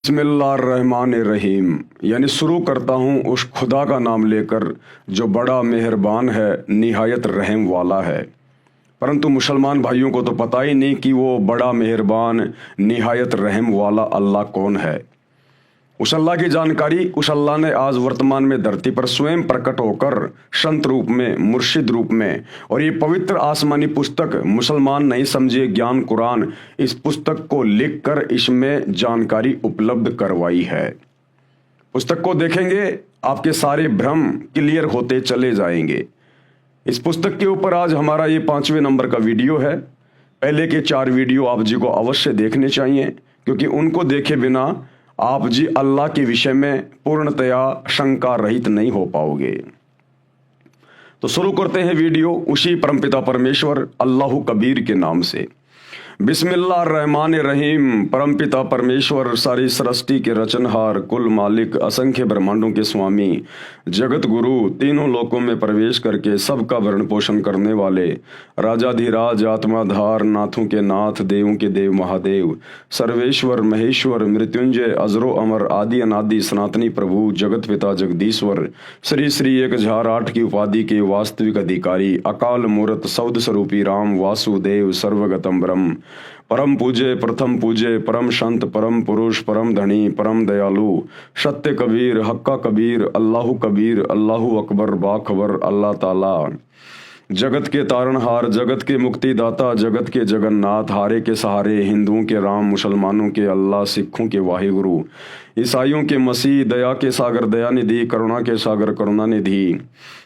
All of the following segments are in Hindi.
बिस्मिल्लाहिर्रहमानिर्रहीम यानी शुरू करता हूँ उस खुदा का नाम लेकर जो बड़ा मेहरबान है, निहायत रहम वाला है। परंतु मुसलमान भाइयों को तो पता ही नहीं कि वो बड़ा मेहरबान, निहायत रहम वाला अल्लाह कौन है। उस अल्लाह की जानकारी उस अल्लाह ने आज वर्तमान में धरती पर स्वयं प्रकट होकर संत रूप में, मुर्शिद रूप में, और ये पवित्र आसमानी पुस्तक मुसलमान नहीं समझे ज्ञान कुरान, इस पुस्तक को लिखकर इसमें जानकारी उपलब्ध करवाई है। पुस्तक को देखेंगे आपके सारे भ्रम क्लियर होते चले जाएंगे। इस पुस्तक के ऊपर आज हमारा ये 5वें नंबर का वीडियो है। पहले के 4 वीडियो आप जी को अवश्य देखने चाहिए, क्योंकि उनको देखे बिना आप जी अल्लाह के विषय में पूर्णतया शंका रहित नहीं हो पाओगे। तो शुरू करते हैं वीडियो उसी परमपिता परमेश्वर अल्लाह कबीर के नाम से। बिस्मिल्लाहिर्रहमानिर्रहीम। परमपिता परमेश्वर सारी सृष्टि के रचनहार, कुल मालिक, असंख्य ब्रह्मांडों के स्वामी, जगत गुरु, तीनों लोकों में प्रवेश करके सबका भरण पोषण करने वाले, राजाधिराज, आत्माधार, नाथों के नाथ, देवों के देव महादेव, सर्वेश्वर, महेश्वर, मृत्युंजय, अजरो अमर, आदि अनादि, सनातनी प्रभु, जगत पिता जगदीश्वर, श्री श्री 1008 की उपाधि के वास्तविक अधिकारी, अकाल मूर्त, सौद स्वरूपी राम, वासुदेव, सर्वगतम ब्रह्म, परम पूज्य, प्रथम पूज्य, परम संत, परम पुरुष, परम धनी, परम दयालु, सत्य कबीर, हक्का कबीर, अल्लाह कबीर, अल्लाह अकबर, बाखबर, अल्लाह ताला, जगत के तारणहार, जगत के मुक्तिदाता, जगत के जगन्नाथ, हारे के सहारे, हिंदुओं के राम, मुसलमानों के अल्लाह, सिखों के वाहिगुरु, ईसाइयों के मसीह, दया के सागर दयानिधि, करुणा के सागर करुणानिधि,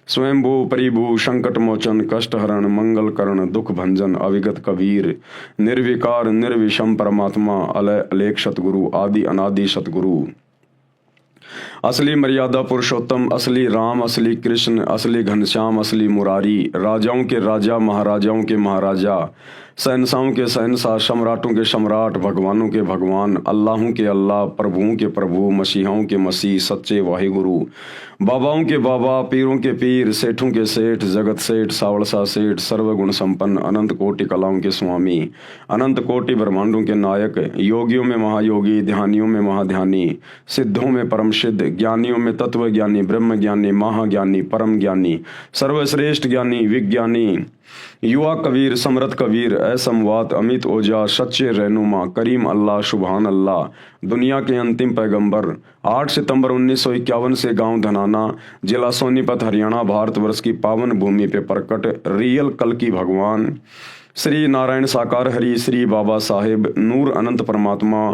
स्वयंभू परिभू, संकट मोचन, कष्ट हरण, मंगल करण, दुख भंजन, अविगत कबीर, निर्विकार निर्विषम परमात्मा, अलय अलेख सतगुरु, आदि अनादि सतगुरु, असली मर्यादा पुरुषोत्तम, असली राम, असली कृष्ण, असली घनश्याम, असली मुरारी, राजाओं के राजा, महाराजाओं के महाराजा, शहंशाहों के शहंशाह, सम्राटों के सम्राट, भगवानों के भगवान, अल्लाहों के अल्लाह, प्रभुओं के प्रभु, मसीहाओं के मसीह, सच्चे वाहिगुरु, बाबाओं के बाबा, पीरों के पीर, सेठों के सेठ, जगत सेठ, सावड़सा सेठ, सर्वगुण संपन्न, अनंत कोटि कलाओं के स्वामी, अनंत कोटि ब्रह्मांडों के नायक, योगियों में महायोगी, ध्यानियों में महाध्यानी, सिद्धों में परम सिद्ध, ज्ञानियों में तत्व ज्ञानी, ब्रह्म ज्ञानी, महाज्ञानी, परम ज्ञानी, सर्वश्रेष्ठ ज्ञानी, विज्ञानी, युवा कबीर, समरथ कबीर, असमवात, अमित ओजा, सच्चे रहनुमा, करीम अल्लाह, सुभान अल्लाह, दुनिया के अंतिम पैगंबर, 8 सितंबर 1951 से गांव धनाना, जिला सोनीपत, हरियाणा, भारतवर्ष की पावन भूमि पे प्रकट रियल कल की भगवान, श्री नारायण साकार हरि, श्री बाबा साहेब, नूर अनंत परमात्मा,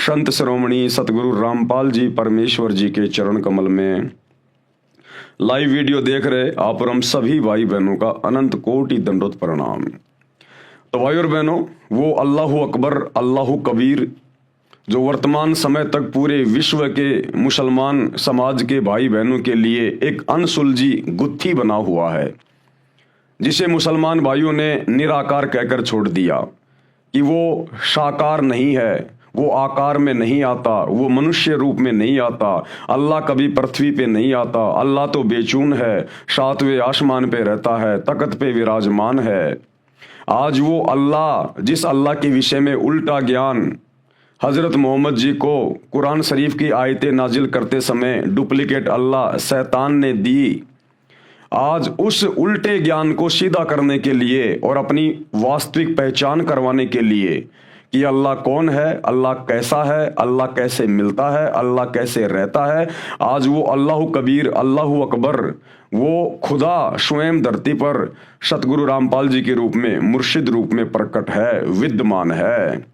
संत श्रोमणी सतगुरु रामपाल जी परमेश्वर जी के चरण कमल में लाइव वीडियो देख रहे आप और हम सभी भाई बहनों का अनंत कोटि दंडोत प्रणाम। तो भाई और बहनों, वो अल्लाह अकबर, अल्लाह कबीर जो वर्तमान समय तक पूरे विश्व के मुसलमान समाज के भाई बहनों के लिए एक अनसुलझी गुत्थी बना हुआ है, जिसे मुसलमान भाइयों ने निराकार कहकर छोड़ दिया कि वो साकार नहीं है, वो आकार में नहीं आता, वो मनुष्य रूप में नहीं आता, अल्लाह कभी पृथ्वी पे नहीं आता, अल्लाह तो बेचून है, 7वें आसमान पे रहता है, तख्त पे विराजमान है। आज वो अल्लाह, जिस अल्लाह के विषय में उल्टा ज्ञान हजरत मोहम्मद जी को कुरान शरीफ की आयतें नाजिल करते समय डुप्लीकेट अल्लाह शैतान ने दी, आज उस उल्टे ज्ञान को सीधा करने के लिए और अपनी वास्तविक पहचान करवाने के लिए कि अल्लाह कौन है, अल्लाह कैसा है, अल्लाह कैसे मिलता है, अल्लाह कैसे रहता है, आज वो अल्लाह कबीर, अल्लाह अकबर, वो खुदा स्वयं धरती पर सतगुरु रामपाल जी के रूप में, मुर्शिद रूप में प्रकट है, विद्यमान है।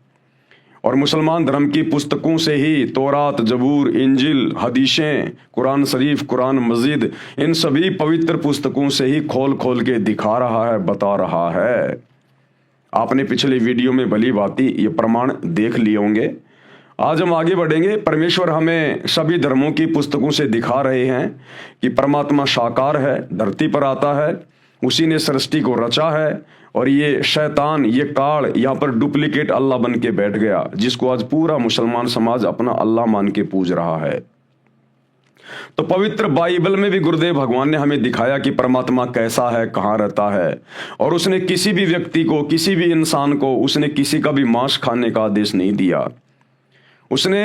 और मुसलमान धर्म की पुस्तकों से ही तौरात, जबूर, इंजिल, हदीसें, कुरान शरीफ, कुरान मजीद, इन सभी पवित्र पुस्तकों से ही खोल खोल के दिखा रहा है, बता रहा है। आपने पिछले वीडियो में भली भांति ये प्रमाण देख लिए होंगे। आज हम आगे बढ़ेंगे। परमेश्वर हमें सभी धर्मों की पुस्तकों से दिखा रहे हैं कि परमात्मा साकार है, धरती पर आता है, उसी ने सृष्टि को रचा है, और ये शैतान, ये काल यहाँ पर डुप्लीकेट अल्लाह बन के बैठ गया, जिसको आज पूरा मुसलमान समाज अपना अल्लाह मान के पूज रहा है। तो पवित्र बाइबल में भी गुरुदेव भगवान ने हमें दिखाया कि परमात्मा कैसा है, कहाँ रहता है, और उसने किसी भी व्यक्ति को, किसी भी इंसान को, उसने किसी का भी मांस खाने का आदेश नहीं दिया। उसने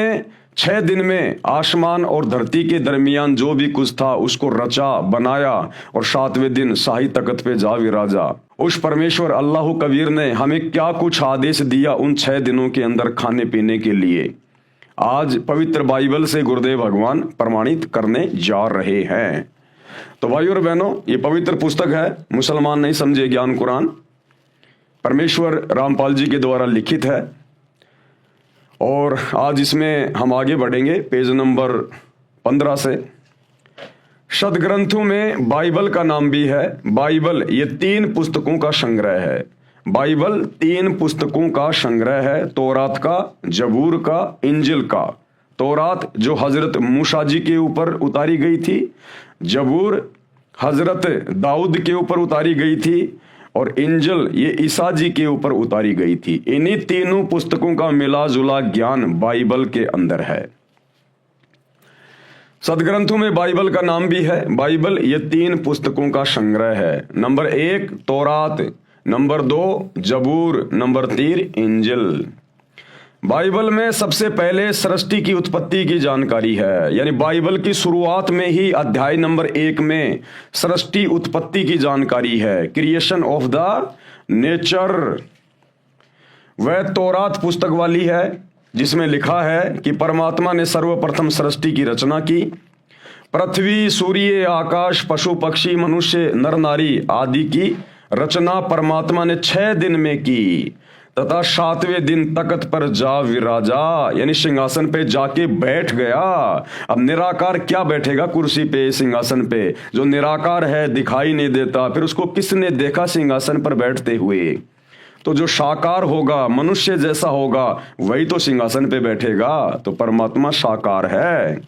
6 दिन में आसमान और धरती के दरमियान जो भी कुछ था उसको रचा बनाया और 7वें दिन शाही तख्त पे जा विराजा। उस परमेश्वर अल्लाह कबीर ने हमें क्या कुछ आदेश दिया उन 6 दिनों के अंदर खाने पीने के लिए, आज पवित्र बाइबल से गुरुदेव भगवान प्रमाणित करने जा रहे हैं। तो भाइयों और बहनों, ये पवित्र पुस्तक है मुसलमान नहीं समझे ज्ञान कुरान, परमेश्वर रामपाल जी के द्वारा लिखित है। और आज इसमें हम आगे बढ़ेंगे पेज नंबर 15 से। सदग्रंथों में बाइबल का नाम भी है। बाइबल ये 3 पुस्तकों का संग्रह है। बाइबल 3 पुस्तकों का संग्रह है, तौरात का, जबूर का, इंजिल का। तौरात जो हजरत मूसा जी के ऊपर उतारी गई थी, जबूर हजरत दाऊद के ऊपर उतारी गई थी, और इंजिल ये ईसा जी के ऊपर उतारी गई थी। इन्हीं तीनों पुस्तकों का मिला जुला ज्ञान बाइबल के अंदर है। सदग्रंथों में बाइबल का नाम भी है। बाइबल ये 3 पुस्तकों का संग्रह है। नंबर 1 तौरात, नंबर 2 जबूर, नंबर 3 इंजिल। बाइबल में सबसे पहले सृष्टि की उत्पत्ति की जानकारी है, यानी बाइबल की शुरुआत में ही अध्याय नंबर 1 में सृष्टि उत्पत्ति की जानकारी है, क्रिएशन ऑफ द नेचर। वह तौरात पुस्तक वाली है जिसमें लिखा है कि परमात्मा ने सर्वप्रथम सृष्टि की रचना की। पृथ्वी, सूर्य, आकाश, पशु पक्षी, मनुष्य, नर नारी आदि की रचना परमात्मा ने 6 दिन में की तथा 7वें दिन तख्त पर जा विराजा, यानी सिंहासन पे जाके बैठ गया। अब निराकार क्या बैठेगा कुर्सी पे, सिंहासन पे? जो निराकार है, दिखाई नहीं देता, फिर उसको किसने देखा सिंहासन पर बैठते हुए? तो जो साकार होगा, मनुष्य जैसा होगा, वही तो सिंहासन पे बैठेगा। तो परमात्मा साकार है।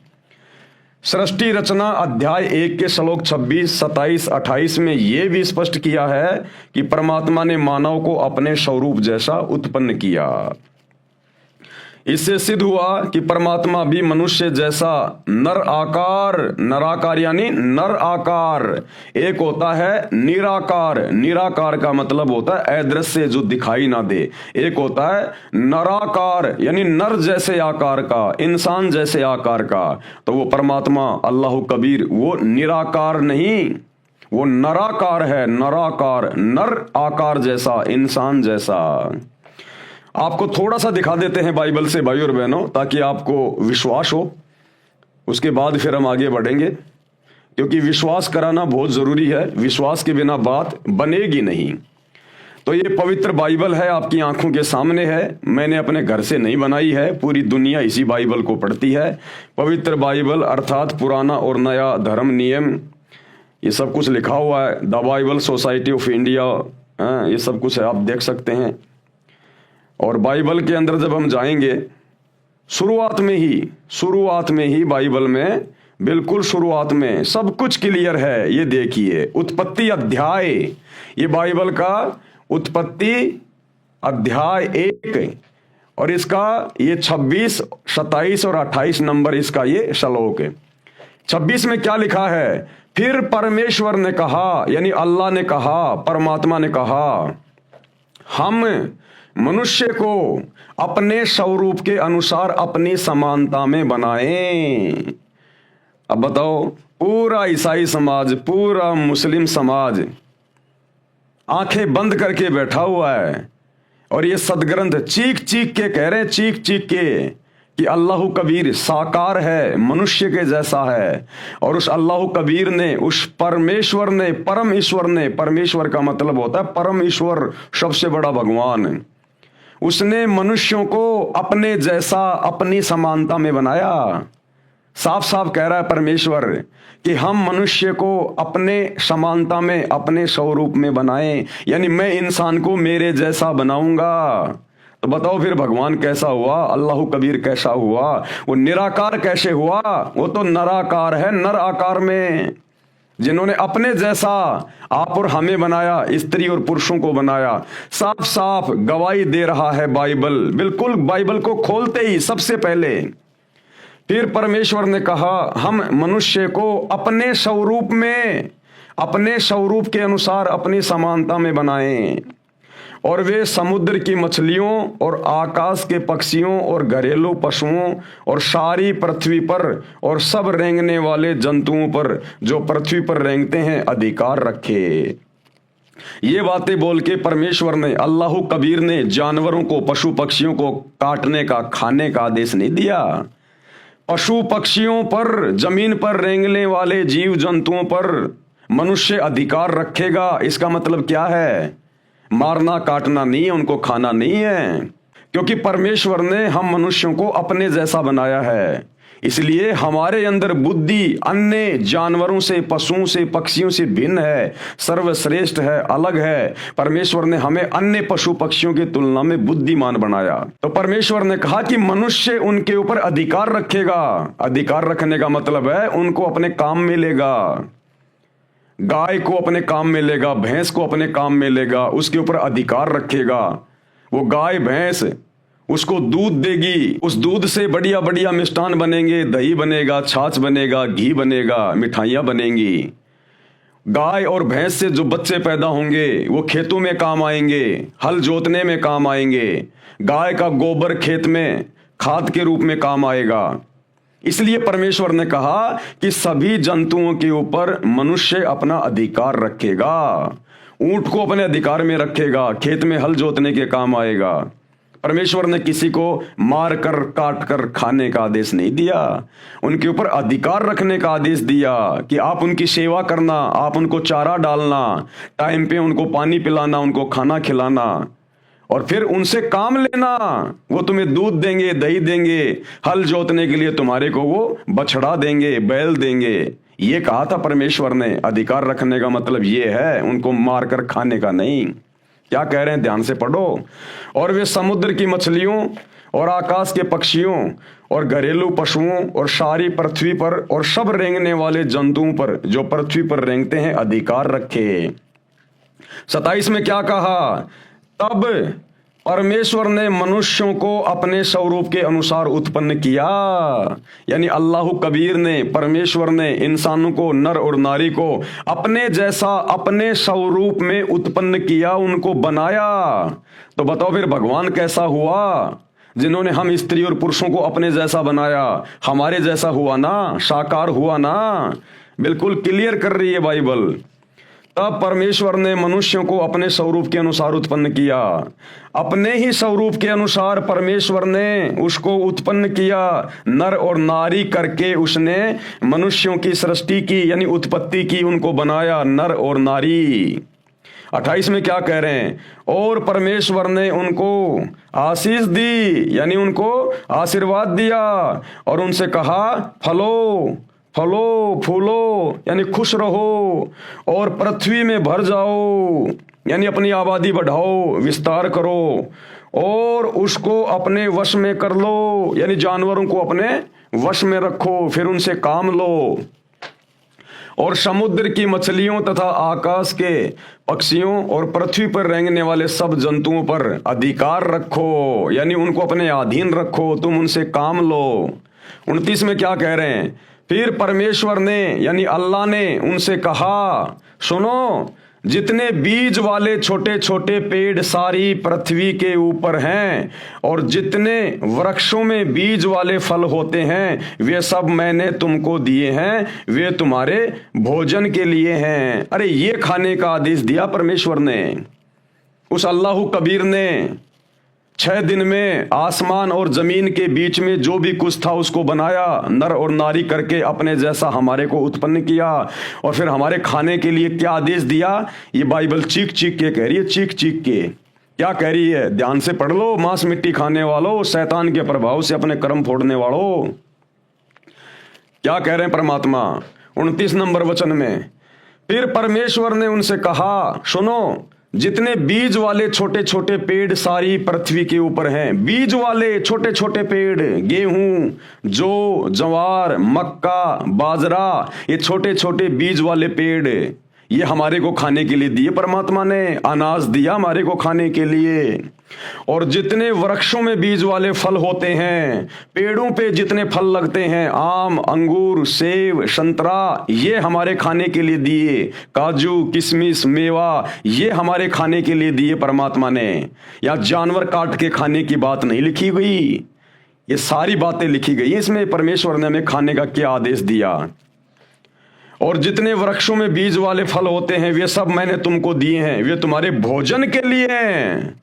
सृष्टि रचना अध्याय 1 के श्लोक 26, 27, 28 में यह भी स्पष्ट किया है कि परमात्मा ने मानव को अपने स्वरूप जैसा उत्पन्न किया। इससे सिद्ध हुआ कि परमात्मा भी मनुष्य जैसा नराकार यानी नर आकार। एक होता है निराकार, निराकार का मतलब होता है अदृश्य, जो दिखाई ना दे। एक होता है नराकार यानी नर जैसे आकार का, इंसान जैसे आकार का। तो वो परमात्मा अल्लाह कबीर वो निराकार नहीं, वो नराकार है, नराकार, नर आकार जैसा, इंसान जैसा। आपको थोड़ा सा दिखा देते हैं बाइबल से भाइयों और बहनों, ताकि आपको विश्वास हो। उसके बाद फिर हम आगे बढ़ेंगे, क्योंकि विश्वास कराना बहुत जरूरी है। विश्वास के बिना बात बनेगी नहीं। तो ये पवित्र बाइबल है, आपकी आंखों के सामने है। मैंने अपने घर से नहीं बनाई है, पूरी दुनिया इसी बाइबल को पढ़ती है। पवित्र बाइबल अर्थात पुराना और नया धर्म नियम, ये सब कुछ लिखा हुआ है। The Bible society of India, ये सब कुछ है, आप देख सकते हैं। और बाइबल के अंदर जब हम जाएंगे, शुरुआत में ही बाइबल में, बिल्कुल शुरुआत में सब कुछ क्लियर है। ये देखिए, उत्पत्ति अध्याय, ये बाइबल का उत्पत्ति अध्याय 1, और इसका ये 26, 27 और 28 नंबर इसका ये श्लोक है। 26 में क्या लिखा है? फिर परमेश्वर ने कहा, यानी अल्लाह ने कहा, परमात्मा ने कहा, हम मनुष्य को अपने स्वरूप के अनुसार अपनी समानता में बनाएं। अब बताओ, पूरा ईसाई समाज, पूरा मुस्लिम समाज आंखें बंद करके बैठा हुआ है, और ये सदग्रंथ चीख चीख के कह रहे हैं, चीख चीख के, कि अल्लाह कबीर साकार है, मनुष्य के जैसा है। और उस अल्लाह कबीर ने, उस परमेश्वर ने, परम ईश्वर ने, परमेश्वर का मतलब होता है परम ईश्वर, सबसे बड़ा भगवान, उसने मनुष्यों को अपने जैसा, अपनी समानता में बनाया। साफ साफ कह रहा है परमेश्वर कि हम मनुष्य को अपने समानता में, अपने स्वरूप में बनाएं, यानी मैं इंसान को मेरे जैसा बनाऊंगा। तो बताओ फिर भगवान कैसा हुआ, अल्लाह कबीर कैसा हुआ, वो निराकार कैसे हुआ? वो तो नराकार है, नर आकार में, जिन्होंने अपने जैसा आप और हमें बनाया, स्त्री और पुरुषों को बनाया। साफ साफ गवाही दे रहा है बाइबल, बिल्कुल बाइबल को खोलते ही सबसे पहले। फिर परमेश्वर ने कहा, हम मनुष्य को अपने स्वरूप में, अपने स्वरूप के अनुसार अपनी समानता में बनाएं। और वे समुद्र की मछलियों और आकाश के पक्षियों और घरेलू पशुओं और सारी पृथ्वी पर और सब रेंगने वाले जंतुओं पर जो पृथ्वी पर रेंगते हैं अधिकार रखे। ये बातें बोल के परमेश्वर ने, अल्लाह कबीर ने जानवरों को, पशु पक्षियों को काटने का, खाने का आदेश नहीं दिया। पशु पक्षियों पर, जमीन पर रेंगने वाले जीव जंतुओं पर मनुष्य अधिकार रखेगा। इसका मतलब क्या है? मारना काटना नहीं है, उनको खाना नहीं है, क्योंकि परमेश्वर ने हम मनुष्यों को अपने जैसा बनाया है। इसलिए हमारे अंदर बुद्धि अन्य जानवरों से, पशुओं से, पक्षियों से भिन्न है, सर्वश्रेष्ठ है, अलग है। परमेश्वर ने हमें अन्य पशु पक्षियों की तुलना में बुद्धिमान बनाया। तो परमेश्वर ने कहा कि मनुष्य उनके ऊपर अधिकार रखेगा। अधिकार रखने का मतलब है उनको अपने काम में लेगा। गाय को अपने काम में लेगा, भैंस को अपने काम में लेगा, उसके ऊपर अधिकार रखेगा। वो गाय भैंस उसको दूध देगी, उस दूध से बढ़िया बढ़िया मिष्ठान बनेंगे, दही बनेगा, छाछ बनेगा, घी बनेगा, मिठाइयाँ बनेंगी। गाय और भैंस से जो बच्चे पैदा होंगे वो खेतों में काम आएंगे, हल जोतने में काम आएंगे। गाय का गोबर खेत में खाद के रूप में काम आएगा। इसलिए परमेश्वर ने कहा कि सभी जंतुओं के ऊपर मनुष्य अपना अधिकार रखेगा। ऊंट को अपने अधिकार में रखेगा, खेत में हल जोतने के काम आएगा। परमेश्वर ने किसी को मार कर, काट कर खाने का आदेश नहीं दिया, उनके ऊपर अधिकार रखने का आदेश दिया कि आप उनकी सेवा करना, आप उनको चारा डालना, टाइम पे उनको पानी पिलाना, उनको खाना खिलाना, और फिर उनसे काम लेना। वो तुम्हें दूध देंगे, दही देंगे, हल जोतने के लिए तुम्हारे को वो बछड़ा देंगे, बैल देंगे। ये कहा था परमेश्वर ने। अधिकार रखने का मतलब ये है, उनको मार कर खाने का नहीं। क्या कह रहे हैं, ध्यान से पढ़ो। और वे समुद्र की मछलियों और आकाश के पक्षियों और घरेलू पशुओं और सारी पृथ्वी पर और सब रेंगने वाले जंतुओं पर जो पृथ्वी पर रेंगते हैं अधिकार रखे। 27 में क्या कहा? तब परमेश्वर ने मनुष्यों को अपने स्वरूप के अनुसार उत्पन्न किया। यानी अल्लाह कबीर ने, परमेश्वर ने इंसानों को, नर और नारी को अपने जैसा, अपने स्वरूप में उत्पन्न किया, उनको बनाया। तो बताओ फिर भगवान कैसा हुआ? जिन्होंने हम स्त्री और पुरुषों को अपने जैसा बनाया, हमारे जैसा हुआ ना, साकार हुआ ना। बिल्कुल क्लियर कर रही है बाइबल। तब परमेश्वर ने मनुष्यों को अपने स्वरूप के अनुसार उत्पन्न किया। अपने ही स्वरूप के अनुसार परमेश्वर ने उसको उत्पन्न किया, नर और नारी करके उसने मनुष्यों की सृष्टि की, यानी उत्पत्ति की, उनको बनाया नर और नारी। 28 में क्या कह रहे हैं? और परमेश्वर ने उनको आशीष दी, यानी उनको आशीर्वाद दिया, और उनसे कहा फलो फलो फूलो, यानी खुश रहो और पृथ्वी में भर जाओ, यानी अपनी आबादी बढ़ाओ, विस्तार करो, और उसको अपने वश में कर लो, यानी जानवरों को अपने वश में रखो, फिर उनसे काम लो। और समुद्र की मछलियों तथा आकाश के पक्षियों और पृथ्वी पर रेंगने वाले सब जंतुओं पर अधिकार रखो, यानी उनको अपने अधीन रखो, तुम उनसे काम लो। 29 में क्या कह रहे हैं? फिर परमेश्वर ने, यानी अल्लाह ने उनसे कहा, सुनो, जितने बीज वाले छोटे छोटे पेड़ सारी पृथ्वी के ऊपर हैं और जितने वृक्षों में बीज वाले फल होते हैं, वे सब मैंने तुमको दिए हैं, वे तुम्हारे भोजन के लिए हैं। अरे ये खाने का आदेश दिया परमेश्वर ने। उस अल्लाह कबीर ने 6 दिन में आसमान और जमीन के बीच में जो भी कुछ था उसको बनाया, नर और नारी करके अपने जैसा हमारे को उत्पन्न किया, और फिर हमारे खाने के लिए क्या आदेश दिया? ये बाइबल चीख चीख के कह रही है, चीख चीख के। क्या कह रही है? ध्यान से पढ़ लो। मांस मिट्टी खाने वालों, शैतान के प्रभाव से अपने कर्म फोड़ने वालों, क्या कह रहे हैं परमात्मा 29 नंबर वचन में? फिर परमेश्वर ने उनसे कहा, सुनो, जितने बीज वाले छोटे छोटे पेड़ सारी पृथ्वी के ऊपर हैं, बीज वाले छोटे छोटे पेड़, गेहूं, जौ, ज्वार, मक्का, बाजरा, ये छोटे छोटे बीज वाले पेड़, ये हमारे को खाने के लिए दिए, परमात्मा ने अनाज दिया हमारे को खाने के लिए। और जितने वृक्षों में बीज वाले फल होते हैं, पेड़ों पे जितने फल लगते हैं, आम, अंगूर, सेब, संतरा, ये हमारे खाने के लिए दिए। काजू, किशमिश, मेवा, ये हमारे खाने के लिए दिए परमात्मा ने। या जानवर काट के खाने की बात नहीं लिखी गई, ये सारी बातें लिखी गई। इसमें परमेश्वर ने हमें खाने का क्या आदेश दिया। और जितने वृक्षों में बीज वाले फल होते हैं, वे सब मैंने तुमको दिए हैं, वे तुम्हारे भोजन के लिए हैं।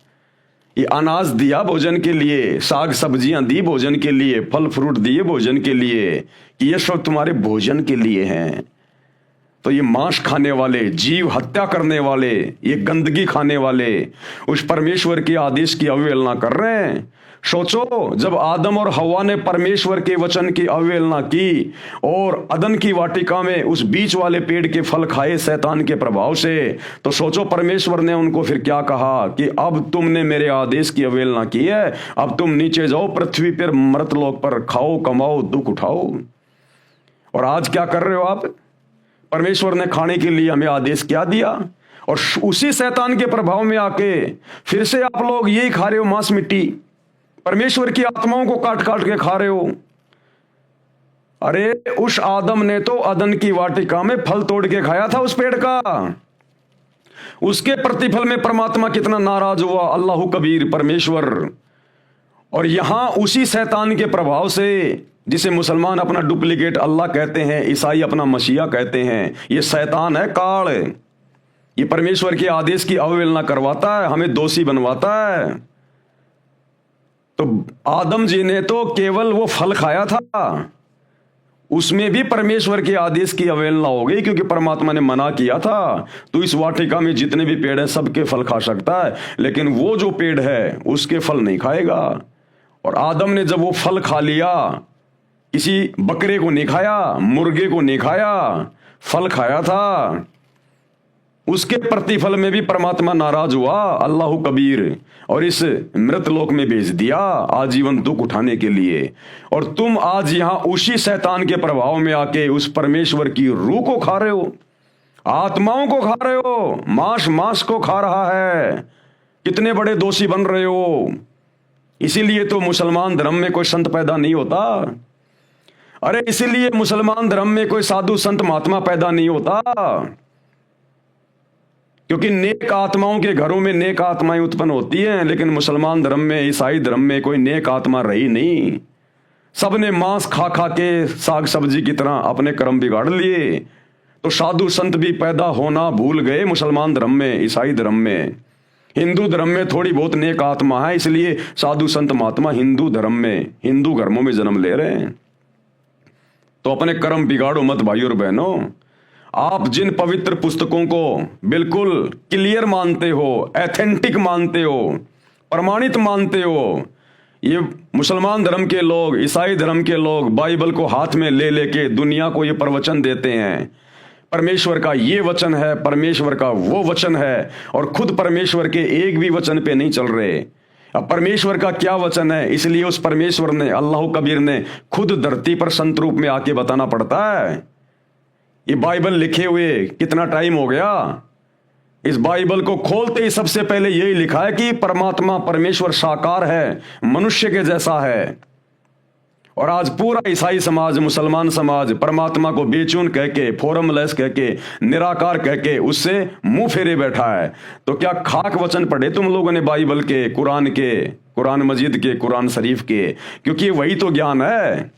ये अनाज दिया भोजन के लिए, साग सब्जियां दी भोजन के लिए, फल फ्रूट दिए भोजन के लिए, कि ये सब तुम्हारे भोजन के लिए हैं। तो ये मांस खाने वाले, जीव हत्या करने वाले, ये गंदगी खाने वाले उस परमेश्वर के आदेश की अवहेलना कर रहे हैं। सोचो, जब आदम और हवा ने परमेश्वर के वचन की अवहेलना की और अदन की वाटिका में उस बीच वाले पेड़ के फल खाए शैतान के प्रभाव से, तो सोचो परमेश्वर ने उनको फिर क्या कहा कि अब तुमने मेरे आदेश की अवहेलना की है, अब तुम नीचे जाओ पृथ्वी पर, मर्तलोक पर खाओ, कमाओ, दुख उठाओ। और आज क्या कर रहे हो आप? परमेश्वर ने खाने के लिए हमें आदेश क्या दिया, और उसी शैतान के प्रभाव में आके फिर से आप लोग यही खा रहे हो, मांस मिट्टी, परमेश्वर की आत्माओं को काट काट के खा रहे हो। अरे उस आदम ने तो अदन की वाटिका में फल तोड़ के खाया था उस पेड़ का, उसके प्रतिफल में परमात्मा कितना नाराज हुआ, अल्लाह कबीर परमेश्वर। और यहां उसी शैतान के प्रभाव से, जिसे मुसलमान अपना डुप्लीकेट अल्लाह कहते हैं, ईसाई अपना मसीहा कहते हैं, ये शैतान है, काल। ये परमेश्वर के आदेश की अवहेलना करवाता है, हमें दोषी बनवाता है। तो आदम जी ने तो केवल वो फल खाया था, उसमें भी परमेश्वर के आदेश की अवहेलना हो गई, क्योंकि परमात्मा ने मना किया था तो इस वाटिका में जितने भी पेड़ हैं सबके फल खा सकता है, लेकिन वो जो पेड़ है उसके फल नहीं खाएगा। और आदम ने जब वो फल खा लिया, किसी बकरे को नहीं खाया, मुर्गे को नहीं खाया, फल खाया था, उसके प्रतिफल में भी परमात्मा नाराज हुआ, अल्लाह कबीर, और इस मृत लोक में भेज दिया आजीवन दुख उठाने के लिए। और तुम आज यहां उसी शैतान के प्रभाव में आके उस परमेश्वर की रूह को खा रहे हो, आत्माओं को खा रहे हो, मांस को खा रहा है। कितने बड़े दोषी बन रहे हो। इसीलिए तो मुसलमान धर्म में कोई संत पैदा नहीं होता। अरे इसीलिए मुसलमान धर्म में कोई साधु संत महात्मा पैदा नहीं होता, क्योंकि नेक आत्माओं के घरों में नेक आत्माएं उत्पन्न होती हैं। लेकिन मुसलमान धर्म में, ईसाई धर्म में कोई नेक आत्मा रही नहीं। सबने मांस खा खा के साग सब्जी की तरह अपने कर्म बिगाड़ लिए। तो साधु संत भी पैदा होना भूल गए मुसलमान धर्म में, ईसाई धर्म में। हिंदू धर्म में थोड़ी बहुत नेक आत्मा है, इसलिए साधु संत महात्मा हिंदू धर्म में, हिंदू धर्मों में जन्म ले रहे हैं। तो अपने कर्म बिगाड़ो मत भाइयों और बहनों। आप जिन पवित्र पुस्तकों को बिल्कुल क्लियर मानते हो, एथेंटिक मानते हो, प्रमाणित मानते हो, ये मुसलमान धर्म के लोग, ईसाई धर्म के लोग बाइबल को हाथ में ले लेके दुनिया को ये प्रवचन देते हैं, परमेश्वर का ये वचन है, परमेश्वर का वो वचन है, और खुद परमेश्वर के एक भी वचन पे नहीं चल रहे। अब परमेश्वर का क्या वचन है, इसलिए उस परमेश्वर ने, अल्लाह कबीर ने खुद धरती पर संत रूप में आके बताना पड़ता है। ये बाइबल लिखे हुए कितना टाइम हो गया। इस बाइबल को खोलते ही सबसे पहले यही लिखा है कि परमात्मा, परमेश्वर साकार है, मनुष्य के जैसा है। और आज पूरा ईसाई समाज, मुसलमान समाज परमात्मा को बेचैन कह के, फॉर्मलेस कह के, निराकार कह के उससे मुंह फेरे बैठा है। तो क्या खाक वचन पढ़े तुम लोगों ने बाइबल के, कुरान के, कुरान मजीद के, कुरान शरीफ के? क्योंकि वही तो ज्ञान है,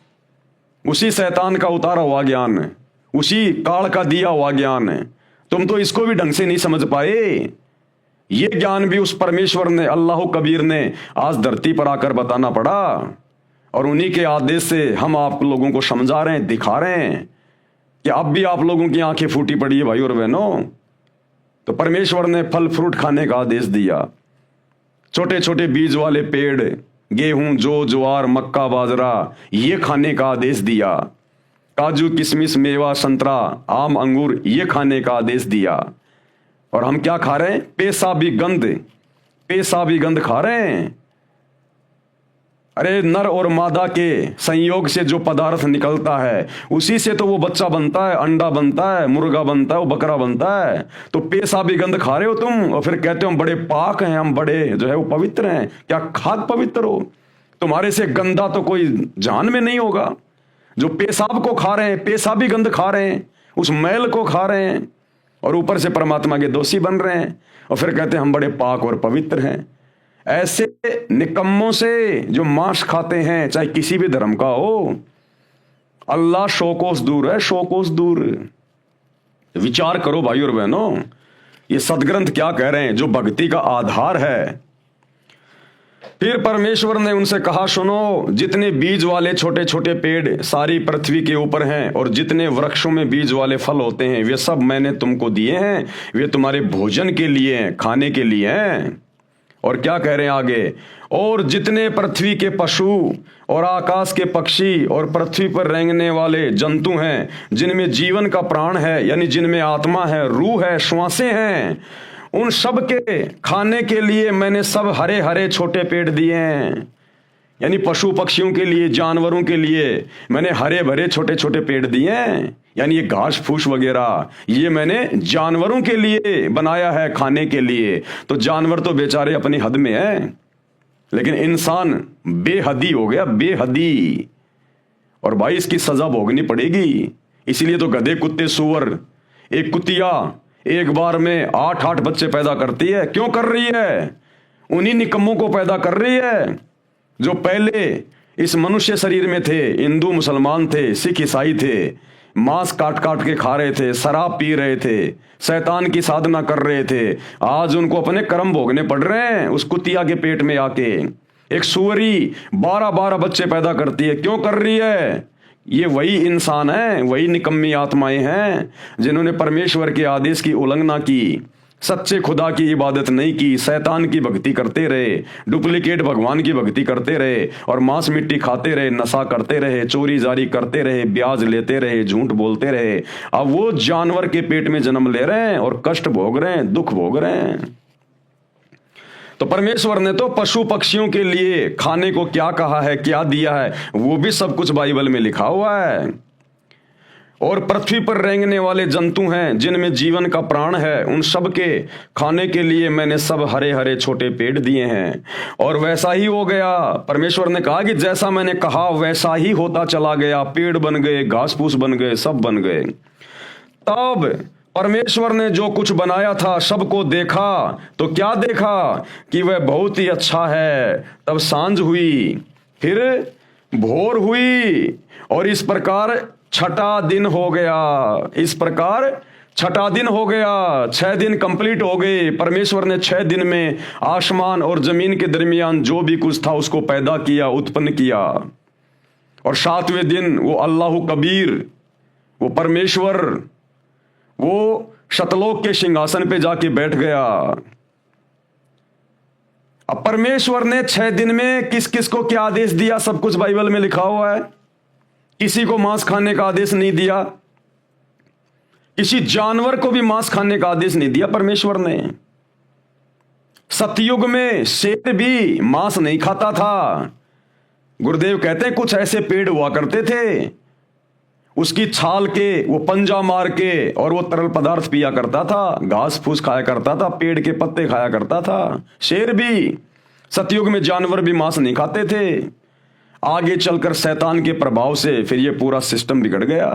उसी शैतान का उतारा हुआ ज्ञान, उसी काल का दिया हुआ ज्ञान है। तुम तो इसको भी ढंग से नहीं समझ पाए। ये ज्ञान भी उस परमेश्वर ने, अल्लाह कबीर ने आज धरती पर आकर बताना पड़ा। और उन्हीं के आदेश से हम आप लोगों को समझा रहे हैं, दिखा रहे हैं कि अब भी आप लोगों की आंखें फूटी पड़ी है भाई और बहनों। तो परमेश्वर ने फल फ्रूट खाने का आदेश दिया। छोटे छोटे बीज वाले पेड़, गेहूं, जौ, ज्वार, मक्का, बाजरा, ये खाने का आदेश दिया। काजू, किशमिश, मेवा, संतरा, आम, अंगूर, ये खाने का आदेश दिया। और हम क्या खा रहे हैं? पेशाबी गंध खा रहे हैं। अरे नर और मादा के संयोग से जो पदार्थ निकलता है उसी से तो वो बच्चा बनता है, अंडा बनता है, मुर्गा बनता है, वो बकरा बनता है। तो पेशाबी गंध खा रहे हो तुम और फिर कहते हो हम बड़े पाक हैं, हम बड़े जो है वो पवित्र हैं। क्या खाक पवित्र हो? तुम्हारे से गंदा तो कोई जान में नहीं होगा। जो पेशाब को खा रहे हैं, पेशाबी गंध खा रहे हैं, उस मैल को खा रहे हैं और ऊपर से परमात्मा के दोषी बन रहे हैं और फिर कहते हैं हम बड़े पाक और पवित्र हैं। ऐसे निकम्मों से जो मांस खाते हैं, चाहे किसी भी धर्म का हो, अल्लाह शोकोस दूर है, शोकोस दूर। विचार करो भाई और बहनों, ये सदग्रंथ क्या कह रहे हैं, जो भक्ति का आधार है। फिर परमेश्वर ने उनसे कहा, सुनो, जितने बीज वाले छोटे छोटे पेड़ सारी पृथ्वी के ऊपर हैं और जितने वृक्षों में बीज वाले फल होते हैं वे सब मैंने तुमको दिए हैं, वे तुम्हारे भोजन के लिए हैं, खाने के लिए हैं। और क्या कह रहे हैं आगे, और जितने पृथ्वी के पशु और आकाश के पक्षी और पृथ्वी पर रेंगने वाले जंतु हैं, जिनमें जीवन का प्राण है, यानी जिनमें आत्मा है, रूह है, श्वासें हैं, उन सब के खाने के लिए मैंने सब हरे हरे छोटे पेड़ दिए हैं। यानी पशु पक्षियों के लिए, जानवरों के लिए मैंने हरे भरे छोटे छोटे पेड़ दिए हैं। यानी ये घास फूस वगैरह ये मैंने जानवरों के लिए बनाया है, खाने के लिए। तो जानवर तो बेचारे अपनी हद में है, लेकिन इंसान बेहदी हो गया, बेहदी। और भाई इसकी सजा भोगनी पड़ेगी। इसलिए तो गधे, कुत्ते, सुअर, एक कुतिया एक बार में 8-8 बच्चे पैदा करती है। क्यों कर रही है? उन्हीं निकम्मों को पैदा कर रही है जो पहले इस मनुष्य शरीर में थे, हिंदू मुसलमान थे, सिख ईसाई थे, मांस काट काट के खा रहे थे, शराब पी रहे थे, शैतान की साधना कर रहे थे। आज उनको अपने कर्म भोगने पड़ रहे हैं उस कुतिया के पेट में आके। एक सुअरी 12-12 बच्चे पैदा करती है। क्यों कर रही है? ये वही इंसान है, वही निकम्मी आत्माएं हैं जिन्होंने परमेश्वर के आदेश की उल्लंघना की, सच्चे खुदा की इबादत नहीं की, शैतान की भक्ति करते रहे, डुप्लीकेट भगवान की भक्ति करते रहे और मांस मिट्टी खाते रहे, नशा करते रहे, चोरी जारी करते रहे, ब्याज लेते रहे, झूठ बोलते रहे। अब वो जानवर के पेट में जन्म ले रहे हैं और कष्ट भोग रहे हैं, दुख भोग रहे हैं। तो परमेश्वर ने तो पशु पक्षियों के लिए खाने को क्या कहा है, क्या दिया है, वो भी सब कुछ बाइबल में लिखा हुआ है। और पृथ्वी पर रेंगने वाले जंतु हैं जिनमें जीवन का प्राण है, उन सब के खाने के लिए मैंने सब हरे हरे छोटे पेड़ दिए हैं। और वैसा ही हो गया। परमेश्वर ने कहा कि जैसा मैंने कहा वैसा ही होता चला गया। पेड़ बन गए, घास फूस बन गए, सब बन गए। तब परमेश्वर ने जो कुछ बनाया था सबको देखा तो क्या देखा कि वह बहुत ही अच्छा है। तब सांझ हुई, फिर भोर हुई और इस प्रकार छठा दिन हो गया। इस प्रकार छठा दिन हो गया। 6 दिन कंप्लीट हो गए। परमेश्वर ने 6 दिन में आसमान और जमीन के दरमियान जो भी कुछ था उसको पैदा किया, उत्पन्न किया। और 7वें दिन वो अल्लाह कबीर, वो परमेश्वर, वो शतलोक के सिंहासन पे जाके बैठ गया। अब परमेश्वर ने 6 दिन में किस किस को क्या आदेश दिया, सब कुछ बाइबल में लिखा हुआ है। किसी को मांस खाने का आदेश नहीं दिया, किसी जानवर को भी मांस खाने का आदेश नहीं दिया परमेश्वर ने। सतयुग में शेर भी मांस नहीं खाता था। गुरुदेव कहते हैं कुछ ऐसे पेड़ हुआ करते थे, उसकी छाल के वो पंजा मार के और वो तरल पदार्थ पिया करता था, घास फूस खाया करता था, पेड़ के पत्ते खाया करता था। शेर भी, सतयुग में जानवर भी मांस नहीं खाते थे। आगे चलकर शैतान के प्रभाव से फिर ये पूरा सिस्टम बिगड़ गया।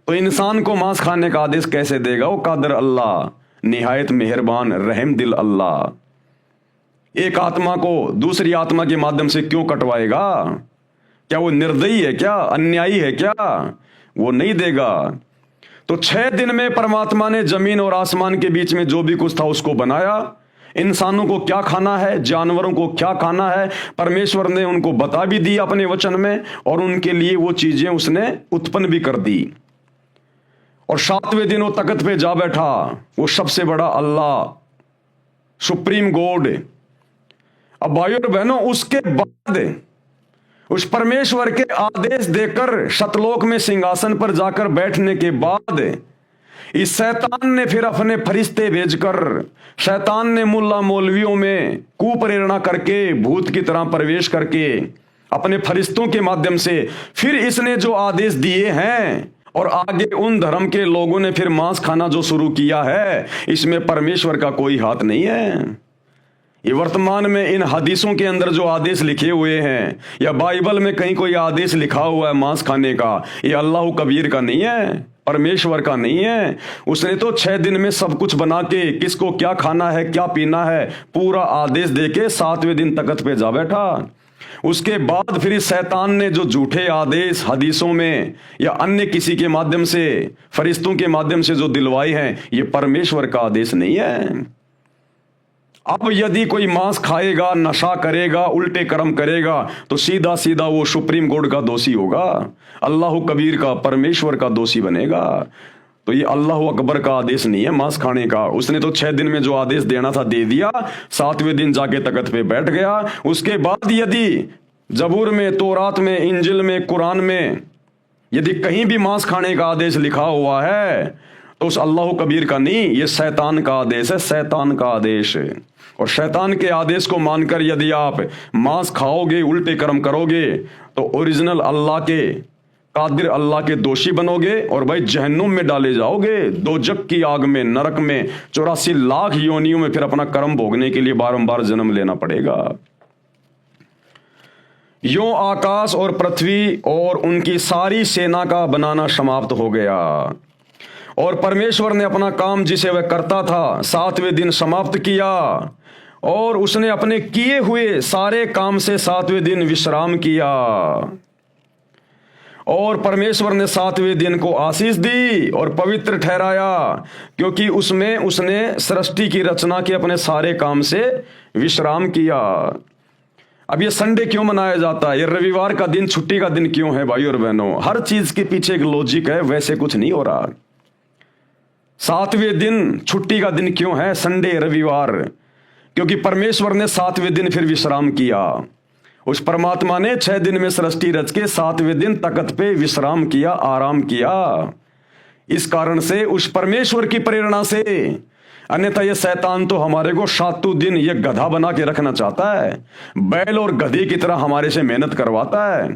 तो इंसान को मांस खाने का आदेश कैसे देगा? वो कादर अल्लाह, निहायत मेहरबान, रहम दिल अल्लाह। एक आत्मा को दूसरी आत्मा के माध्यम से क्यों कटवाएगा? क्या वो निर्दयी है क्या, अन्यायी है क्या? वो नहीं देगा। तो 6 दिन में परमात्मा ने जमीन और आसमान के बीच में जो भी कुछ था उसको बनाया। इंसानों को क्या खाना है, जानवरों को क्या खाना है, परमेश्वर ने उनको बता भी दिया अपने वचन में, और उनके लिए वो चीजें उसने उत्पन्न भी कर दी। और 7वें दिन वो तख्त पे जा बैठा, वो सबसे बड़ा अल्लाह, सुप्रीम गॉड। अब भाइयों और बहनों, उसके बाद उस परमेश्वर के आदेश देकर शतलोक में सिंहासन पर जाकर बैठने के बाद इस शैतान ने फिर अपने फरिश्ते भेजकर, शैतान ने मुल्ला मौलवियों में कुप्रेरणा करके, भूत की तरह प्रवेश करके, अपने फरिश्तों के माध्यम से फिर इसने जो आदेश दिए हैं, और आगे उन धर्म के लोगों ने फिर मांस खाना जो शुरू किया है, इसमें परमेश्वर का कोई हाथ नहीं है। ये वर्तमान में इन हदीसों के अंदर जो आदेश लिखे हुए हैं, या बाइबल में कहीं कोई आदेश लिखा हुआ है मांस खाने का, ये अल्लाह कबीर का नहीं है, परमेश्वर का नहीं है। उसने तो 6 दिन में सब कुछ बना के, किसको क्या खाना है, क्या पीना है, पूरा आदेश देके 7वें दिन तख्त पे जा बैठा। उसके बाद फिर इस शैतान ने जो झूठे आदेश हदीसों में या अन्य किसी के माध्यम से, फरिश्तों के माध्यम से जो दिलवाए हैं, ये परमेश्वर का आदेश नहीं है। अब यदि कोई मांस खाएगा, नशा करेगा, उल्टे कर्म करेगा, तो सीधा सीधा वो सुप्रीम कोर्ट का दोषी होगा, अल्लाह कबीर का, परमेश्वर का दोषी बनेगा। तो ये अल्लाह अकबर का आदेश नहीं है मांस खाने का। उसने तो 6 दिन में जो आदेश देना था दे दिया, 7वें दिन जाके तख्त पे बैठ गया। उसके बाद यदि जबूर में, तौरात में, इंजिल में, कुरान में यदि कहीं भी मांस खाने का आदेश लिखा हुआ है, तो उस अल्लाह कबीर का नहीं, ये शैतान का आदेश है, शैतान का आदेश। और शैतान के आदेश को मानकर यदि आप मांस खाओगे, उल्टे कर्म करोगे, तो ओरिजिनल अल्लाह के, कादिर अल्लाह के दोषी बनोगे, और भाई जहन्नुम में डाले जाओगे, दोजक की आग में, नरक में 84 लाख योनियों में फिर अपना कर्म भोगने के लिए बारंबार जन्म लेना पड़ेगा। यूं आकाश और पृथ्वी और उनकी सारी सेना का बनाना समाप्त हो गया, और परमेश्वर ने अपना काम जिसे वह करता था 7वें दिन समाप्त किया, और उसने अपने किए हुए सारे काम से 7वें दिन विश्राम किया। और परमेश्वर ने 7वें दिन को आशीष दी और पवित्र ठहराया, क्योंकि उसमें उसने सृष्टि की रचना के अपने सारे काम से विश्राम किया। अब ये संडे क्यों मनाया जाता है, ये रविवार का दिन, छुट्टी का दिन क्यों है भाई और बहनों? हर चीज के पीछे एक लॉजिक है, वैसे कुछ नहीं हो रहा। 7वें दिन छुट्टी का दिन क्यों है, संडे, रविवार? क्योंकि परमेश्वर ने 7वें दिन फिर विश्राम किया। उस परमात्मा ने 6 दिन में सृष्टि रच के 7वें दिन तख्त पे विश्राम किया, आराम किया। इस कारण से, उस परमेश्वर की प्रेरणा से, अन्यथा ये शैतान तो हमारे को 7 दिन ये गधा बना के रखना चाहता है, बैल और गधे की तरह हमारे से मेहनत करवाता है।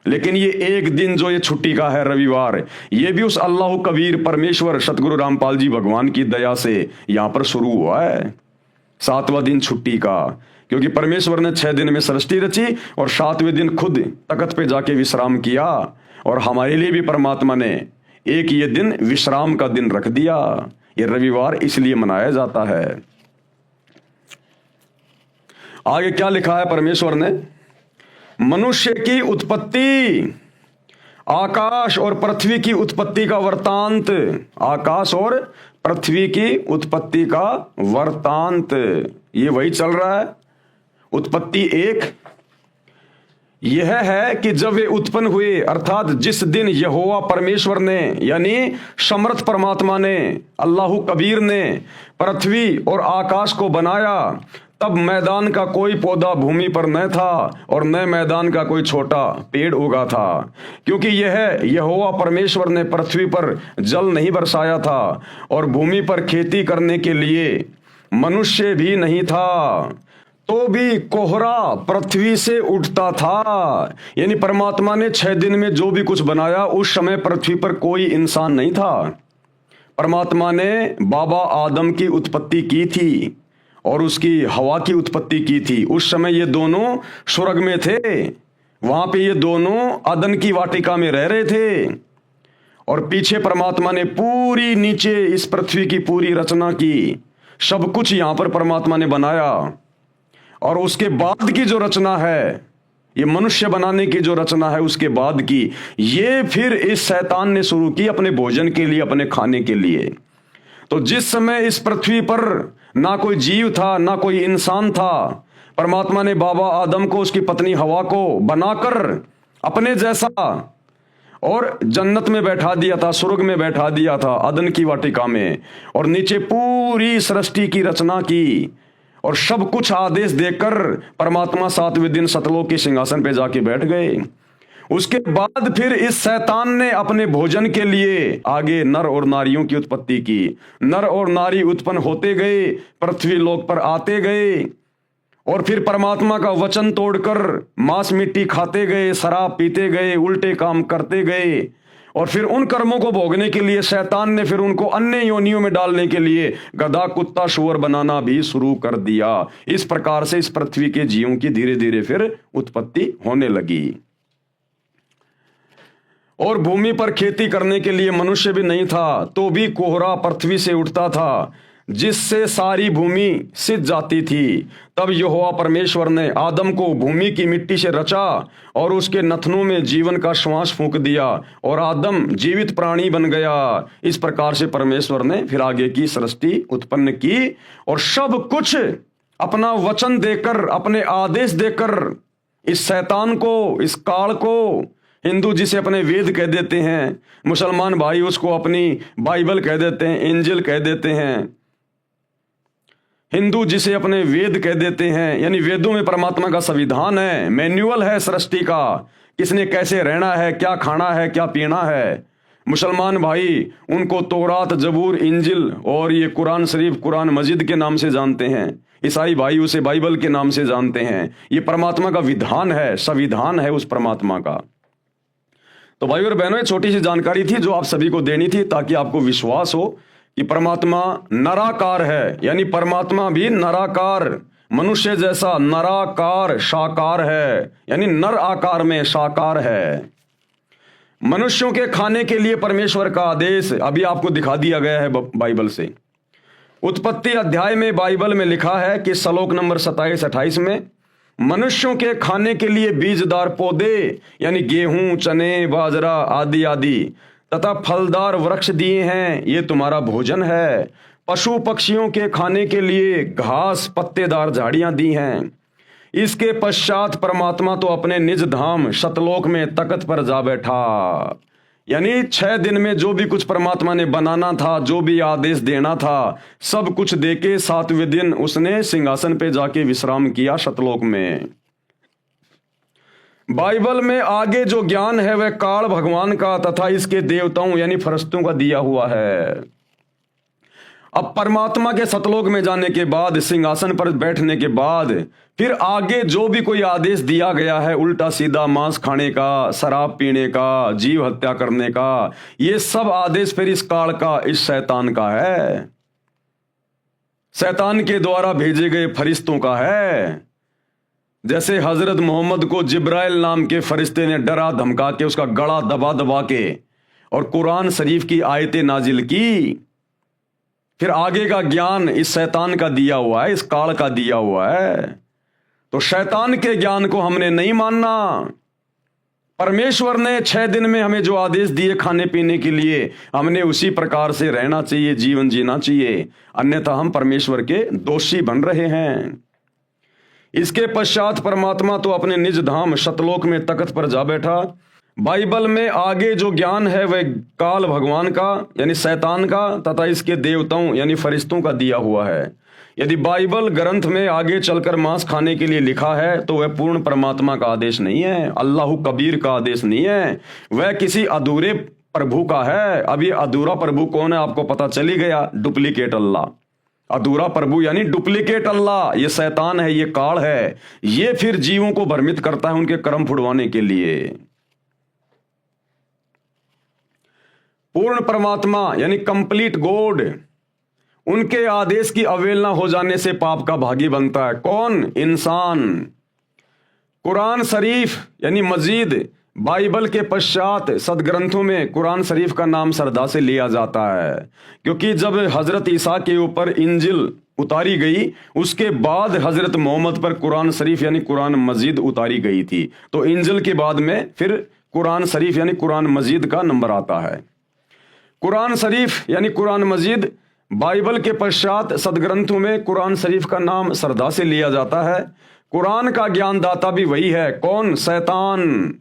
लेकिन ये एक दिन जो ये छुट्टी का है, रविवार, ये भी उस अल्लाह कबीर परमेश्वर सतगुरु रामपाल जी भगवान की दया से यहां पर शुरू हुआ है, 7वां दिन छुट्टी का। क्योंकि परमेश्वर ने 6 दिन में सृष्टि रची और 7वें दिन खुद तख्त पे जाके विश्राम किया, और हमारे लिए भी परमात्मा ने एक ये दिन विश्राम का दिन रख दिया। ये रविवार इसलिए मनाया जाता है। आगे क्या लिखा है परमेश्वर ने? मनुष्य की उत्पत्ति, आकाश और पृथ्वी की उत्पत्ति का वृतांत, आकाश और पृथ्वी की उत्पत्ति का वृतांत, ये वही चल रहा है। उत्पत्ति 1 यह है कि जब वे उत्पन्न हुए, अर्थात जिस दिन यहोवा परमेश्वर ने, यानी समर्थ परमात्मा ने, अल्लाह कबीर ने पृथ्वी और आकाश को बनाया, तब मैदान का कोई पौधा भूमि पर न था और न मैदान का कोई छोटा पेड़ उगा था, क्योंकि यह यहोवा परमेश्वर ने पृथ्वी पर जल नहीं बरसाया था और भूमि पर खेती करने के लिए मनुष्य भी नहीं था, तो भी कोहरा पृथ्वी से उठता था। यानी परमात्मा ने 6 दिन में जो भी कुछ बनाया, उस समय पृथ्वी पर कोई इंसान नहीं था। परमात्मा ने बाबा आदम की उत्पत्ति की थी और उसकी हवा की उत्पत्ति की थी। उस समय ये दोनों स्वर्ग में थे, वहां पे ये दोनों अदन की वाटिका में रह रहे थे, और पीछे परमात्मा ने पूरी नीचे इस पृथ्वी की पूरी रचना की, सब कुछ यहां पर परमात्मा ने बनाया। और उसके बाद की जो रचना है, ये मनुष्य बनाने की जो रचना है, उसके बाद की, ये फिर इस शैतान ने शुरू की अपने भोजन के लिए, अपने खाने के लिए। तो जिस समय इस पृथ्वी पर ना कोई जीव था, ना कोई इंसान था, परमात्मा ने बाबा आदम को, उसकी पत्नी हवा को बनाकर अपने जैसा और जन्नत में बैठा दिया था, स्वर्ग में बैठा दिया था, अदन की वाटिका में, और नीचे पूरी सृष्टि की रचना की, और सब कुछ आदेश देकर परमात्मा 7वें दिन सतलोक के सिंहासन पे जाके बैठ गए। उसके बाद फिर इस शैतान ने अपने भोजन के लिए आगे नर और नारियों की उत्पत्ति की। नर और नारी उत्पन्न होते गए, पृथ्वी लोक पर आते गए, और फिर परमात्मा का वचन तोड़कर मांस मिट्टी खाते गए, शराब पीते गए, उल्टे काम करते गए, और फिर उन कर्मों को भोगने के लिए शैतान ने फिर उनको अन्य योनियों में डालने के लिए गधा, कुत्ता, शुअर बनाना भी शुरू कर दिया। इस प्रकार से इस पृथ्वी के जीवों की धीरे धीरे फिर उत्पत्ति होने लगी। और भूमि पर खेती करने के लिए मनुष्य भी नहीं था, तो भी कोहरा पृथ्वी से उठता था, जिससे सारी भूमि सिज जाती थी। तब यहोवा परमेश्वर ने आदम को भूमि की मिट्टी से रचा और उसके नथनों में जीवन का श्वास फूंक दिया, और आदम जीवित प्राणी बन गया। इस प्रकार से परमेश्वर ने फिर आगे की सृष्टि उत्पन्न की, और सब कुछ अपना वचन देकर, अपने आदेश देकर इस शैतान को, इस काल को, हिंदू जिसे अपने वेद कह देते हैं, मुसलमान भाई उसको अपनी बाइबल कह देते हैं, इंजिल कह देते हैं। हिंदू जिसे अपने वेद कह देते हैं, यानी वेदों में परमात्मा का संविधान है, मैन्युअल है सृष्टि का, किसने कैसे रहना है, क्या खाना है, क्या पीना है। मुसलमान भाई उनको तौरात, जबूर, इंजिल और ये कुरान शरीफ, कुरान मजिद के नाम से जानते हैं। ईसाई भाई उसे बाइबल के नाम से जानते हैं। ये परमात्मा का विधान है, संविधान है उस परमात्मा का। तो भाई और बहनों, ये छोटी सी जानकारी थी जो आप सभी को देनी थी, ताकि आपको विश्वास हो कि परमात्मा नराकार है, यानी परमात्मा भी नराकार, मनुष्य जैसा नराकार साकार है, यानी नर आकार में साकार है। मनुष्यों के खाने के लिए परमेश्वर का आदेश अभी आपको दिखा दिया गया है बाइबल से। उत्पत्ति अध्याय में बाइबल में लिखा है कि श्लोक नंबर 27-28 में, मनुष्यों के खाने के लिए बीजदार पौधे यानी गेहूं, चने, बाजरा आदि आदि तथा फलदार वृक्ष दिए हैं, ये तुम्हारा भोजन है। पशु पक्षियों के खाने के लिए घास, पत्तेदार झाड़ियां दी हैं। इसके पश्चात परमात्मा तो अपने निज धाम शतलोक में तख्त पर जा बैठा। यानी 6 दिन में जो भी कुछ परमात्मा ने बनाना था, जो भी आदेश देना था, सब कुछ देके 7वें दिन उसने सिंहासन पे जाके विश्राम किया शतलोक में। बाइबल में आगे जो ज्ञान है वह काल भगवान का तथा इसके देवताओं यानी फरिश्तों का दिया हुआ है। अब परमात्मा के सतलोक में जाने के बाद, सिंहासन पर बैठने के बाद, फिर आगे जो भी कोई आदेश दिया गया है, उल्टा सीधा मांस खाने का, शराब पीने का, जीव हत्या करने का, ये सब आदेश फिर इस काल का, इस शैतान का है, शैतान के द्वारा भेजे गए फरिश्तों का है। जैसे हजरत मोहम्मद को जिब्राइल नाम के फरिश्ते ने डरा धमका के उसका गला दबा दबा के और कुरान शरीफ की आयतें नाजिल की। फिर आगे का ज्ञान इस शैतान का दिया हुआ है, इस काल का दिया हुआ है। तो शैतान के ज्ञान को हमने नहीं मानना। परमेश्वर ने 6 दिन में हमें जो आदेश दिए खाने पीने के लिए, हमने उसी प्रकार से रहना चाहिए, जीवन जीना चाहिए, अन्यथा हम परमेश्वर के दोषी बन रहे हैं। इसके पश्चात परमात्मा तो अपने निज धाम शतलोक में तख्त पर जा बैठा। बाइबल में आगे जो ज्ञान है वह काल भगवान का यानी शैतान का तथा इसके देवताओं यानी फरिश्तों का दिया हुआ है। यदि बाइबल ग्रंथ में आगे चलकर मांस खाने के लिए लिखा है तो वह पूर्ण परमात्मा का आदेश नहीं है, अल्लाह कबीर का आदेश नहीं है, वह किसी अधूरे प्रभु का है। अब ये अधूरा प्रभु कौन है आपको पता चली गया, डुप्लीकेट अल्लाह। अधूरा प्रभु यानी डुप्लीकेट अल्लाह, ये शैतान है, ये काल है। ये फिर जीवों को भ्रमित करता है उनके कर्म फुड़वाने के लिए। पूर्ण परमात्मा यानी कंप्लीट गॉड, उनके आदेश की अवहेलना हो जाने से पाप का भागी बनता है। कौन? इंसान। कुरान शरीफ यानी मजीद, बाइबल के पश्चात सदग्रंथों में कुरान शरीफ का नाम श्रद्धा से लिया जाता है, क्योंकि जब हजरत ईसा के ऊपर इंजिल उतारी गई उसके बाद हजरत मोहम्मद पर कुरान शरीफ यानी कुरान मजीद उतारी गई थी। तो इंजिल के बाद में फिर कुरान शरीफ यानी कुरान मजीद का नंबर आता है। कुरान शरीफ यानी कुरान मजीद बाइबल के पश्चात सदग्रंथों में कुरान शरीफ का नाम श्रद्धा से लिया जाता है। कुरान का ज्ञानदाता भी वही है। कौन? शैतान,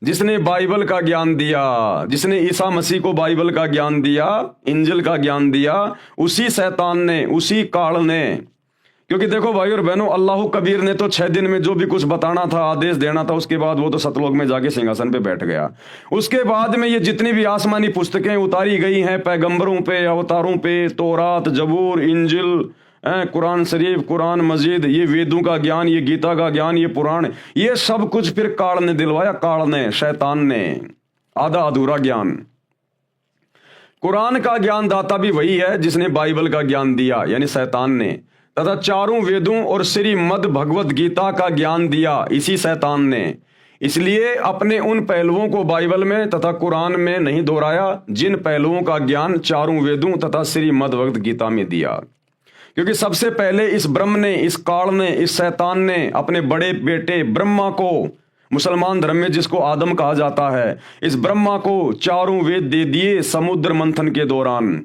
जिसने बाइबल का ज्ञान दिया, जिसने ईसा मसीह को बाइबल का ज्ञान दिया, इंजिल का ज्ञान दिया, उसी शैतान ने, उसी काल ने, क्योंकि देखो भाई और बहनों, अल्लाह कबीर ने तो 6 दिन में जो भी कुछ बताना था, आदेश देना था, उसके बाद वो तो सतलोक में जाके सिंहासन पे बैठ गया। उसके बाद में ये जितनी भी आसमानी पुस्तकें उतारी गई हैं पैगंबरों पे, अवतारों पे, तौरात, जबूर, इंजिल, कुरान शरीफ, कुरान मजीद, ये वेदों का ज्ञान, ये गीता का ज्ञान, ये पुराण, ये सब कुछ फिर काल ने दिलवाया, काल ने, शैतान ने, आधा अधूरा ज्ञान। कुरान का ज्ञान दाता भी वही है जिसने बाइबल का ज्ञान दिया, यानी शैतान ने, तथा चारों वेदों और श्रीमद् भगवत गीता का ज्ञान दिया इसी शैतान ने। इसलिए अपने उन पहलुओं को बाइबल में तथा कुरान में नहीं दोहराया जिन पहलुओं का ज्ञान चारों वेदों तथा श्रीमद् भगवत गीता में दिया। क्योंकि सबसे पहले इस ब्रह्म ने, इस काल ने, इस शैतान ने अपने बड़े बेटे ब्रह्मा को, मुसलमान धर्म में जिसको आदम कहा जाता है, इस ब्रह्मा को चारों वेद दे दिए समुद्र मंथन के दौरान।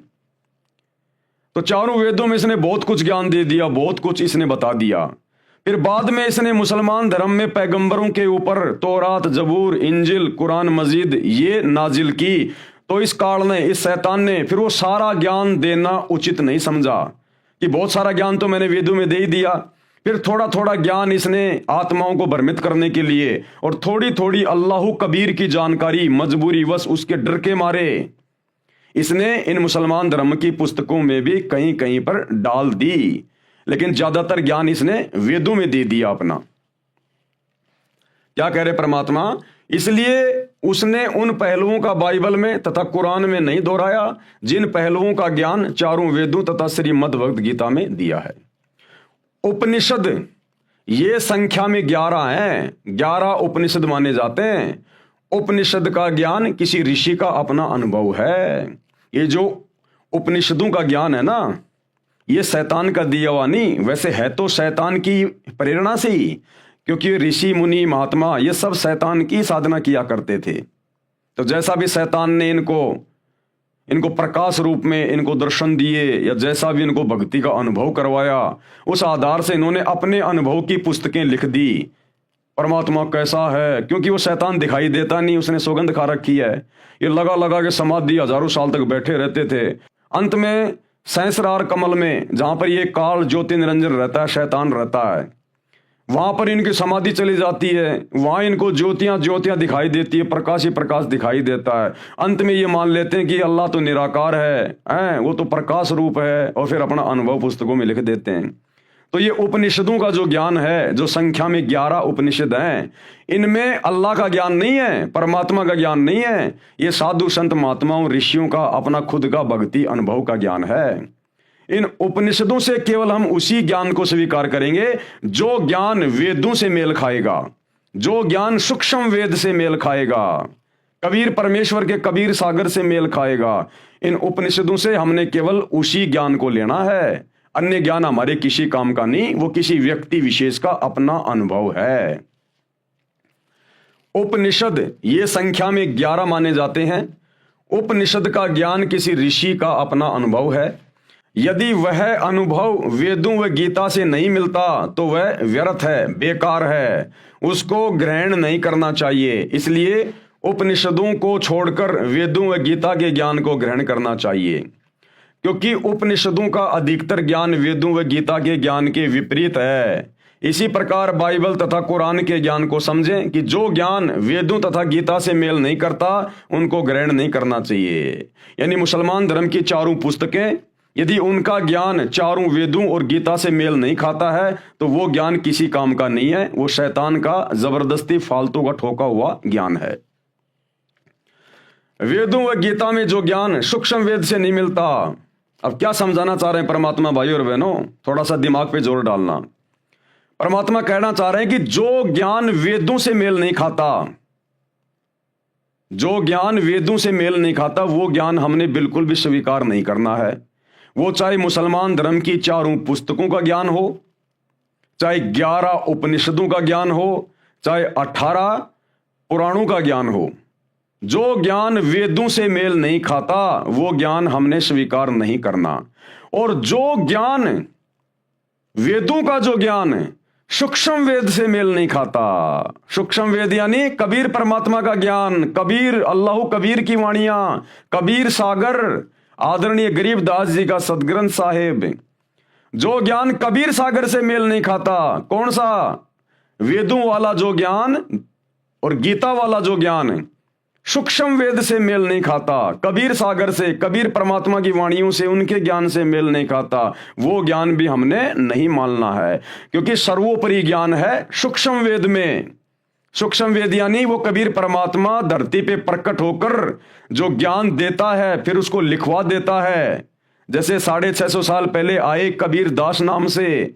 तो चारों वेदों में इसने बहुत कुछ ज्ञान दे दिया, बहुत कुछ इसने बता दिया। फिर बाद में इसने मुसलमान धर्म में पैगंबरों के ऊपर तौरात, जबूर, इंजिल, कुरान मजीद ये नाजिल की। तो इस काल ने, इस शैतान ने फिर वो सारा ज्ञान देना उचित नहीं समझा कि बहुत सारा ज्ञान तो मैंने वेदों में दे ही दिया। फिर थोड़ा थोड़ा ज्ञान इसने आत्माओं को भ्रमित करने के लिए और थोड़ी थोड़ी अल्लाह कबीर की जानकारी मजबूरी वश उसके डर के मारे इसने इन मुसलमान धर्म की पुस्तकों में भी कहीं कहीं पर डाल दी, लेकिन ज्यादातर ज्ञान इसने वेदों में दे दिया अपना। क्या कह रहे परमात्मा? इसलिए उसने उन पहलुओं का बाइबल में तथा कुरान में नहीं दोहराया जिन पहलुओं का ज्ञान चारों वेदों तथा श्रीमद् भगवत गीता में दिया है। उपनिषद ये संख्या में 11 हैं, 11 उपनिषद माने जाते हैं। उपनिषद का ज्ञान किसी ऋषि का अपना अनुभव है। ये जो उपनिषदों का ज्ञान है ना, ये शैतान का दिया हुआ नहीं, वैसे है तो शैतान की प्रेरणा से ही, क्योंकि ऋषि मुनि महात्मा ये सब शैतान की साधना किया करते थे। तो जैसा भी शैतान ने इनको प्रकाश रूप में इनको दर्शन दिए या जैसा भी इनको भक्ति का अनुभव करवाया, उस आधार से इन्होंने अपने अनुभव की पुस्तकें लिख दी। परमात्मा कैसा है, क्योंकि वो शैतान दिखाई देता नहीं, उसने सौगंध खा रखी है। ये लगा लगा के समाधि हजारों साल तक बैठे रहते थे। अंत में सहस्रार कमल में, जहां पर ये काल ज्योति निरंजन रहता है, शैतान रहता है, वहां पर इनकी समाधि चली जाती है। वहां इनको ज्योतियां दिखाई देती है, प्रकाश ही प्रकाश दिखाई देता है। अंत में ये मान लेते हैं कि अल्लाह तो निराकार है, वो तो प्रकाश रूप है, और फिर अपना अनुभव पुस्तकों में लिख देते हैं। तो ये उपनिषदों का जो ज्ञान है, जो संख्या में 11 उपनिषद हैं, इनमें अल्लाह का ज्ञान नहीं है, परमात्मा का ज्ञान नहीं है। ये साधु संत महात्माओं ऋषियों का अपना खुद का भक्ति अनुभव का ज्ञान है। इन उपनिषदों से केवल हम उसी ज्ञान को स्वीकार करेंगे जो ज्ञान वेदों से मेल खाएगा, जो ज्ञान सूक्ष्म वेद से मेल खाएगा, कबीर परमेश्वर के कबीर सागर से मेल खाएगा। इन उपनिषदों से हमने केवल उसी ज्ञान को लेना है। अन्य ज्ञान हमारे किसी काम का नहीं, वो किसी व्यक्ति विशेष का अपना अनुभव है। उपनिषद ये संख्या में 11 माने जाते हैं। उपनिषद का ज्ञान किसी ऋषि का अपना अनुभव है। यदि वह अनुभव वेदों व गीता से नहीं मिलता तो वह व्यर्थ है, बेकार है, उसको ग्रहण नहीं करना चाहिए। इसलिए उपनिषदों को छोड़कर वेदों व गीता के ज्ञान को ग्रहण करना चाहिए, क्योंकि उपनिषदों का अधिकतर ज्ञान वेदों व गीता के ज्ञान के विपरीत है। इसी प्रकार बाइबल तथा कुरान के ज्ञान को समझें कि जो ज्ञान वेदों तथा गीता से मेल नहीं करता उनको ग्रहण नहीं करना चाहिए। यानी मुसलमान धर्म की चारों पुस्तकें, यदि उनका ज्ञान चारों वेदों और गीता से मेल नहीं खाता है तो वो ज्ञान किसी काम का नहीं है, वो शैतान का जबरदस्ती फालतू का ठोका हुआ ज्ञान है। वेदों व गीता में जो ज्ञान सूक्ष्म वेद से नहीं मिलता, अब क्या समझाना चाह रहे हैं परमात्मा भाई और बहनों, थोड़ा सा दिमाग पे जोर डालना। परमात्मा कहना चाह रहे हैं कि जो ज्ञान वेदों से मेल नहीं खाता, जो ज्ञान वेदों से मेल नहीं खाता, वो ज्ञान हमने बिल्कुल भी स्वीकार नहीं करना है। वो चाहे मुसलमान धर्म की चारों पुस्तकों का ज्ञान हो, चाहे 11 उपनिषदों का ज्ञान हो, चाहे 18 पुराणों का ज्ञान हो। जो ज्ञान वेदों से मेल नहीं खाता वो ज्ञान हमने स्वीकार नहीं करना। और जो ज्ञान वेदों का जो ज्ञान सूक्ष्म वेद से मेल नहीं खाता, सूक्ष्म वेद यानी कबीर परमात्मा का ज्ञान, कबीर अल्लाह कबीर की वाणियां, कबीर सागर आदरणीय गरीबदास जी का सदग्रंथ साहिब, जो ज्ञान कबीर सागर से मेल नहीं खाता, कौन सा? वेदों वाला जो ज्ञान और गीता वाला जो ज्ञान सूक्ष्म वेद से मेल नहीं खाता, कबीर सागर से, कबीर परमात्मा की वाणियों से, उनके ज्ञान से मेल नहीं खाता, वो ज्ञान भी हमने नहीं मानना है। क्योंकि सर्वोपरि ज्ञान है सूक्ष्म वेद में। सूक्ष्म वेद यानी वो कबीर परमात्मा धरती पे प्रकट होकर जो ज्ञान देता है फिर उसको लिखवा देता है। जैसे 650 साल पहले आए कबीर दास नाम से,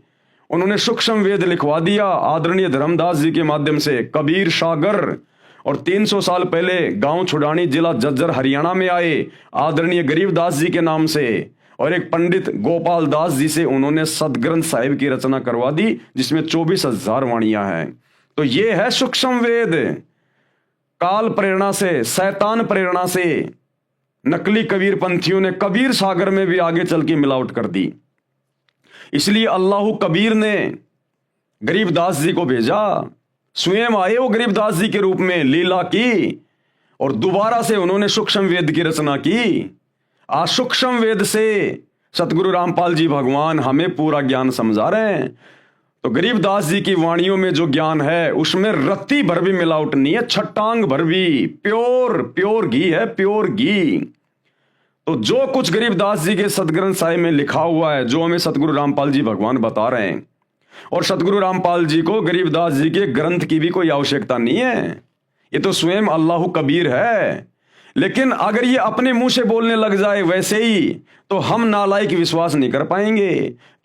उन्होंने सूक्ष्म वेद लिखवा दिया आदरणीय धर्मदास जी के माध्यम से, कबीर सागर। और 300 साल पहले गांव छुड़ानी जिला झज्जर हरियाणा में आए आदरणीय गरीबदास जी के नाम से, और एक पंडित गोपाल दास जी से उन्होंने सदग्रंथ साहिब की रचना करवा दी जिसमें 24,000 वाणियां हैं। तो ये है सूक्ष्म वेद। काल प्रेरणा से, शैतान प्रेरणा से नकली कबीर पंथियों ने कबीर सागर में भी आगे चल के मिलावट कर दी। इसलिए अल्लाह कबीर ने गरीबदास जी को भेजा, स्वयं आए वो गरीबदास जी के रूप में, लीला की, और दोबारा से उन्होंने सूक्ष्म वेद की रचना की। आज सूक्ष्म वेद से सतगुरु रामपाल जी भगवान हमें पूरा ज्ञान समझा रहे हैं। तो गरीबदास जी की वाणियों में जो ज्ञान है उसमें रत्ती भर भी मिलावट नहीं है, छटांग भर भी प्योर घी है, प्योर घी। तो जो कुछ गरीबदास जी के सदग्रंथ साहिब में लिखा हुआ है, जो हमें सतगुरु रामपाल जी भगवान बता रहे हैं, और सतगुरु रामपाल जी को गरीबदास जी के ग्रंथ की भी कोई आवश्यकता नहीं है, ये तो स्वयं अल्लाह कबीर है। लेकिन अगर ये अपने मुंह से बोलने लग जाए वैसे ही, तो हम नालायक विश्वास नहीं कर पाएंगे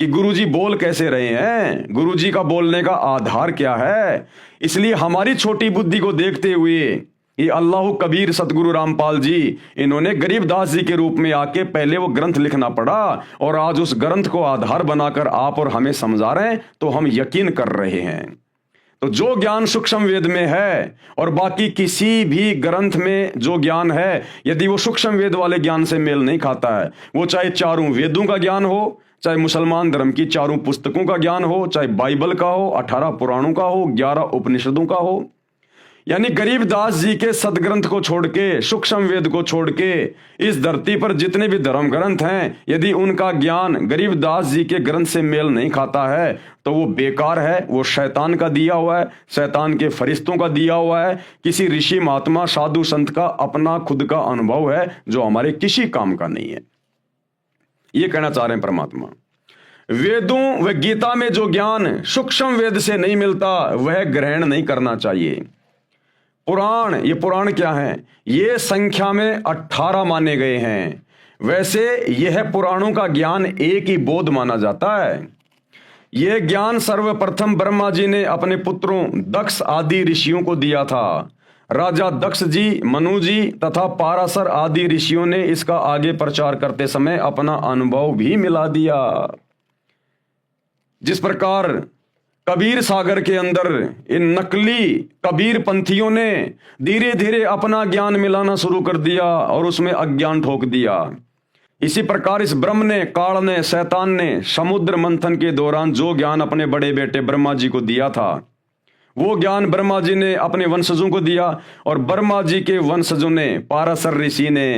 कि गुरुजी बोल कैसे रहे हैं, गुरुजी का बोलने का आधार क्या है। इसलिए हमारी छोटी बुद्धि को देखते हुए ये अल्लाह कबीर सतगुरु रामपाल जी, इन्होंने गरीबदास जी के रूप में आके पहले वो ग्रंथ लिखना पड़ा, और आज उस ग्रंथ को आधार बनाकर आप और हमें समझा रहे हैं, तो हम यकीन कर रहे हैं। तो जो ज्ञान सूक्ष्म वेद में है और बाकी किसी भी ग्रंथ में जो ज्ञान है, यदि वो सूक्ष्म वेद वाले ज्ञान से मेल नहीं खाता है, वो चाहे चारों वेदों का ज्ञान हो, चाहे मुसलमान धर्म की चारों पुस्तकों का ज्ञान हो, चाहे बाइबल का हो, 18 पुराणों का हो, 11 उपनिषदों का हो, यानी गरीबदास जी के सदग्रंथ को छोड़ के, सूक्ष्म वेद को छोड़ के इस धरती पर जितने भी धर्म ग्रंथ हैं, यदि उनका ज्ञान गरीबदास जी के ग्रंथ से मेल नहीं खाता है तो वो बेकार है, वो शैतान का दिया हुआ है, शैतान के फरिश्तों का दिया हुआ है, किसी ऋषि महात्मा साधु संत का अपना खुद का अनुभव है जो हमारे किसी काम का नहीं है। ये कहना चाह रहे हैं परमात्मा। वेदों व गीता में जो ज्ञान सूक्ष्म वेद से नहीं मिलता वह ग्रहण नहीं करना चाहिए। पुराण, ये पुराण क्या है? ये संख्या में 18 माने गए हैं। वैसे यह पुराणों का ज्ञान एक ही बोध माना जाता है। यह ज्ञान सर्वप्रथम ब्रह्मा जी ने अपने पुत्रों दक्ष आदि ऋषियों को दिया था। राजा दक्ष जी, मनु जी तथा पाराशर आदि ऋषियों ने इसका आगे प्रचार करते समय अपना अनुभव भी मिला दिया। जिस प्रकार कबीर सागर के अंदर इन नकली कबीर पंथियों ने धीरे धीरे अपना ज्ञान मिलाना शुरू कर दिया और उसमें अज्ञान ठोक दिया, इसी प्रकार इस ब्रह्म ने, काल ने, शैतान ने समुद्र मंथन के दौरान जो ज्ञान अपने बड़े बेटे ब्रह्मा जी को दिया था, वो ज्ञान ब्रह्मा जी ने अपने वंशजों को दिया, और ब्रह्मा जी के वंशजों ने, पाराशर ऋषि ने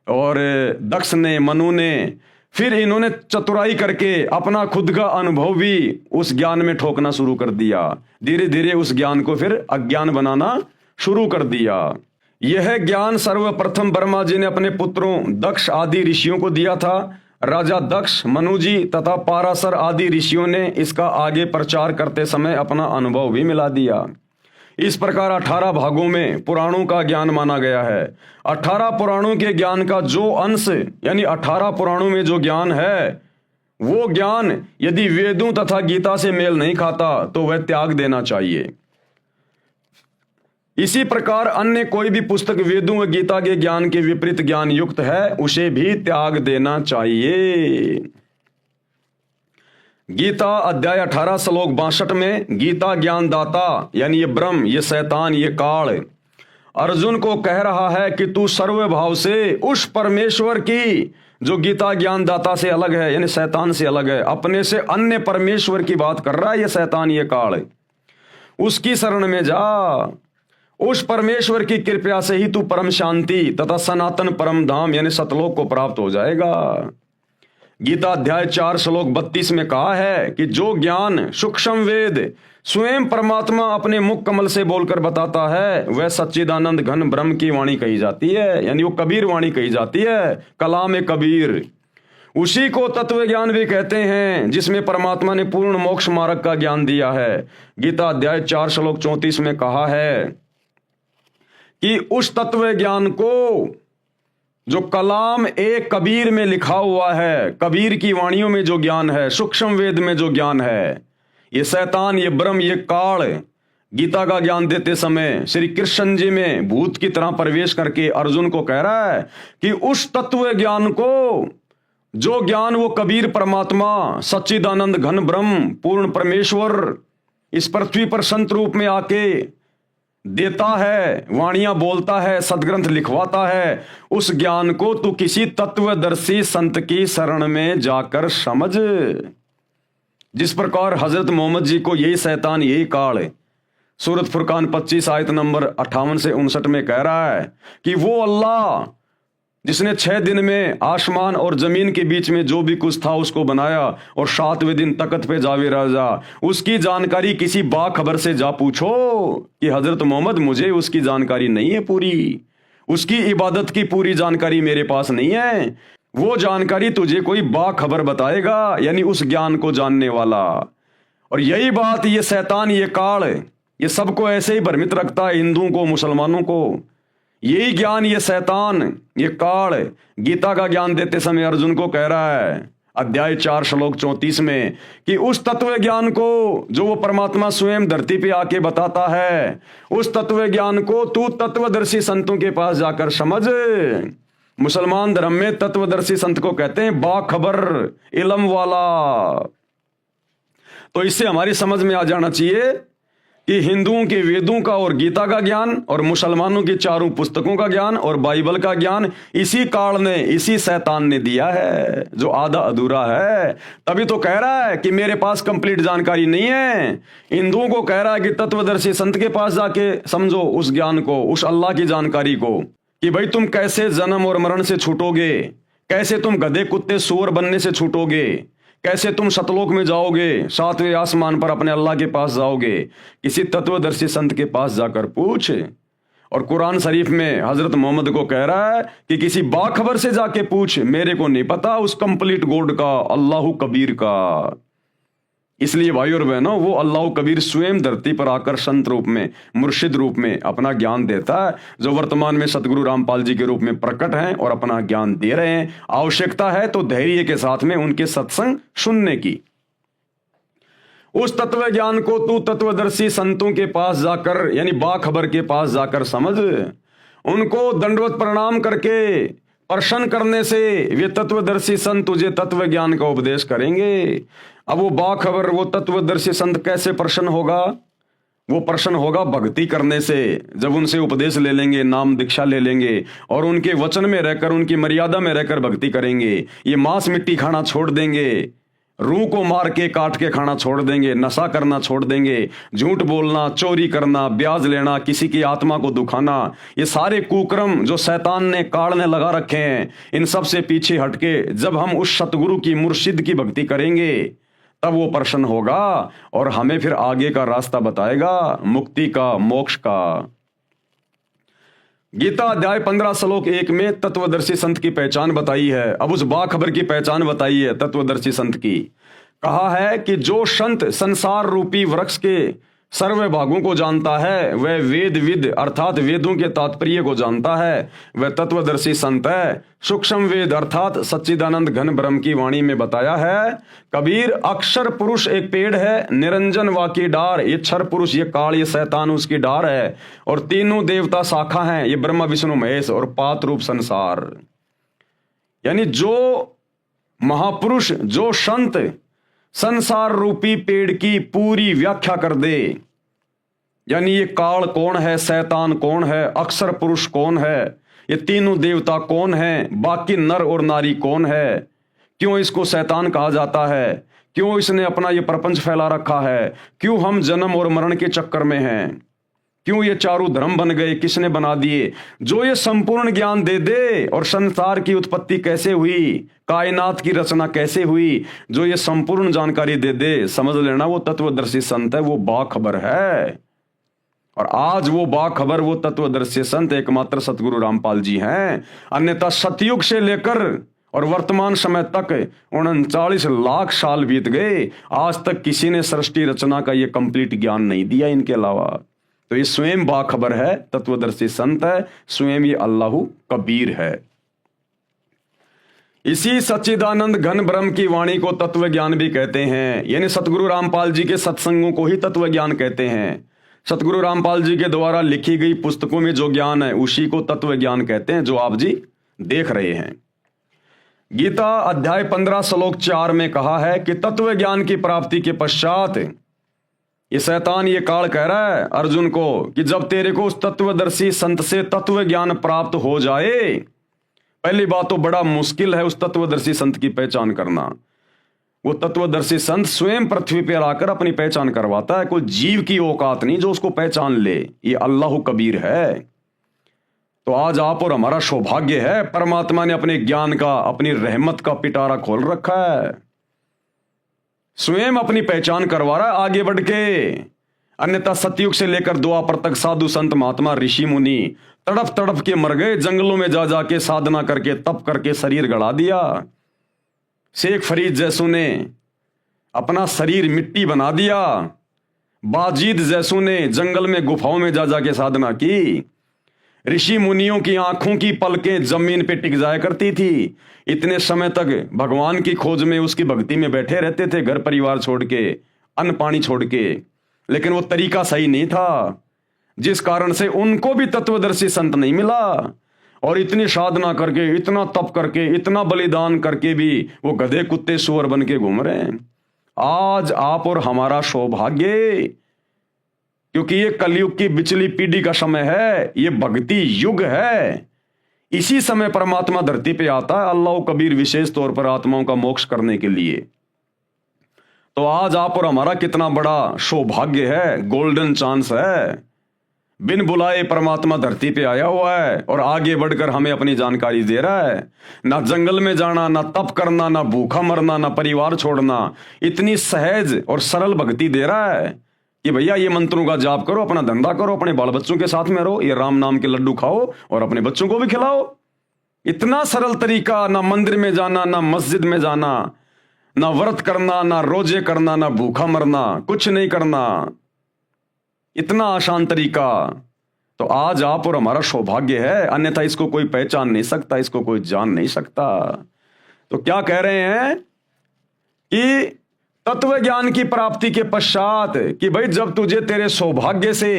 और दक्ष ने, मनु ने, फिर इन्होंने चतुराई करके अपना खुद का अनुभव भी उस ज्ञान में ठोकना शुरू कर दिया। धीरे धीरे उस ज्ञान को फिर अज्ञान बनाना शुरू कर दिया। यह ज्ञान सर्वप्रथम ब्रह्मा जी ने अपने पुत्रों दक्ष आदि ऋषियों को दिया था। राजा दक्ष, मनु जी तथा पाराशर आदि ऋषियों ने इसका आगे प्रचार करते समय अपना अनुभव भी मिला दिया। इस प्रकार 18 भागों में पुराणों का ज्ञान माना गया है। 18 पुराणों के ज्ञान का जो अंश, यानी 18 पुराणों में जो ज्ञान है, वो ज्ञान यदि वेदों तथा गीता से मेल नहीं खाता तो वह त्याग देना चाहिए। इसी प्रकार अन्य कोई भी पुस्तक वेदों व गीता के ज्ञान के विपरीत ज्ञान युक्त है, उसे भी त्याग देना चाहिए। गीता अध्याय 18 श्लोक 62 में गीता ज्ञानदाता यानी ये ब्रह्म, ये शैतान, ये काल अर्जुन को कह रहा है कि तू सर्वभाव से उस परमेश्वर की, जो गीता ज्ञानदाता से अलग है यानी शैतान से अलग है, अपने से अन्य परमेश्वर की बात कर रहा है ये शैतान, ये काल, उसकी शरण में जा। उस परमेश्वर की कृपा से ही तू परम शांति तथा सनातन परम धाम यानी सतलोक को प्राप्त हो जाएगा। गीता अध्याय 4 श्लोक 32 में कहा है कि जो ज्ञान सूक्ष्म वेद स्वयं परमात्मा अपने मुख कमल से बोलकर बताता है वह सच्चिदानंद घन ब्रह्म की वाणी कही जाती है, यानी वो कबीर वाणी कही जाती है, कलाम कबीर। उसी को तत्व ज्ञान भी कहते हैं जिसमें परमात्मा ने पूर्ण मोक्ष मार्ग का ज्ञान दिया है। गीता अध्याय 4 श्लोक 34 में कहा है कि उस तत्व ज्ञान को जो कलाम एक कबीर में लिखा हुआ है, कबीर की वाणियों में जो ज्ञान है, सूक्ष्म वेद में जो ज्ञान है, ये शैतान, ये ब्रह्म, ये काल गीता का ज्ञान देते समय श्री कृष्ण जी में भूत की तरह प्रवेश करके अर्जुन को कह रहा है कि उस तत्व ज्ञान को, जो ज्ञान वो कबीर परमात्मा सच्चिदानंद घन ब्रह्म पूर्ण परमेश्वर इस पृथ्वी पर संत रूप में आके देता है, वाणियां बोलता है, सदग्रंथ लिखवाता है, उस ज्ञान को तू किसी तत्वदर्शी संत की शरण में जाकर समझ। जिस प्रकार हजरत मोहम्मद जी को यही शैतान, यही काल सूरत फुरकान 25 आयत नंबर 58 से 59 में कह रहा है कि वो अल्लाह जिसने 6 दिन में आसमान और जमीन के बीच में जो भी कुछ था उसको बनाया और 7वें दिन तख्त पे जावे राजा, उसकी जानकारी किसी बाखबर से जा पूछो कि हजरत मोहम्मद मुझे उसकी जानकारी नहीं है पूरी, उसकी इबादत की पूरी जानकारी मेरे पास नहीं है। वो जानकारी तुझे कोई बाखबर बताएगा, यानी उस ज्ञान को जानने वाला। और यही बात ये शैतान, ये काल, ये सबको ऐसे ही भ्रमित रखता है, हिंदुओं को, मुसलमानों को। यही ज्ञान ये शैतान, ये काल गीता का ज्ञान देते समय अर्जुन को कह रहा है अध्याय 4 श्लोक 34 में कि उस तत्व ज्ञान को जो वो परमात्मा स्वयं धरती पे आके बताता है, उस तत्व ज्ञान को तू तत्वदर्शी संतों के पास जाकर समझ। मुसलमान धर्म में तत्वदर्शी संत को कहते हैं बाखबर, इल्म वाला। तो इससे हमारी समझ में आ जाना चाहिए कि हिंदुओं के वेदों का और गीता का ज्ञान और मुसलमानों की चारों पुस्तकों का ज्ञान और बाइबल का ज्ञान इसी काल ने, इसी शैतान ने दिया है, जो आधा अधूरा है। तभी तो कह रहा है कि मेरे पास कंप्लीट जानकारी नहीं है। हिंदुओं को कह रहा है कि तत्वदर्शी संत के पास जाके समझो उस ज्ञान को, उस अल्लाह की जानकारी को, कि भाई तुम कैसे जन्म और मरण से छूटोगे, कैसे तुम गधे कुत्ते सूअर बनने से छूटोगे, कैसे तुम सतलोक में जाओगे, 7वें आसमान पर अपने अल्लाह के पास जाओगे। किसी तत्वदर्शी संत के पास जाकर पूछ। और कुरान शरीफ में हजरत मोहम्मद को कह रहा है कि किसी बाखबर से जाके पूछ, मेरे को नहीं पता उस कंप्लीट गॉड का, अल्लाह कबीर का। इसलिए भाई और बहनों, वो अल्लाह कबीर स्वयं धरती पर आकर संत रूप में, मुर्शिद रूप में अपना ज्ञान देता है, जो वर्तमान में सतगुरु रामपाल जी के रूप में प्रकट हैं और अपना ज्ञान दे रहे हैं। आवश्यकता है तो धैर्य के साथ में उनके सत्संग सुनने की। उस तत्व ज्ञान को तू तत्वदर्शी संतों के पास जाकर, यानी बाखबर के पास जाकर समझ। उनको दंडवत प्रणाम करके प्रश्न करने से वे तत्वदर्शी संत तुझे तत्व ज्ञान का उपदेश करेंगे। अब वो बाखबर, वो तत्वदर्शी संत कैसे प्रश्न होगा? वो प्रश्न होगा भक्ति करने से। जब उनसे उपदेश ले लेंगे, नाम दीक्षा ले लेंगे और उनके वचन में रहकर, उनकी मर्यादा में रहकर भक्ति करेंगे। ये मांस मिट्टी खाना छोड़ देंगे, रूह को मार के काट के खाना छोड़ देंगे, नशा करना छोड़ देंगे, झूठ बोलना, चोरी करना, ब्याज लेना, किसी की आत्मा को दुखाना, ये सारे कुकर्म जो शैतान ने, काल ने लगा रखे हैं, इन सब से पीछे हटके जब हम उस सतगुरु की, मुर्शिद की भक्ति करेंगे, तब वो प्रसन्न होगा और हमें फिर आगे का रास्ता बताएगा, मुक्ति का, मोक्ष का। गीता अध्याय 15 श्लोक 1 में तत्वदर्शी संत की पहचान बताई है। अब उस बाखबर की पहचान बताई है तत्वदर्शी संत की। कहा है कि जो संत संसार रूपी वृक्ष के सर्व भागों को जानता है, वह वेद विद अर्थात वेदों के तात्पर्य को जानता है, वह तत्वदर्शी संत है। सूक्ष्म वेद अर्थात सच्चिदानंद घन ब्रह्म की वाणी में बताया है। कबीर अक्षर पुरुष एक पेड़ है, निरंजन वाकी डार, ये क्षर पुरुष, ये काल, ये शैतान उसकी डार है, और तीनों देवता शाखा हैं, ये ब्रह्मा विष्णु महेश, और पात रूप संसार। यानी जो महापुरुष, जो संत संसार रूपी पेड़ की पूरी व्याख्या कर दे, यानी ये काल कौन है, शैतान कौन है, अक्षर पुरुष कौन है, ये तीनों देवता कौन है, बाकी नर और नारी कौन है, क्यों इसको शैतान कहा जाता है, क्यों इसने अपना ये प्रपंच फैला रखा है, क्यों हम जन्म और मरण के चक्कर में हैं, क्यों ये चारों धर्म बन गए, किसने बना दिए? जो ये संपूर्ण ज्ञान दे दे और संसार की उत्पत्ति कैसे हुई, कायनात की रचना कैसे हुई, जो ये संपूर्ण जानकारी दे दे, समझ लेना वो तत्वदर्शी संत है, वो बाखबर है। और आज वो बाखबर, वो तत्वदर्शी संत एकमात्र सतगुरु रामपाल जी हैं। अन्यथा सतयुग से लेकर और वर्तमान समय तक 39 लाख साल बीत गए, आज तक किसी ने सृष्टि रचना का ये कंप्लीट ज्ञान नहीं दिया इनके अलावा। तो ये स्वयं बाखबर है, तत्वदर्शी संत है, स्वयं ये अल्लाहु कबीर है। इसी सच्चिदानंद घन ब्रह्म की वाणी को तत्व ज्ञान भी कहते हैं, यानी सतगुरु रामपाल जी के सत्संगों को ही तत्व ज्ञान कहते हैं। सतगुरु रामपाल जी के द्वारा लिखी गई पुस्तकों में जो ज्ञान है उसी को तत्व ज्ञान कहते हैं, जो आप जी देख रहे हैं। गीता अध्याय 15 श्लोक 4 में कहा है कि तत्व ज्ञान की प्राप्ति के पश्चात ये शैतान ये काल कह रहा है अर्जुन को कि जब तेरे को उस तत्वदर्शी संत से तत्व ज्ञान प्राप्त हो जाए, पहली बात तो बड़ा मुश्किल है उस तत्वदर्शी संत की पहचान करना। वो तत्वदर्शी संत स्वयं पृथ्वी पर आकर अपनी पहचान करवाता है, कोई जीव की औकात नहीं जो उसको पहचान ले। ये अल्लाह कबीर है। तो आज आप और हमारा सौभाग्य है, परमात्मा ने अपने ज्ञान का, अपनी रहमत का पिटारा खोल रखा है, स्वयं अपनी पहचान करवा रहा है आगे बढ़ के। अन्यथा सतयुग से लेकर द्वापर तक साधु संत महात्मा ऋषि मुनि तड़प तड़प के मर गए, जंगलों में जा जाके साधना करके तप करके शरीर गड़ा दिया। शेख फरीद जैसों ने अपना शरीर मिट्टी बना दिया, बाजीद जैसों ने जंगल में गुफाओं में जा जाके साधना की। ऋषि मुनियों की आंखों की पलकें जमीन पे टिक जाया करती थी, इतने समय तक भगवान की खोज में उसकी भक्ति में बैठे रहते थे, घर परिवार छोड़ के, अन्न पानी छोड़ के। लेकिन वो तरीका सही नहीं था, जिस कारण से उनको भी तत्वदर्शी संत नहीं मिला। और इतनी साधना करके, इतना तप करके, इतना बलिदान करके भी वो गधे कुत्ते सुअर बन के घूम रहे हैं। आज आप और हमारा सौभाग्य, क्योंकि ये कलयुग की बिचली पीढ़ी का समय है, ये भक्ति युग है। इसी समय परमात्मा धरती पे आता है, अल्लाह कबीर विशेष तौर पर आत्माओं का मोक्ष करने के लिए। तो आज आप और हमारा कितना बड़ा सौभाग्य है, गोल्डन चांस है। बिन बुलाए परमात्मा धरती पे आया हुआ है और आगे बढ़कर हमें अपनी जानकारी दे रहा है। ना जंगल में जाना, ना तप करना, ना भूखा मरना, ना परिवार छोड़ना, इतनी सहज और सरल भक्ति दे रहा है कि भैया ये मंत्रों का जाप करो, अपना धंधा करो, अपने बाल बच्चों के साथ में रहो, ये राम नाम के लड्डू खाओ और अपने बच्चों को भी खिलाओ। इतना सरल तरीका, ना मंदिर में जाना, ना मस्जिद में जाना, ना व्रत करना, ना रोजे करना, ना भूखा मरना, कुछ नहीं करना, इतना आसान तरीका। तो आज आप और हमारा सौभाग्य है, अन्यथा इसको कोई पहचान नहीं सकता, इसको कोई जान नहीं सकता। तो क्या कह रहे हैं कि तत्व ज्ञान की प्राप्ति के पश्चात कि भाई जब तुझे तेरे सौभाग्य से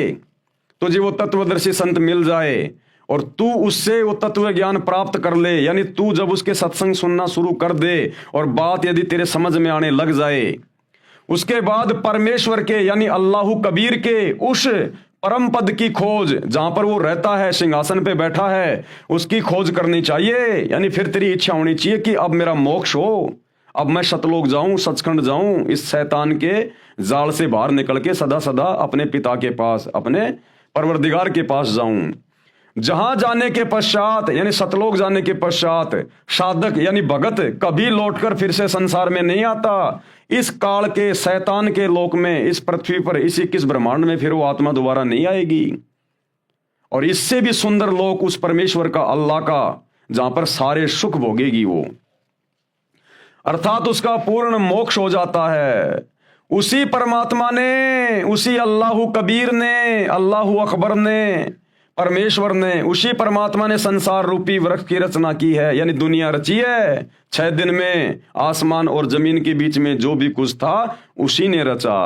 तुझे वो तत्वदर्शी संत मिल जाए और तू उससे वो तत्व ज्ञान प्राप्त कर ले, यानी तू जब उसके सत्संग सुनना शुरू कर दे और बात यदि तेरे समझ में आने लग जाए, उसके बाद परमेश्वर के यानी अल्लाह कबीर के उस परम पद की खोज, जहां पर वो रहता है, सिंहासन पे बैठा है, उसकी खोज करनी चाहिए। यानी फिर तेरी इच्छा होनी चाहिए कि अब मेरा मोक्ष हो, अब मैं सतलोक जाऊं, सचखंड जाऊं, इस शैतान के जाल से बाहर निकल के सदा सदा अपने पिता के पास, अपने परवरदिगार के पास जाऊं। जहां जाने के पश्चात यानी सतलोक जाने के पश्चात साधक यानी भगत कभी लौटकर फिर से संसार में नहीं आता। इस काल के शैतान के लोक में, इस पृथ्वी पर, इस 21 ब्रह्मांड में फिर वो आत्मा दोबारा नहीं आएगी। और इससे भी सुंदर लोक उस परमेश्वर का, अल्लाह का, जहां पर सारे सुख भोगेगी वो, अर्थात उसका पूर्ण मोक्ष हो जाता है। उसी परमात्मा ने, उसी अल्लाह कबीर ने, अल्लाह अकबर ने, परमेश्वर ने, उसी परमात्मा ने संसार रूपी वृक्ष की रचना की है, यानी दुनिया रची है। 6 दिन में आसमान और जमीन के बीच में जो भी कुछ था उसी ने रचा।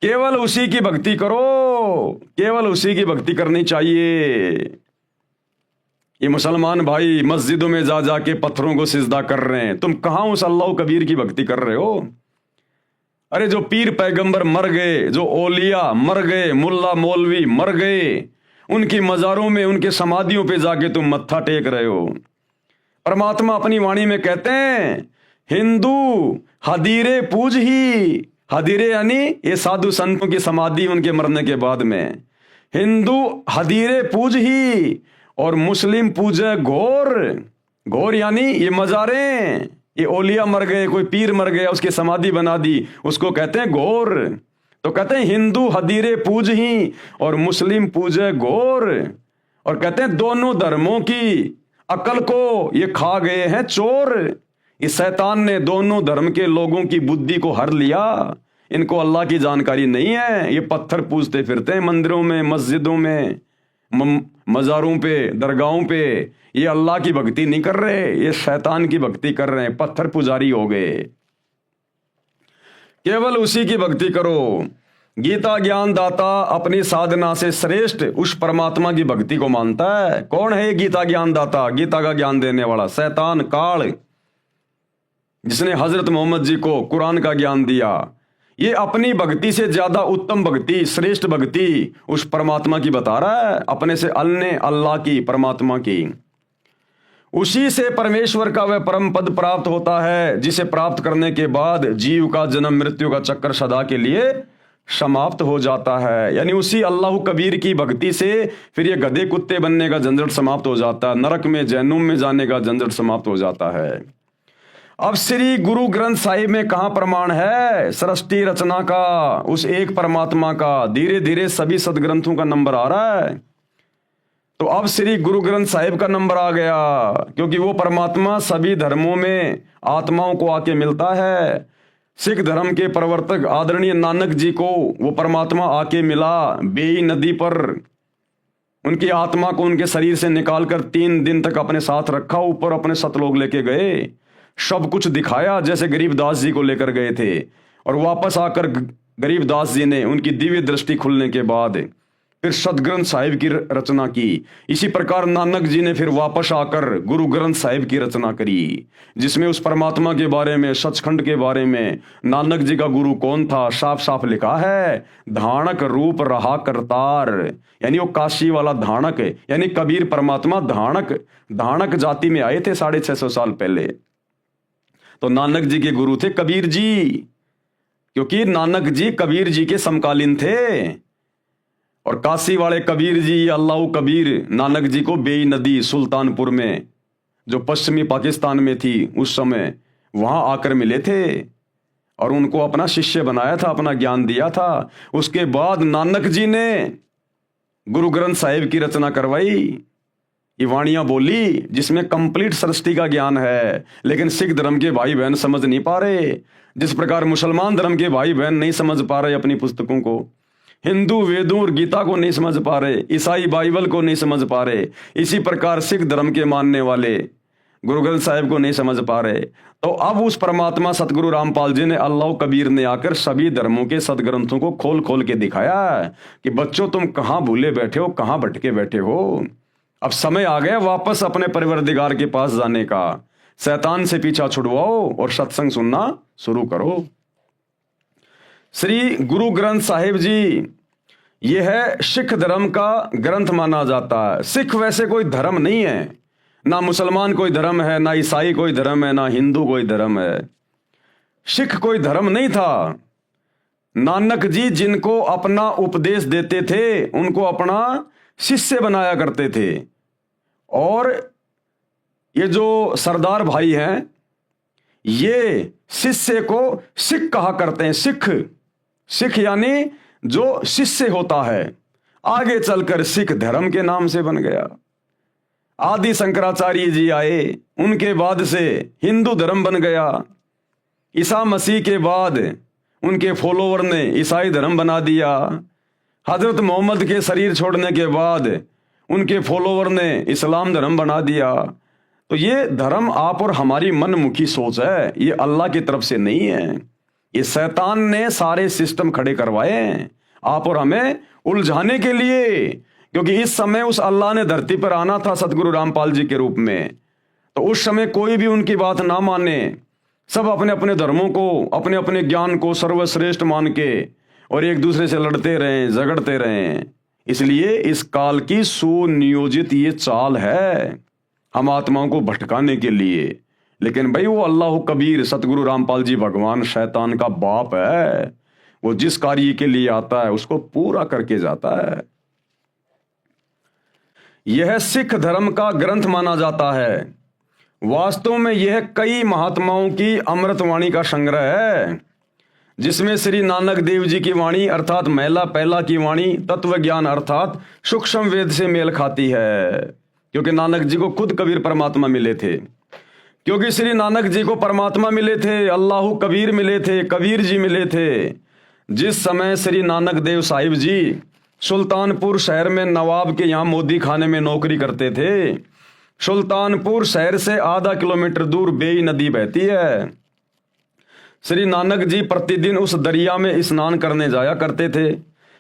केवल उसी की भक्ति करो, केवल उसी की भक्ति करनी चाहिए। ये मुसलमान भाई मस्जिदों में जा जाके पत्थरों को सिजदा कर रहे हैं, तुम कहां उस अल्लाह कबीर की भक्ति कर रहे हो? अरे जो पीर पैगंबर मर गए, जो ओलिया मर गए, मुल्ला मौलवी मर गए, उनकी मजारों में, उनके समाधियों पे जाके तुम मत्था टेक रहे हो। परमात्मा अपनी वाणी में कहते हैं, हिंदू हदीरे पूज ही, हदीरे यानी ये साधु संतों की समाधि उनके मरने के बाद में, हिंदू हदीरे पूज ही और मुस्लिम पूजे घोर। घोर यानी ये मजारें, ये ओलिया मर गए, कोई पीर मर गया, उसकी समाधि बना दी, उसको कहते हैं घोर। तो कहते हैं हिंदू हदीरे पूज ही और मुस्लिम पूजे घोर। और कहते हैं दोनों धर्मों की अकल को ये खा गए हैं चोर। इस शैतान ने दोनों धर्म के लोगों की बुद्धि को हर लिया। इनको अल्लाह की जानकारी नहीं है, ये पत्थर पूजते फिरते हैं मंदिरों में, मस्जिदों में, मज़ारों पे, दरगाहों पे। ये अल्लाह की भक्ति नहीं कर रहे, ये शैतान की भक्ति कर रहे हैं, पत्थर पुजारी हो गए। केवल उसी की भक्ति करो। गीता ज्ञान दाता अपनी साधना से श्रेष्ठ उस परमात्मा की भक्ति को मानता है। कौन है ये गीता ज्ञान दाता? गीता का ज्ञान देने वाला शैतान काल, जिसने हजरत मोहम्मद जी को कुरान का ज्ञान दिया। ये अपनी भक्ति से ज्यादा उत्तम भक्ति, श्रेष्ठ भक्ति उस परमात्मा की बता रहा है, अपने से अन्य अल्लाह की, परमात्मा की। उसी से परमेश्वर का वह परम पद प्राप्त होता है, जिसे प्राप्त करने के बाद जीव का जन्म मृत्यु का चक्कर सदा के लिए समाप्त हो जाता है। यानी उसी अल्लाह कबीर की भक्ति से फिर ये गधे कुत्ते बनने का झंझट समाप्त हो जाता है, नरक में जहन्नुम में जाने का झंझट समाप्त हो जाता है। अब श्री गुरु ग्रंथ साहिब में कहां प्रमाण है सृष्टि रचना का, उस एक परमात्मा का? धीरे धीरे सभी सदग्रंथों का नंबर आ रहा है। तो अब श्री गुरु ग्रंथ साहिब का नंबर आ गया, क्योंकि वो परमात्मा सभी धर्मों में आत्माओं को आके मिलता है। सिख धर्म के प्रवर्तक आदरणीय नानक जी को वो परमात्मा आके मिला बेई नदी पर। उनकी आत्मा को उनके शरीर से निकालकर 3 दिन तक अपने साथ रखा, ऊपर अपने सतलोक लेके गए, सब कुछ दिखाया जैसे गरीबदास जी को लेकर गए थे। और वापस आकर गरीबदास जी ने उनकी दिव्य दृष्टि खुलने के बाद फिर सदग्रंथ साहिब की रचना की। इसी प्रकार नानक जी ने फिर वापस आकर गुरु ग्रंथ साहिब की रचना करी, जिसमें उस परमात्मा के बारे में, सचखंड के बारे में, नानक जी का गुरु कौन था, साफ साफ लिखा है। धाणक रूप रहा करतार, यानी वो काशी वाला धाणक, यानी कबीर परमात्मा धाणक जाति में आए थे 650 साल पहले। तो नानक जी के गुरु थे कबीर जी, क्योंकि नानक जी कबीर जी के समकालीन थे। और काशी वाले कबीर जी, अल्लाह कबीर, नानक जी को बेई नदी सुल्तानपुर में, जो पश्चिमी पाकिस्तान में थी उस समय, वहां आकर मिले थे और उनको अपना शिष्य बनाया था, अपना ज्ञान दिया था। उसके बाद नानक जी ने गुरु ग्रंथ साहिब की रचना करवाई, ये वाणियां बोली, जिसमें कंप्लीट सृष्टि का ज्ञान है। लेकिन सिख धर्म के भाई बहन समझ नहीं पा रहे, जिस प्रकार मुसलमान धर्म के भाई बहन नहीं समझ पा रहे अपनी पुस्तकों को, हिंदू वेदों और गीता को नहीं समझ पा रहे, ईसाई बाइबल को नहीं समझ पा रहे, इसी प्रकार सिख धर्म के मानने वाले गुरु ग्रंथ साहिब को नहीं समझ पा रहे। तो अब उस परमात्मा सतगुरु रामपाल जी ने, अल्लाह कबीर ने आकर सभी धर्मों के सदग्रंथों को खोल खोल के दिखाया कि बच्चों तुम कहां भूले बैठे हो, कहां भटके बैठे हो। अब समय आ गया वापस अपने परवरदिगार के पास जाने का। शैतान से पीछा छुड़वाओ और सत्संग सुनना शुरू करो। श्री गुरु ग्रंथ साहिब जी यह है सिख धर्म का ग्रंथ माना जाता है। सिख वैसे कोई धर्म नहीं है, ना मुसलमान कोई धर्म है, ना ईसाई कोई धर्म है, ना हिंदू कोई धर्म है। सिख कोई धर्म नहीं था। नानक जी जिनको अपना उपदेश देते थे, उनको अपना शिष्य बनाया करते थे। और ये जो सरदार भाई हैं, ये शिष्य को सिख कहा करते हैं। सिख यानी जो शिष्य होता है, आगे चलकर सिख धर्म के नाम से बन गया। आदि शंकराचार्य जी आए, उनके बाद से हिंदू धर्म बन गया। ईसा मसीह के बाद उनके फॉलोवर ने ईसाई धर्म बना दिया। हजरत मोहम्मद के शरीर छोड़ने के बाद उनके फॉलोवर ने इस्लाम धर्म बना दिया। तो ये धर्म आप और हमारी मनमुखी सोच है, ये अल्लाह की तरफ से नहीं है। ये शैतान ने सारे सिस्टम खड़े करवाए हैं आप और हमें उलझाने के लिए, क्योंकि इस समय उस अल्लाह ने धरती पर आना था सतगुरु रामपाल जी के रूप में। तो उस समय कोई भी उनकी बात ना माने, सब अपने अपने धर्मों को, अपने अपने ज्ञान को सर्वश्रेष्ठ मान के और एक दूसरे से लड़ते रहें, झगड़ते रहें। इसलिए इस काल की सुनियोजित ये चाल है हम आत्माओं को भटकाने के लिए। लेकिन भाई वो अल्लाह कबीर सतगुरु रामपाल जी भगवान शैतान का बाप है। वो जिस कार्य के लिए आता है उसको पूरा करके जाता है। यह सिख धर्म का ग्रंथ माना जाता है। वास्तव में यह कई महात्माओं की अमृतवाणी का संग्रह है, जिसमें श्री नानक देव जी की वाणी अर्थात महिला पहला की वाणी तत्व ज्ञान अर्थात सूक्ष्म वेद से मेल खाती है, क्योंकि नानक जी को खुद कबीर परमात्मा मिले थे। क्योंकि श्री नानक जी को परमात्मा मिले थे, अल्लाह कबीर मिले थे, कबीर जी मिले थे। जिस समय श्री नानक देव साहिब जी सुल्तानपुर शहर में नवाब के यहाँ मोदी खाने में नौकरी करते थे, सुल्तानपुर शहर से आधा किलोमीटर दूर बेई नदी बहती है। श्री नानक जी प्रतिदिन उस दरिया में स्नान करने जाया करते थे।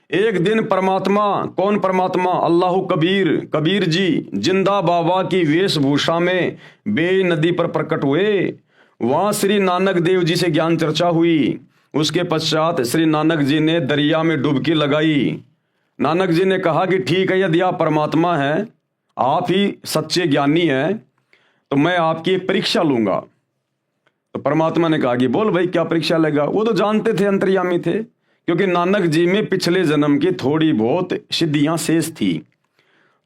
एक दिन परमात्मा, कौन परमात्मा? अल्लाह कबीर, कबीर जी जिंदा बाबा की वेशभूषा में बेई नदी पर प्रकट हुए। वहां श्री नानक देव जी से ज्ञान चर्चा हुई। उसके पश्चात श्री नानक जी ने दरिया में डुबकी लगाई। नानक जी ने कहा कि ठीक है, यदि आप परमात्मा हैं, आप ही सच्चे ज्ञानी हैं, तो मैं आपकी एक परीक्षा लूंगा। तो परमात्मा ने कहा कि बोल भाई, क्या परीक्षा लेगा? वो तो जानते थे, अंतर्यामी थे, क्योंकि नानक जी में पिछले जन्म की थोड़ी बहुत सिद्धियां शेष थी।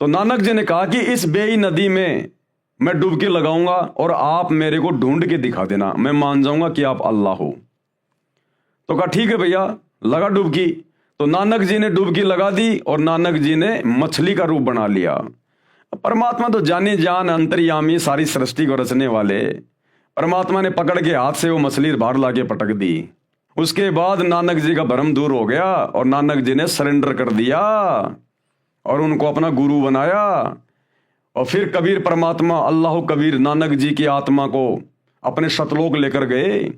तो नानक जी ने कहा कि इस बेई नदी में मैं डुबकी लगाऊंगा और आप मेरे को ढूंढ के दिखा देना, मैं मान जाऊंगा कि आप अल्लाह हो। तो कहा ठीक है भैया, लगा डुबकी। तो नानक जी ने डुबकी लगा दी और नानक जी ने मछली का रूप बना लिया। परमात्मा तो जाने जान अंतर्यामी, सारी सृष्टि को रचने वाले परमात्मा ने पकड़ के हाथ से वो मछली बाहर लाके पटक दी। उसके बाद नानक जी का भ्रम दूर हो गया और नानक जी ने सरेंडर कर दिया और उनको अपना गुरु बनाया। और फिर कबीर परमात्मा अल्लाह कबीर नानक जी की आत्मा को अपने सतलोक लेकर गए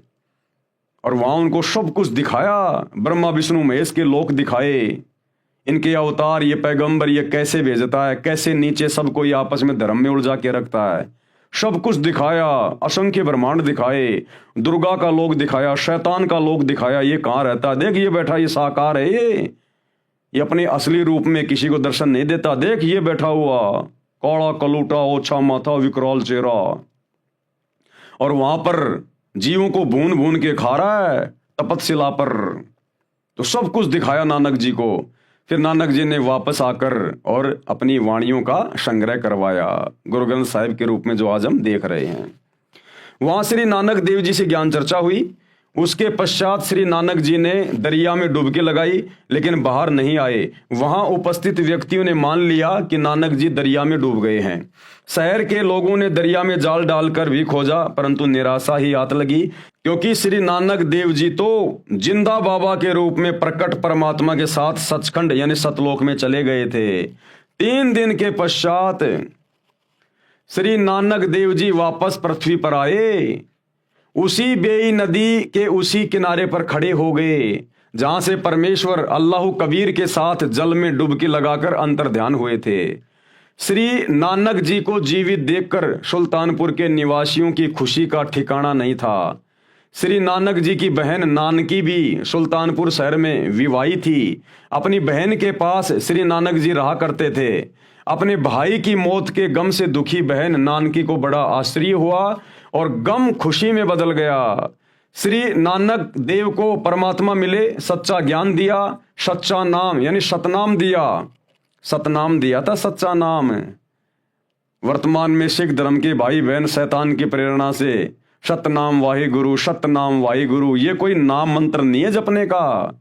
और वहां उनको सब कुछ दिखाया। ब्रह्मा विष्णु महेश के लोक दिखाए, इनके अवतार, ये पैगंबर ये कैसे भेजता है, कैसे नीचे सबको ये आपस में धर्म में उलझा के रखता है, सब कुछ दिखाया। असंख्य ब्रह्मांड दिखाए, दुर्गा का लोक दिखाया, शैतान का लोक दिखाया, ये कहाँ रहता है, देख ये बैठा, ये साकार है, ये अपने असली रूप में किसी को दर्शन नहीं देता, देख ये बैठा हुआ, कौड़ा कलूटा ओछा माथा विकराल चेहरा, और वहां पर जीवों को भून भून के खा रहा है तपतशिला पर। तो सब कुछ दिखाया नानक जी को। फिर नानक जी ने वापस आकर और अपनी वाणियों का संग्रह करवाया, गुरु ग्रंथ साहिब के रूप में जो आज हम देख रहे हैं। वहां श्री नानक देव जी से ज्ञान चर्चा हुई। उसके पश्चात श्री नानक जी ने दरिया में डुबकी लगाई, लेकिन बाहर नहीं आए। वहां उपस्थित व्यक्तियों ने मान लिया कि नानक जी दरिया में डूब गए हैं। शहर के लोगों ने दरिया में जाल डालकर भी खोजा, परंतु निराशा ही हाथ लगी, क्योंकि श्री नानक देव जी तो जिंदा बाबा के रूप में प्रकट परमात्मा के साथ सचखंड यानी सतलोक में चले गए थे। 3 दिन के पश्चात श्री नानक देव जी वापस पृथ्वी पर आए। उसी बेई नदी के उसी किनारे पर खड़े हो गए जहां से परमेश्वर अल्लाह कबीर के साथ जल में डुबकी लगाकर अंतर ध्यान हुए थे। श्री नानक जी को जीवित देखकर सुल्तानपुर के निवासियों की खुशी का ठिकाना नहीं था। श्री नानक जी की बहन नानकी भी सुल्तानपुर शहर में विवाही थी। अपनी बहन के पास श्री नानक जी रहा करते थे। अपने भाई की मौत के गम से दुखी बहन नानकी को बड़ा आश्चर्य हुआ और गम खुशी में बदल गया। श्री नानक देव को परमात्मा मिले, सच्चा ज्ञान दिया, सच्चा नाम यानी सतनाम दिया। सतनाम दिया था, सच्चा नाम। वर्तमान में सिख धर्म के भाई बहन शैतान की प्रेरणा से सतनाम वाहिगुरु, सतनाम वाहिगुरु, ये कोई नाम मंत्र नहीं है जपने का।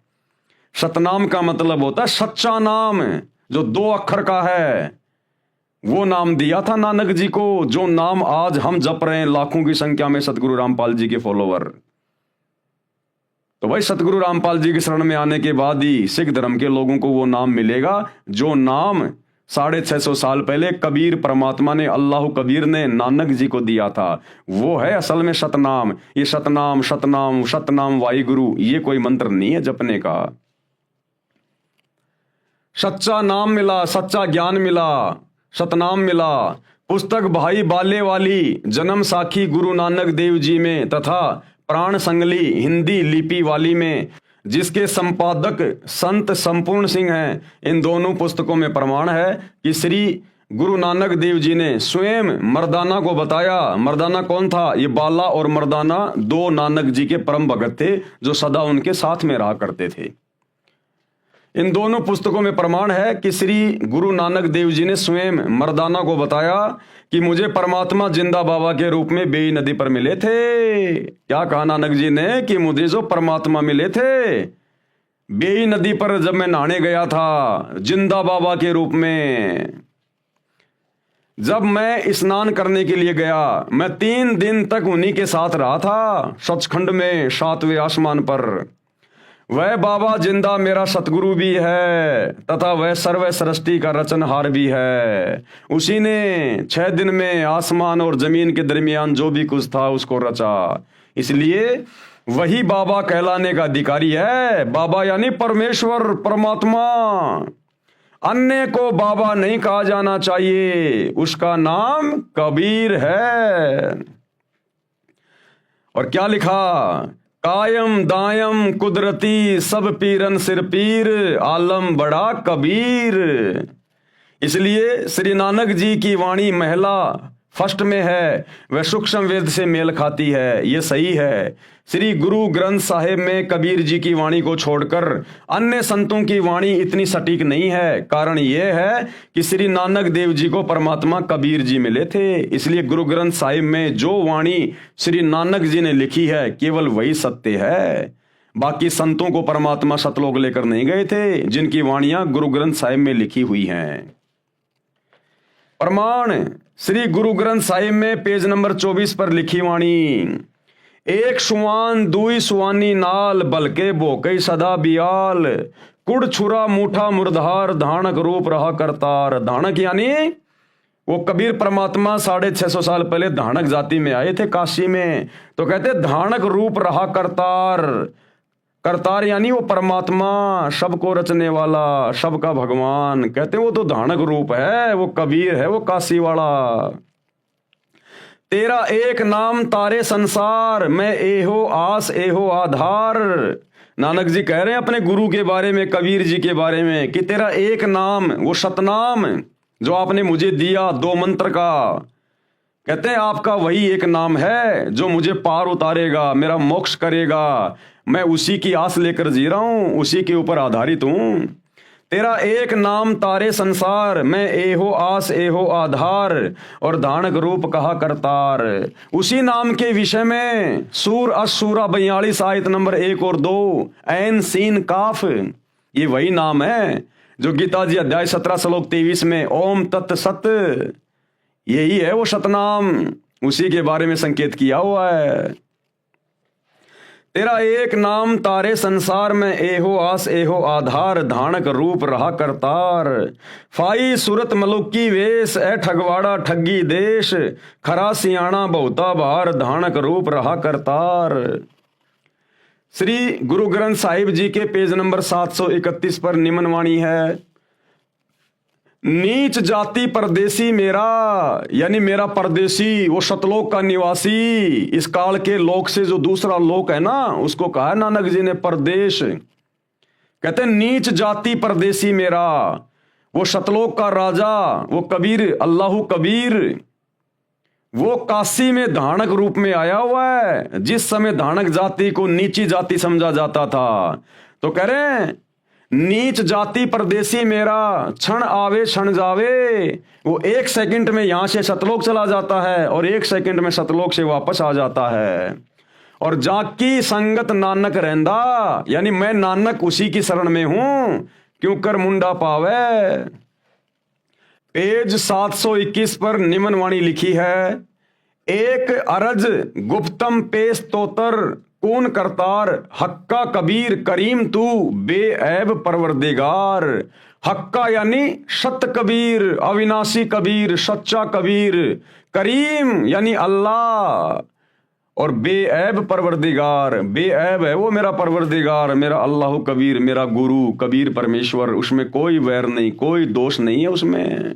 सतनाम का मतलब होता है सच्चा नाम, जो 2 अक्षर का है। वो नाम दिया था नानक जी को, जो नाम आज हम जप रहे हैं लाखों की संख्या में सतगुरु रामपाल जी के फॉलोवर। तो भाई सतगुरु रामपाल जी की शरण में आने के बाद ही सिख धर्म के लोगों को वो नाम मिलेगा जो नाम 650 साल पहले कबीर परमात्मा ने, अल्लाह कबीर ने नानक जी को दिया था। वो है असल में सतनाम। ये सतनाम सतनाम सतनाम वाहिगुरु ये कोई मंत्र नहीं है जपने का। सच्चा नाम मिला, सच्चा ज्ञान मिला, सतनाम मिला। पुस्तक भाई बाले वाली जन्म साखी गुरु नानक देव जी में तथा प्राण संगली हिंदी लिपि वाली में, जिसके संपादक संत संपूर्ण सिंह हैं, इन दोनों पुस्तकों में प्रमाण है कि श्री गुरु नानक देव जी ने स्वयं मर्दाना को बताया। मर्दाना कौन था? ये बाला और मर्दाना 2 नानक जी के परम भगत थे जो सदा उनके साथ में रहा करते थे। इन दोनों पुस्तकों में प्रमाण है कि श्री गुरु नानक देव जी ने स्वयं मर्दाना को बताया कि मुझे परमात्मा जिंदा बाबा के रूप में बेई नदी पर मिले थे। क्या कहा नानक जी ने कि मुझे जो परमात्मा मिले थे बेई नदी पर जब मैं नहाने गया था जिंदा बाबा के रूप में। जब मैं स्नान करने के लिए गया मैं 3 दिन तक उन्हीं के साथ रहा था सचखंड में 7वें आसमान पर। वह बाबा जिंदा मेरा सतगुरु भी है तथा वह सर्व सृष्टि का रचनहार भी है। उसी ने 6 दिन में आसमान और जमीन के दरमियान जो भी कुछ था उसको रचा, इसलिए वही बाबा कहलाने का अधिकारी है। बाबा यानी परमेश्वर परमात्मा। अन्य को बाबा नहीं कहा जाना चाहिए, उसका नाम कबीर है। और क्या लिखा, कायम दायम कुदरती सब पीरन सिर पीर आलम बड़ा कबीर। इसलिए श्री नानक जी की वाणी महिला फर्स्ट में है, वह सूक्ष्म वेद से मेल खाती है, ये सही है। श्री गुरु ग्रंथ साहिब में कबीर जी की वाणी को छोड़कर अन्य संतों की वाणी इतनी सटीक नहीं है। कारण यह है कि श्री नानक देव जी को परमात्मा कबीर जी मिले थे, इसलिए गुरु ग्रंथ साहिब में जो वाणी श्री नानक जी ने लिखी है केवल वही सत्य है। बाकी संतों को परमात्मा सतलोक लेकर नहीं गए थे जिनकी वाणियां गुरु ग्रंथ साहिब में लिखी हुई हैं। प्रमाण श्री गुरु ग्रंथ साहिब में पेज नंबर 24 पर लिखी वाणी, एक सुवान दुई सुवानी नाल बलके बोकई सदा बियाल कुड़ छुरा मूठा मुर्धार धानक रूप रहा करतार। धानक यानी वो कबीर परमात्मा 650 साल पहले धानक जाति में आए थे काशी में, तो कहते धानक रूप रहा करतार। करतार यानी वो परमात्मा, सबको रचने वाला, सबका भगवान। कहते वो तो धानक रूप है, वो कबीर है, वो काशी वाला। तेरा एक नाम तारे संसार मैं एहो आस एहो आधार। नानक जी कह रहे हैं अपने गुरु के बारे में, कबीर जी के बारे में, कि तेरा एक नाम, वो सतनाम जो आपने मुझे दिया 2 मंत्र का, कहते हैं आपका वही एक नाम है जो मुझे पार उतारेगा, मेरा मोक्ष करेगा। मैं उसी की आस लेकर जी रहा हूं, उसी के ऊपर आधारित हूं। तेरा एक नाम तारे संसार मैं एहो आस एहो आधार और धानक रूप कहा करतार। उसी नाम के विषय में सूर असूरा 42 आयत नंबर 1 और 2 ऐन सीन काफ, ये वही नाम है जो गीता जी अध्याय 17 श्लोक 23 में ओम तत् सत, यही है वो सतनाम, उसी के बारे में संकेत किया हुआ है। तेरा एक नाम तारे संसार में एहो आस एहो आधार धानक रूप रहा करतार। फाई सूरत मलुकी वेश ए ठगवाड़ा ठगी देश खरा सियाणा बहुता बार धानक रूप रहा करतार। श्री गुरु ग्रंथ साहिब जी के पेज नंबर 731 पर निम्न वाणी है, नीच जाति परदेसी मेरा, यानी मेरा परदेसी वो सतलोक का निवासी, इस काल के लोक से जो दूसरा लोक है ना उसको कहा है नानक जी ने परदेश। कहते हैं नीच जाति परदेसी मेरा, वो सतलोक का राजा, वो कबीर अल्लाहू कबीर, वो काशी में धानक रूप में आया हुआ है। जिस समय धानक जाति को नीची जाति समझा जाता था, तो कह रहे हैं नीच जाति परदेसी मेरा, क्षण आवे क्षण जावे। वो 1 सेकंड में यहां से सतलोक चला जाता है और 1 सेकंड में सतलोक से वापस आ जाता है। और जाकी संगत नानक रहंदा, यानी मैं नानक उसी की शरण में हूं, क्यों कर मुंडा पावे। पेज 721 पर निम्न वाणी लिखी है, एक अरज गुप्तम पेश तोतर कौन करतार हक्का कबीर करीम तू बेऐब परवरदिगार। हक्का यानी सत्य कबीर, अविनाशी कबीर, सच्चा कबीर, करीम यानी अल्लाह, और बेऐब परवरदिगार, बेऐब है वो मेरा परवरदिगार, मेरा अल्लाह कबीर, मेरा गुरु कबीर परमेश्वर, उसमें कोई वैर नहीं, कोई दोष नहीं है उसमें।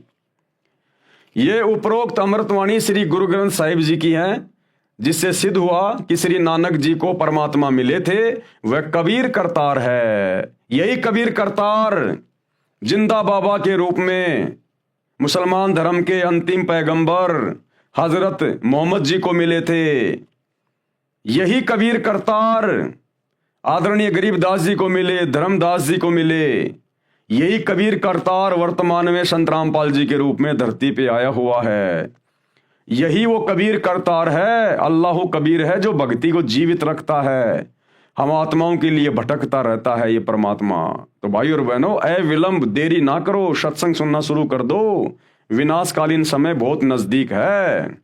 ये उपरोक्त अमृतवाणी श्री गुरु ग्रंथ साहिब जी की है, जिससे सिद्ध हुआ कि श्री नानक जी को परमात्मा मिले थे, वह कबीर करतार है। यही कबीर करतार जिंदा बाबा के रूप में मुसलमान धर्म के अंतिम पैगंबर हजरत मोहम्मद जी को मिले थे। यही कबीर करतार आदरणीय गरीबदास जी को मिले, धर्मदास जी को मिले, यही कबीर करतार वर्तमान में संत रामपाल जी के रूप में धरती पे आया हुआ है। यही वो कबीर करतार है, अल्लाह कबीर है, जो भक्ति को जीवित रखता है, हम आत्माओं के लिए भटकता रहता है ये परमात्मा। तो भाई और बहनों, ए विलंब, देरी ना करो, सत्संग सुनना शुरू कर दो, विनाशकालीन समय बहुत नजदीक है।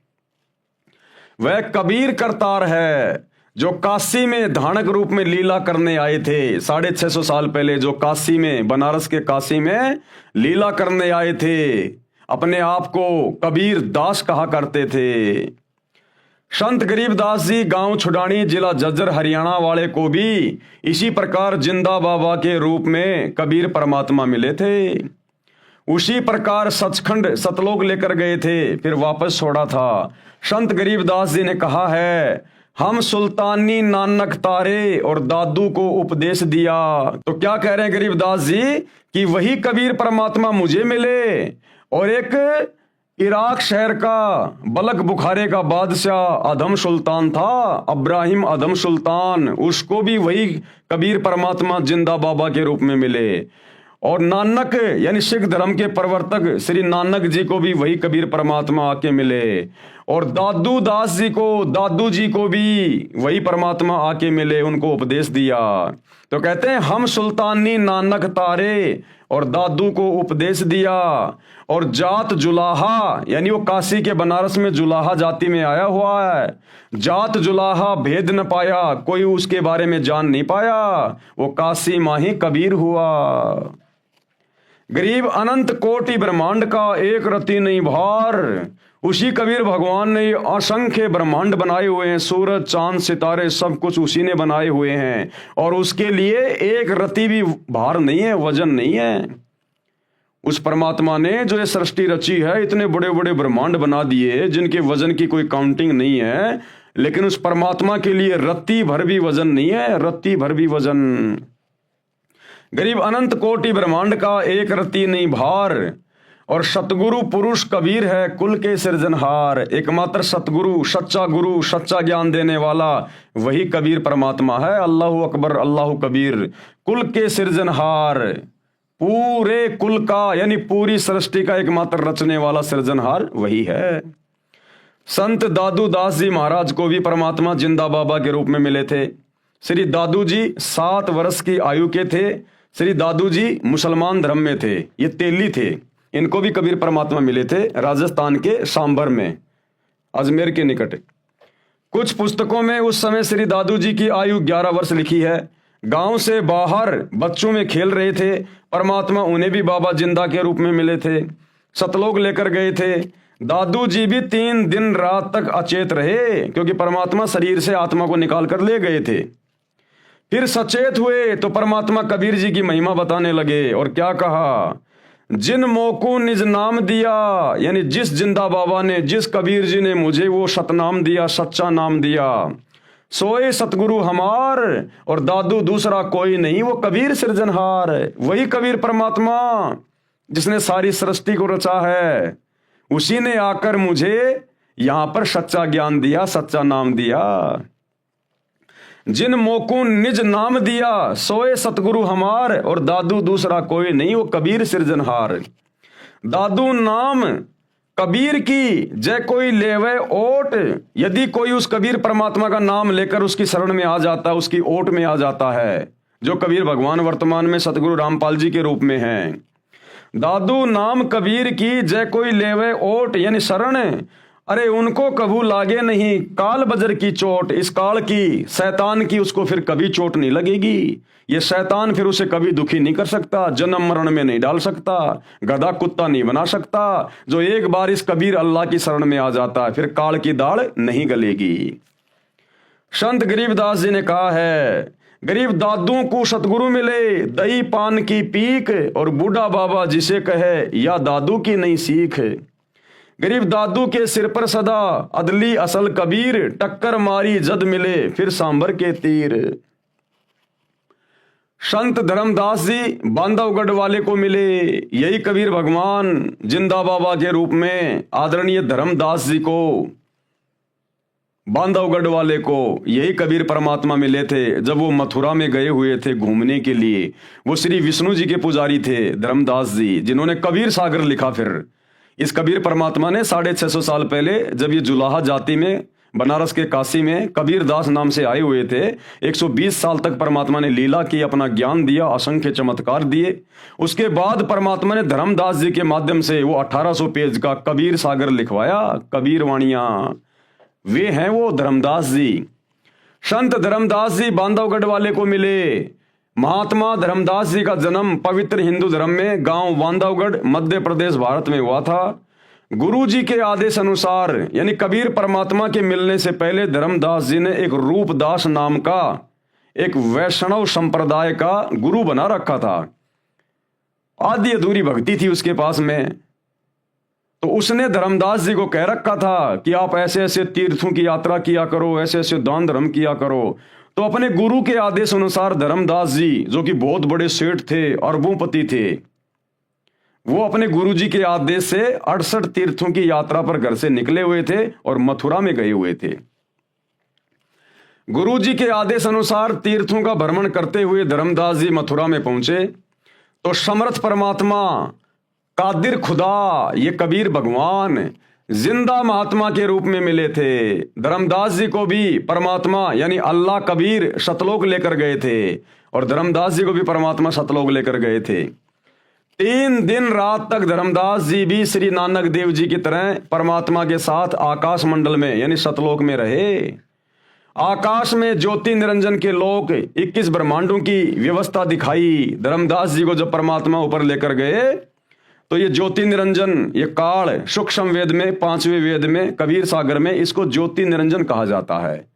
वह कबीर करतार है जो काशी में धानक रूप में लीला करने आए थे 650 साल पहले, जो काशी में, बनारस के काशी में लीला करने आए थे, अपने आप को कबीर दास कहा करते थे। संत गरीबदास जी गांव छुडानी, जिला झज्जर, हरियाणा वाले को भी इसी प्रकार जिंदा बाबा के रूप में कबीर परमात्मा मिले थे। उसी प्रकार सचखंड सतलोक लेकर गए थे, फिर वापस छोड़ा था। संत गरीबदास जी ने कहा है, हम सुल्तानी नानक तारे और दादू को उपदेश दिया। तो क्या कह रहे हैं गरीबदास जी कि वही कबीर परमात्मा मुझे मिले, और एक इराक शहर का बलक बुखारे का बादशाह अदम सुल्तान था, अब्राहिम अदम सुल्तान, उसको भी वही कबीर परमात्मा जिंदा बाबा के रूप में मिले। और नानक यानी सिख धर्म के प्रवर्तक श्री नानक जी को भी वही कबीर परमात्मा आके मिले। और दादू दास जी को, दादू जी को भी वही परमात्मा आके मिले, उनको उपदेश दिया। तो कहते हैं, हम सुल्तानी नानक तारे और दादू को उपदेश दिया। और जात जुलाहा, यानी वो काशी के बनारस में जुलाहा जाति में आया हुआ है। जात जुलाहा भेद न पाया, कोई उसके बारे में जान नहीं पाया, वो काशी माही कबीर हुआ। गरीब अनंत कोटि ब्रह्मांड का एक रति नहीं भार, उसी कबीर भगवान ने असंख्य ब्रह्मांड बनाए हुए हैं, सूरज चांद सितारे सब कुछ उसी ने बनाए हुए हैं, और उसके लिए एक रति भी भार नहीं है, वजन नहीं है। उस परमात्मा ने जो ये सृष्टि रची है, इतने बड़े बड़े ब्रह्मांड बना दिए जिनके वजन की कोई काउंटिंग नहीं है, लेकिन उस परमात्मा के लिए रत्ती भर भी वजन नहीं है, रत्ती भर भी वजन। गरीब अनंत कोटि ब्रह्मांड का एक रत्ती नहीं भार, और सतगुरु पुरुष कबीर है कुल के सृजनहार। एकमात्र सतगुरु, सच्चा गुरु, सच्चा ज्ञान देने वाला वही कबीर परमात्मा है। अल्लाहु अकबर, अल्लाहु कबीर। कुल के सृजनहार, पूरे कुल का यानी पूरी सृष्टि का एकमात्र रचने वाला सृजनहार वही है। संत दादू दास जी महाराज को भी परमात्मा जिंदा बाबा के रूप में मिले थे। श्री दादू जी 7 वर्ष की आयु के थे। श्री दादू जी मुसलमान धर्म में थे, ये तेली थे। इनको भी कबीर परमात्मा मिले थे राजस्थान के सांबर में, अजमेर के निकट। कुछ पुस्तकों में उस समय श्री दादू जी की आयु 11 वर्ष लिखी है। गांव से बाहर बच्चों में खेल रहे थे, परमात्मा उन्हें भी बाबा जिंदा के रूप में मिले थे, सतलोक लेकर गए थे। दादू जी भी 3 दिन रात तक अचेत रहे, क्योंकि परमात्मा शरीर से आत्मा को निकाल कर ले गए थे। फिर सचेत हुए तो परमात्मा कबीर जी की महिमा बताने लगे, और क्या कहा, जिन मोको निज नाम दिया, यानी जिस जिंदा बाबा ने, जिस कबीर जी ने मुझे वो सतनाम दिया, सच्चा नाम दिया, सोए सतगुरु हमार, और दादू दूसरा कोई नहीं, वो कबीर सृजनहार। वही कबीर परमात्मा जिसने सारी सृष्टि को रचा है, उसी ने आकर मुझे यहां पर सच्चा ज्ञान दिया, सच्चा नाम दिया। जिन मोको निज नाम दिया, सोए सतगुरु हमार, और दादू दूसरा कोई नहीं, वो कबीर सृजनहार। दादू नाम कबीर की जय कोई लेवे ओट, यदि कोई उस कबीर परमात्मा का नाम लेकर उसकी शरण में आ जाता है, उसकी ओट में आ जाता है, जो कबीर भगवान वर्तमान में सतगुरु रामपाल जी के रूप में हैं। दादू नाम कबीर की जय कोई लेवे ओट, यानी शरण, अरे उनको कभू लागे नहीं काल बजर की चोट। इस काल की, शैतान की, उसको फिर कभी चोट नहीं लगेगी। ये शैतान फिर उसे कभी दुखी नहीं कर सकता, जन्म मरण में नहीं डाल सकता, गधा कुत्ता नहीं बना सकता। जो एक बार इस कबीर अल्लाह की शरण में आ जाता है, फिर काल की दाढ़ नहीं गलेगी। संत गरीबदास जी ने कहा है, गरीब दादू को सतगुरु मिले, दही पान की पीक, और बूढ़ा बाबा जिसे कहे या दादू की नहीं सीख। गरीब दादू के सिर पर सदा अदली असल कबीर, टक्कर मारी जद मिले फिर सांबर के तीर। संत धर्मदास जी बांधवगढ़ वाले को मिले, यही कबीर भगवान जिंदा बाबा के रूप में आदरणीय धर्मदास जी को बांधवगढ़ वाले को यही कबीर परमात्मा मिले थे जब वो मथुरा में गए हुए थे घूमने के लिए। वो श्री विष्णु जी के पुजारी थे धर्मदास जी, जिन्होंने कबीर सागर लिखा। फिर इस कबीर परमात्मा ने 650 साल पहले जब ये जुलाहा जाति में बनारस के काशी में कबीर दास नाम से आए हुए थे, 120 साल तक परमात्मा ने लीला की, अपना ज्ञान दिया, असंख्य चमत्कार दिए। उसके बाद परमात्मा ने धर्मदास जी के माध्यम से वो 1800 पेज का कबीर सागर लिखवाया, कबीर वाणियां। वे हैं वो धर्मदास जी। संत धर्मदास जी बांधवगढ़ वाले को मिले। महात्मा धर्मदास जी का जन्म पवित्र हिंदू धर्म में गांव बांधवगढ़ मध्य प्रदेश भारत में हुआ था। गुरु जी के आदेश अनुसार यानी कबीर परमात्मा के मिलने से पहले धर्मदास जी ने एक रूपदास नाम का एक वैष्णव संप्रदाय का गुरु बना रखा था। आधी अधूरी भक्ति थी उसके पास में, तो उसने धर्मदास जी को कह रखा था कि आप ऐसे ऐसे तीर्थों की यात्रा किया करो, ऐसे ऐसे दान धर्म किया करो। तो अपने गुरु के आदेश अनुसार धर्मदास जी, जो कि बहुत बड़े सेठ थे, अरबोंपति थे, वो अपने गुरु जी के आदेश से 68 तीर्थों की यात्रा पर घर से निकले हुए थे और मथुरा में गए हुए थे। गुरु जी के आदेश अनुसार तीर्थों का भ्रमण करते हुए धर्मदास जी मथुरा में पहुंचे तो समर्थ परमात्मा, कादिर खुदा, ये कबीर भगवान जिंदा महात्मा के रूप में मिले थे। धर्मदास जी को भी परमात्मा यानी अल्लाह कबीर सतलोक लेकर गए थे और धर्मदास जी को भी परमात्मा सतलोक लेकर गए थे। 3 दिन रात तक धर्मदास जी भी श्री नानक देव जी की तरह परमात्मा के साथ आकाश मंडल में यानी सतलोक में रहे। आकाश में ज्योति निरंजन के लोक 21 ब्रह्मांडों की व्यवस्था दिखाई। धर्मदास जी को जब परमात्मा ऊपर लेकर गए तो ये ज्योति निरंजन, ये काल सूक्ष्म वेद में 5वें वेद में कबीर सागर में इसको ज्योति निरंजन कहा जाता है।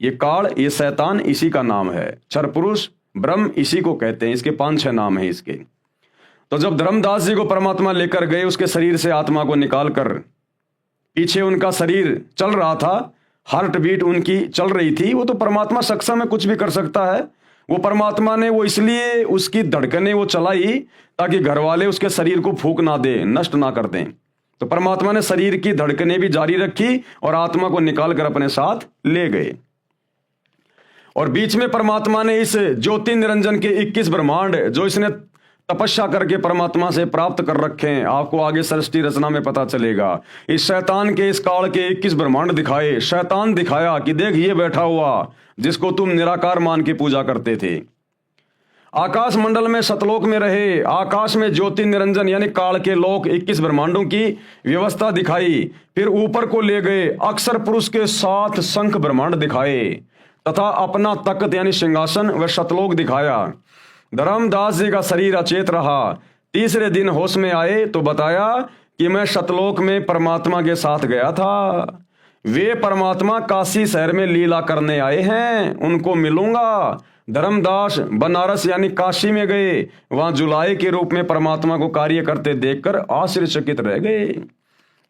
ये काल, ये शैतान इसी का नाम है। क्षर पुरुष ब्रह्म इसी को कहते हैं। इसके 5-6 नाम हैं इसके। तो जब धर्मदास जी को परमात्मा लेकर गए, उसके शरीर से आत्मा को निकालकर, पीछे उनका शरीर चल रहा था, हार्ट बीट उनकी चल रही थी। वो तो परमात्मा सक्षम है, कुछ भी कर सकता है। वो परमात्मा ने वो इसलिए उसकी धड़कनें वो चलाई ताकि घर वाले उसके शरीर को फूंक ना दे, नष्ट ना कर दें। तो परमात्मा ने शरीर की धड़कनें भी जारी रखी और आत्मा को निकाल कर अपने साथ ले गए। और बीच में परमात्मा ने इस ज्योति निरंजन के 21 ब्रह्मांड जो इसने तपस्या करके परमात्मा से प्राप्त कर रखे हैं, आपको आगे सृष्टि रचना में पता चलेगा। इस शैतान के, इस काल के 21 ब्रह्मांड दिखाए। शैतान दिखाया कि देख ये बैठा हुआ जिसको तुम निराकार मान के पूजा करते थे। आकाश मंडल में सतलोक में रहे। आकाश में ज्योति निरंजन यानी काल के लोक 21 ब्रह्मांडों की व्यवस्था दिखाई। फिर ऊपर को ले गए, अक्षर पुरुष के 7 शंख ब्रह्मांड दिखाए तथा अपना तख्त यानी सिंहासन व सतलोक दिखाया। धर्मदास जी का शरीर अचेत रहा। तीसरे दिन होश में आए तो बताया कि मैं सतलोक में परमात्मा के साथ गया था। वे परमात्मा काशी शहर में लीला करने आए हैं, उनको मिलूंगा। धर्मदास बनारस यानी काशी में गए। वहां जुलाई के रूप में परमात्मा को कार्य करते देखकर आश्चर्यचकित रह गए।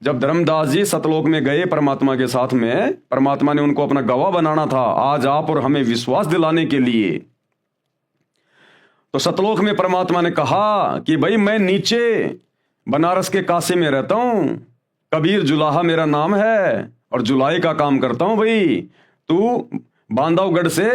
जब धर्मदास जी सतलोक में गए परमात्मा के साथ में, परमात्मा ने उनको अपना गवाह बनाना था आज आप और हमें विश्वास दिलाने के लिए। तो सतलोक में परमात्मा ने कहा कि भाई मैं नीचे बनारस के काशी में रहता हूं, कबीर जुलाहा मेरा नाम है और जुलाई का काम करता हूं। भाई तू बांधवगढ़ से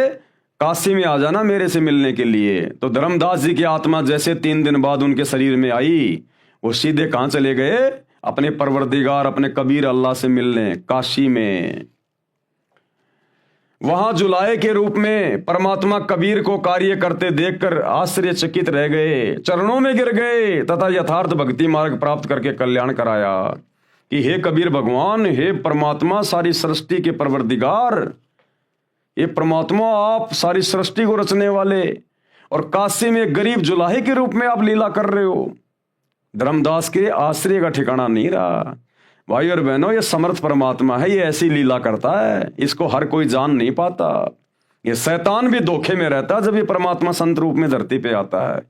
काशी में आ जाना मेरे से मिलने के लिए। तो धर्मदास जी की आत्मा जैसे 3 दिन बाद उनके शरीर में आई, वो सीधे कहां चले गए? अपने परवरदिगार, अपने कबीर अल्लाह से मिलने काशी में। वहां जुलाई के रूप में परमात्मा कबीर को कार्य करते देखकर आश्चर्यचकित रह गए, चरणों में गिर गए तथा यथार्थ भक्ति मार्ग प्राप्त करके कल्याण कराया कि हे कबीर भगवान, हे परमात्मा, सारी सृष्टि के परवरदिगार, ये परमात्मा आप सारी सृष्टि को रचने वाले और काशी में गरीब जुलाहे के रूप में आप लीला कर रहे हो। धर्मदास के आश्चर्य का ठिकाना नहीं रहा। भाई और बहनों, ये समर्थ परमात्मा है, ये ऐसी लीला करता है, इसको हर कोई जान नहीं पाता। ये शैतान भी धोखे में रहता है जब ये परमात्मा संत रूप में धरती पे आता है।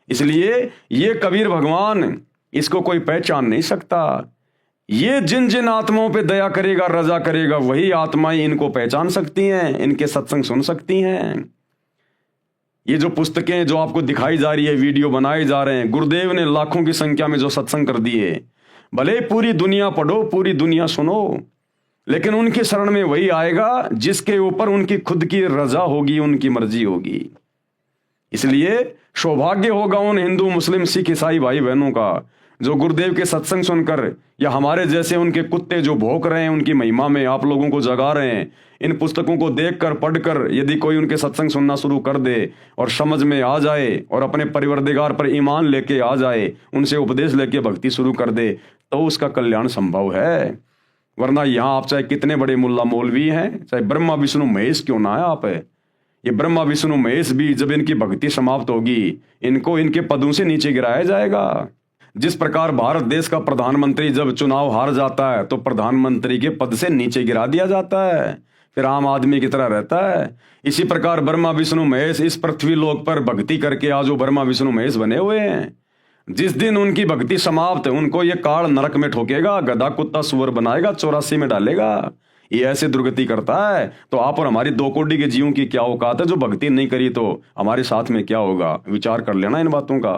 इसलिए ये कबीर भगवान, इसको कोई पहचान नहीं सकता। ये जिन जिन आत्माओं पे दया करेगा, रजा करेगा, वही आत्माएं इनको पहचान सकती हैं, इनके सत्संग सुन सकती हैं। ये जो पुस्तकें जो आपको दिखाई जा रही है, वीडियो बनाए जा रहे हैं, गुरुदेव ने लाखों की संख्या में जो सत्संग कर दिए, भले पूरी दुनिया पढ़ो, पूरी दुनिया सुनो, लेकिन उनकी शरण में वही आएगा जिसके ऊपर उनकी खुद की रजा होगी, उनकी मर्जी होगी। इसलिए सौभाग्य होगा उन हिंदू, मुस्लिम, सिख, ईसाई भाई बहनों का जो गुरुदेव के सत्संग सुनकर या हमारे जैसे उनके कुत्ते जो भौंक रहे हैं उनकी महिमा में आप लोगों को जगा रहे हैं, इन पुस्तकों को देखकर पढ़कर यदि कोई उनके सत्संग सुनना शुरू कर दे और समझ में आ जाए और अपने परिवरदिगार पर ईमान लेके आ जाए, उनसे उपदेश लेके भक्ति शुरू कर दे, तो उसका कल्याण संभव है। वरना यहाँ आप चाहे कितने बड़े मुल्ला मौलवी हैं, चाहे ब्रह्मा विष्णु महेश क्यों ना है आप, ये ब्रह्मा विष्णु महेश भी जब इनकी भक्ति समाप्त होगी इनको इनके पदों से नीचे गिराया जाएगा। जिस प्रकार भारत देश का प्रधानमंत्री जब चुनाव हार जाता है तो प्रधानमंत्री के पद से नीचे गिरा दिया जाता है, फिर आम आदमी की तरह रहता है। इसी प्रकार ब्रह्मा विष्णु महेश इस पृथ्वी लोक पर भक्ति करके आज वो ब्रह्मा विष्णु महेश बने हुए हैं। जिस दिन उनकी भक्ति समाप्त उनको ये काल नरक में ठोकेगा, गधा कुत्ता सुअर बनाएगा, 84 में डालेगा। ये ऐसे दुर्गति करता है तो आप और हमारी 2 कोटि के जीवों की क्या औकात है जो भक्ति नहीं करी तो हमारे साथ में क्या होगा, विचार कर लेना इन बातों का।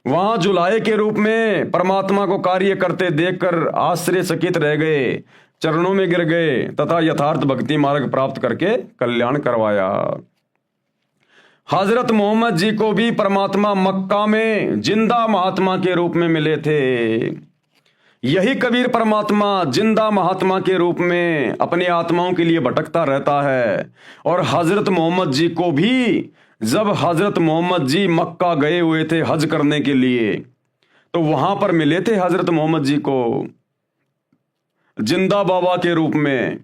वहां जुलाहे के रूप में परमात्मा को कार्य करते देखकर आश्चर्यचकित रह गए, चरणों में गिर गए तथा यथार्थ भक्ति मार्ग प्राप्त करके कल्याण करवाया। हजरत मोहम्मद जी को भी परमात्मा मक्का में जिंदा महात्मा के रूप में मिले थे। यही कबीर परमात्मा जिंदा महात्मा के रूप में अपनी आत्माओं के लिए भटकता रहता है। और हजरत मोहम्मद जी को भी जब हजरत मोहम्मद जी मक्का गए हुए थे हज करने के लिए तो वहां पर मिले थे हजरत मोहम्मद जी को जिंदा बाबा के रूप में,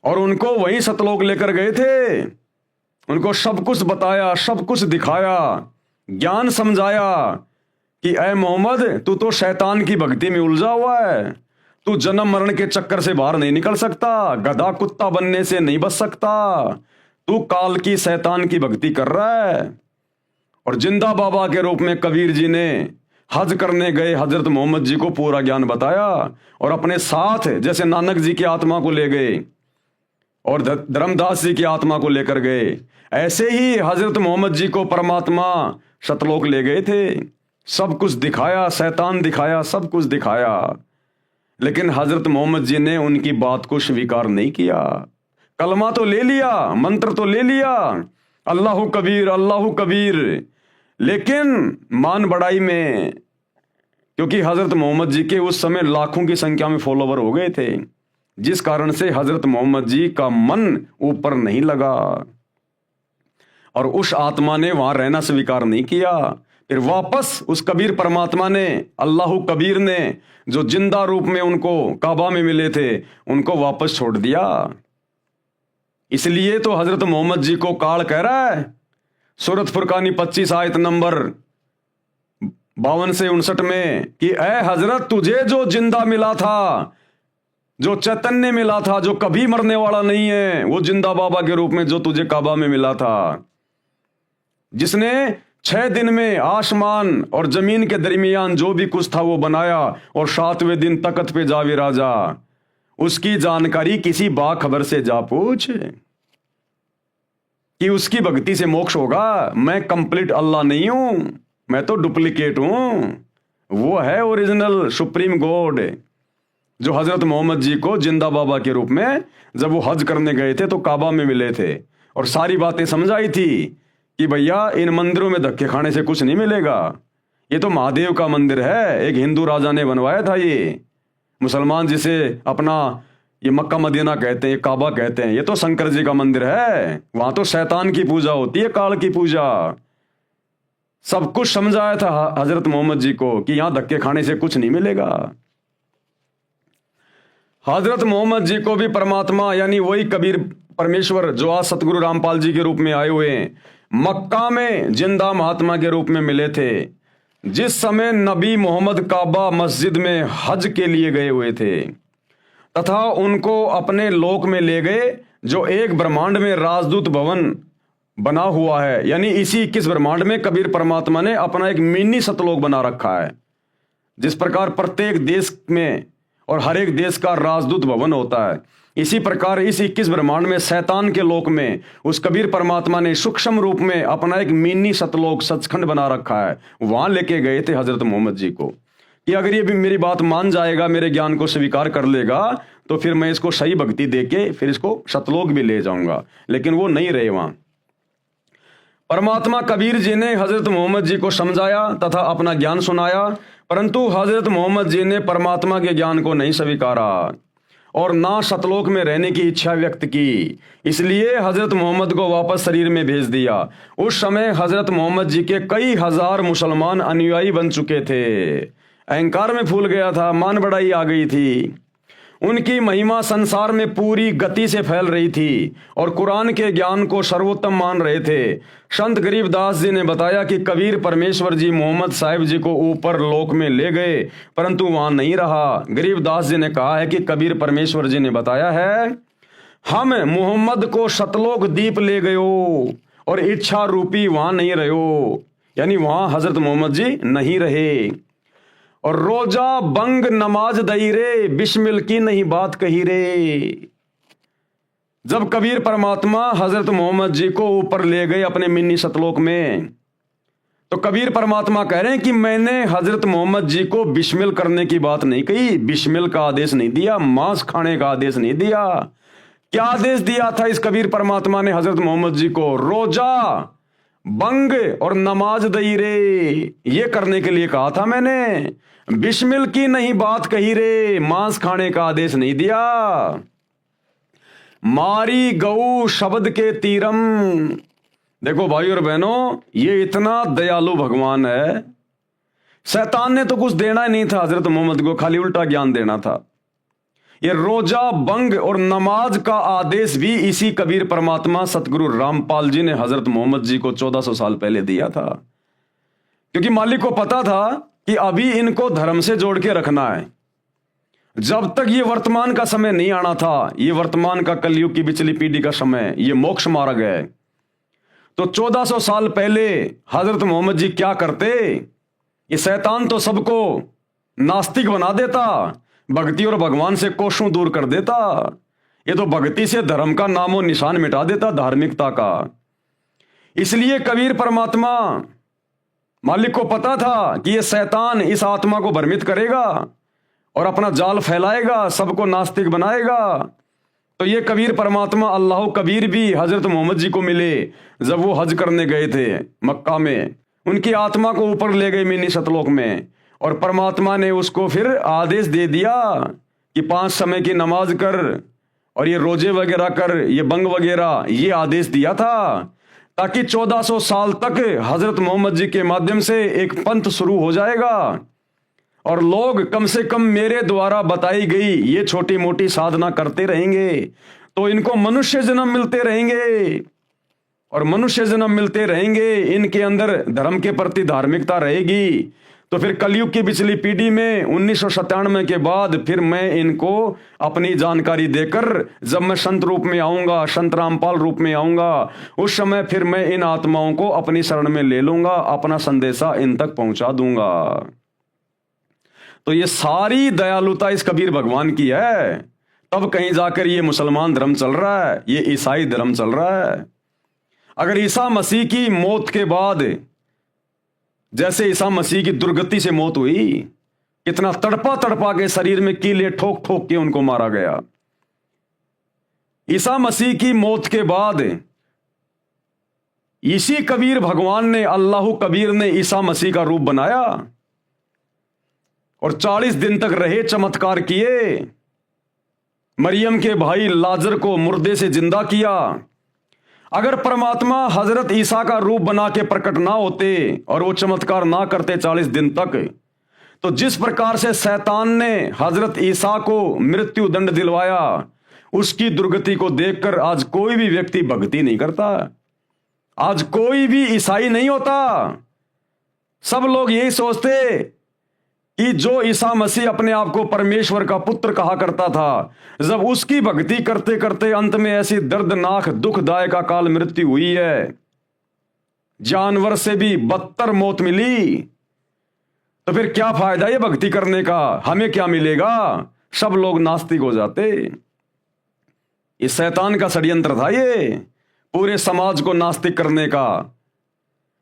और उनको वहीं सतलोक लेकर गए थे। उनको सब कुछ बताया, सब कुछ दिखाया, ज्ञान समझाया कि ऐ मोहम्मद तू तो शैतान की भक्ति में उलझा हुआ है, तू जन्म मरण के चक्कर से बाहर नहीं निकल सकता, गधा कुत्ता बनने से नहीं बच सकता, तू काल की शैतान की भक्ति कर रहा है। और जिंदा बाबा के रूप में कबीर जी ने हज करने गए हजरत मोहम्मद जी को पूरा ज्ञान बताया और अपने साथ जैसे नानक जी की आत्मा को ले गए और धर्मदास जी की आत्मा को लेकर गए, ऐसे ही हजरत मोहम्मद जी को परमात्मा सतलोक ले गए थे। सब कुछ दिखाया, शैतान दिखाया, सब कुछ दिखाया, लेकिन हजरत मोहम्मद जी ने उनकी बात को स्वीकार नहीं किया। कलमा तो ले लिया, मंत्र तो ले लिया, अल्लाहु कबीर अल्लाहु कबीर, लेकिन मान बढ़ाई में, क्योंकि हजरत मोहम्मद जी के उस समय लाखों की संख्या में फॉलोवर हो गए थे, जिस कारण से हजरत मोहम्मद जी का मन ऊपर नहीं लगा और उस आत्मा ने वहां रहना स्वीकार नहीं किया। फिर वापस उस कबीर परमात्मा ने, अल्लाहु कबीर ने, जो जिंदा रूप में उनको काबा में मिले थे, उनको वापस छोड़ दिया। इसलिए तो हजरत मोहम्मद जी को काल कह रहा है सूरत फुरकानी 25 आयत नंबर 52 से 59 में कि ऐ हजरत तुझे जो जिंदा मिला था, जो चैतन्य मिला था, जो कभी मरने वाला नहीं है, वो जिंदा बाबा के रूप में जो तुझे काबा में मिला था, जिसने 6 दिन में आसमान और जमीन के दरमियान जो भी कुछ था वो बनाया और 7वें दिन तख्त पे जा विराजा, उसकी जानकारी किसी बाखबर से जा पूछ कि उसकी भक्ति से मोक्ष होगा। मैं कंप्लीट अल्लाह नहीं हूं, मैं तो डुप्लीकेट हूं। वो है ओरिजिनल सुप्रीम गॉड जो हजरत मोहम्मद जी को जिंदा बाबा के रूप में जब वो हज करने गए थे तो काबा में मिले थे और सारी बातें समझाई थी कि भैया इन मंदिरों में धक्के खाने से कुछ नहीं मिलेगा, ये तो महादेव का मंदिर है, एक हिंदू राजा ने बनवाया था, ये मुसलमान जिसे अपना ये मक्का मदीना कहते हैं, ये काबा कहते हैं, ये तो शंकर जी का मंदिर है, वहां तो शैतान की पूजा होती है, काल की पूजा। सब कुछ समझाया था हजरत मोहम्मद जी को कि यहां धक्के खाने से कुछ नहीं मिलेगा। हजरत मोहम्मद जी को भी परमात्मा यानी वही कबीर परमेश्वर जो आज सतगुरु रामपाल जी के रूप में आए हुए हैं, मक्का में जिंदा महात्मा के रूप में मिले थे। जिस समय नबी मोहम्मद काबा मस्जिद में हज के लिए गए हुए थे तथा उनको अपने लोक में ले गए जो एक ब्रह्मांड में राजदूत भवन बना हुआ है, यानी इसी 21 ब्रह्मांड में कबीर परमात्मा ने अपना एक मिनी सतलोक बना रखा है। जिस प्रकार प्रत्येक देश में और हर एक देश का राजदूत भवन होता है, इसी प्रकार इस 21 ब्रह्मांड में शैतान के लोक में उस कबीर परमात्मा ने सूक्ष्म रूप में अपना एक मिनी सतलोक सचखंड बना रखा है। वहां लेके गए थे हजरत मोहम्मद जी को कि अगर ये भी मेरी बात मान जाएगा, मेरे ज्ञान को स्वीकार कर लेगा, तो फिर मैं इसको सही भक्ति देके फिर इसको सतलोक भी ले जाऊंगा, लेकिन वो नहीं रहे वहां। परमात्मा कबीर जी ने हजरत मोहम्मद जी को समझाया तथा अपना ज्ञान सुनाया, परंतु हजरत मोहम्मद जी ने परमात्मा के ज्ञान को नहीं स्वीकारा और ना सतलोक में रहने की इच्छा व्यक्त की। इसलिए हजरत मोहम्मद को वापस शरीर में भेज दिया। उस समय हजरत मोहम्मद जी के कई हजार मुसलमान अनुयायी बन चुके थे। अहंकार में फूल गया था, मान बढ़ाई आ गई थी। उनकी महिमा संसार में पूरी गति से फैल रही थी और कुरान के ज्ञान को सर्वोत्तम मान रहे थे। संत गरीबदास जी ने बताया कि कबीर परमेश्वर जी मोहम्मद साहिब जी को ऊपर लोक में ले गए, परंतु वहां नहीं रहा। गरीबदास जी ने कहा है कि कबीर परमेश्वर जी ने बताया है, हम मोहम्मद को सतलोक दीप ले गयो और इच्छा रूपी वहां नहीं रहो, यानी वहां हजरत मोहम्मद जी नहीं रहे। और रोजा बंग नमाज दई रे, बिस्मिल की नहीं बात कही रे। जब कबीर परमात्मा हजरत मोहम्मद जी को ऊपर ले गए अपने मिनी सतलोक में, तो कबीर परमात्मा कह रहे हैं कि मैंने हजरत मोहम्मद जी को बिस्मिल करने की बात नहीं कही, बिस्मिल का आदेश नहीं दिया, मांस खाने का आदेश नहीं दिया। क्या आदेश दिया था इस कबीर परमात्मा ने हजरत मोहम्मद जी को? रोजा बंग और नमाज दई रे, ये करने के लिए कहा था मैंने। बिस्मिल की नहीं बात कही रे, मांस खाने का आदेश नहीं दिया। मारी गऊ शब्द के तीरम। देखो भाई और बहनों, ये इतना दयालु भगवान है। शैतान ने तो कुछ देना ही नहीं था हजरत मोहम्मद को, खाली उल्टा ज्ञान देना था। ये रोजा बंग और नमाज का आदेश भी इसी कबीर परमात्मा सतगुरु रामपाल जी ने हजरत मोहम्मद जी को 1400 साल पहले दिया था, क्योंकि मालिक को पता था कि अभी इनको धर्म से जोड़ के रखना है। जब तक ये वर्तमान का समय नहीं आना था, ये वर्तमान का कलयुग की पिछली पीढ़ी का समय, ये मोक्ष मार्ग है, तो 1400 साल पहले हजरत मोहम्मद जी क्या करते? ये शैतान तो सबको नास्तिक बना देता, भक्ति और भगवान से कोसों दूर कर देता। ये तो भक्ति से धर्म का नामो निशान मिटा देता, धार्मिकता का। इसलिए कबीर परमात्मा, मालिक को पता था कि ये शैतान इस आत्मा को भ्रमित करेगा और अपना जाल फैलाएगा, सबको नास्तिक बनाएगा। तो ये कबीर परमात्मा अल्लाह कबीर भी हजरत मोहम्मद जी को मिले जब वो हज करने गए थे मक्का में। उनकी आत्मा को ऊपर ले गए मिनी सतलोक में, और परमात्मा ने उसको फिर आदेश दे दिया कि 5 समय की नमाज कर और ये रोजे वगैरह कर, ये बंग वगैरह, ये आदेश दिया था ताकि 1400 साल तक हजरत मोहम्मद जी के माध्यम से एक पंथ शुरू हो जाएगा और लोग कम से कम मेरे द्वारा बताई गई ये छोटी मोटी साधना करते रहेंगे, तो इनको मनुष्य जन्म मिलते रहेंगे और मनुष्य जन्म मिलते रहेंगे, इनके अंदर धर्म के प्रति धार्मिकता रहेगी। तो फिर कलयुग की पिछली पीढ़ी में 1997 के बाद फिर मैं इनको अपनी जानकारी देकर, जब मैं संत रूप में आऊंगा, संत रामपाल रूप में आऊंगा, उस समय फिर मैं इन आत्माओं को अपनी शरण में ले लूंगा, अपना संदेशा इन तक पहुंचा दूंगा। तो ये सारी दयालुता इस कबीर भगवान की है। तब कहीं जाकर ये मुसलमान धर्म चल रहा है, ये ईसाई धर्म चल रहा है। अगर ईसा मसीह की मौत के बाद, जैसे ईसा मसीह की दुर्गति से मौत हुई, कितना तड़पा तड़पा के शरीर में कीले ठोक ठोक के उनको मारा गया। ईसा मसीह की मौत के बाद इसी कबीर भगवान ने, अल्लाह कबीर ने ईसा मसीह का रूप बनाया और 40 दिन तक रहे, चमत्कार किए। मरियम के भाई लाजर को मुर्दे से जिंदा किया। अगर परमात्मा हजरत ईसा का रूप बना के प्रकट ना होते और वो चमत्कार ना करते 40 दिन तक, तो जिस प्रकार से शैतान ने हजरत ईसा को मृत्यु दंड दिलवाया, उसकी दुर्गति को देखकर आज कोई भी व्यक्ति भक्ति नहीं करता, आज कोई भी ईसाई नहीं होता। सब लोग यही सोचते कि जो ईसा मसीह अपने आप को परमेश्वर का पुत्र कहा करता था, जब उसकी भक्ति करते करते अंत में ऐसी दर्दनाक दुखदायक अकाल मृत्यु हुई है, जानवर से भी बदतर मौत मिली, तो फिर क्या फायदा ये भक्ति करने का? हमें क्या मिलेगा? सब लोग नास्तिक हो जाते। इस शैतान का षड्यंत्र था ये, पूरे समाज को नास्तिक करने का।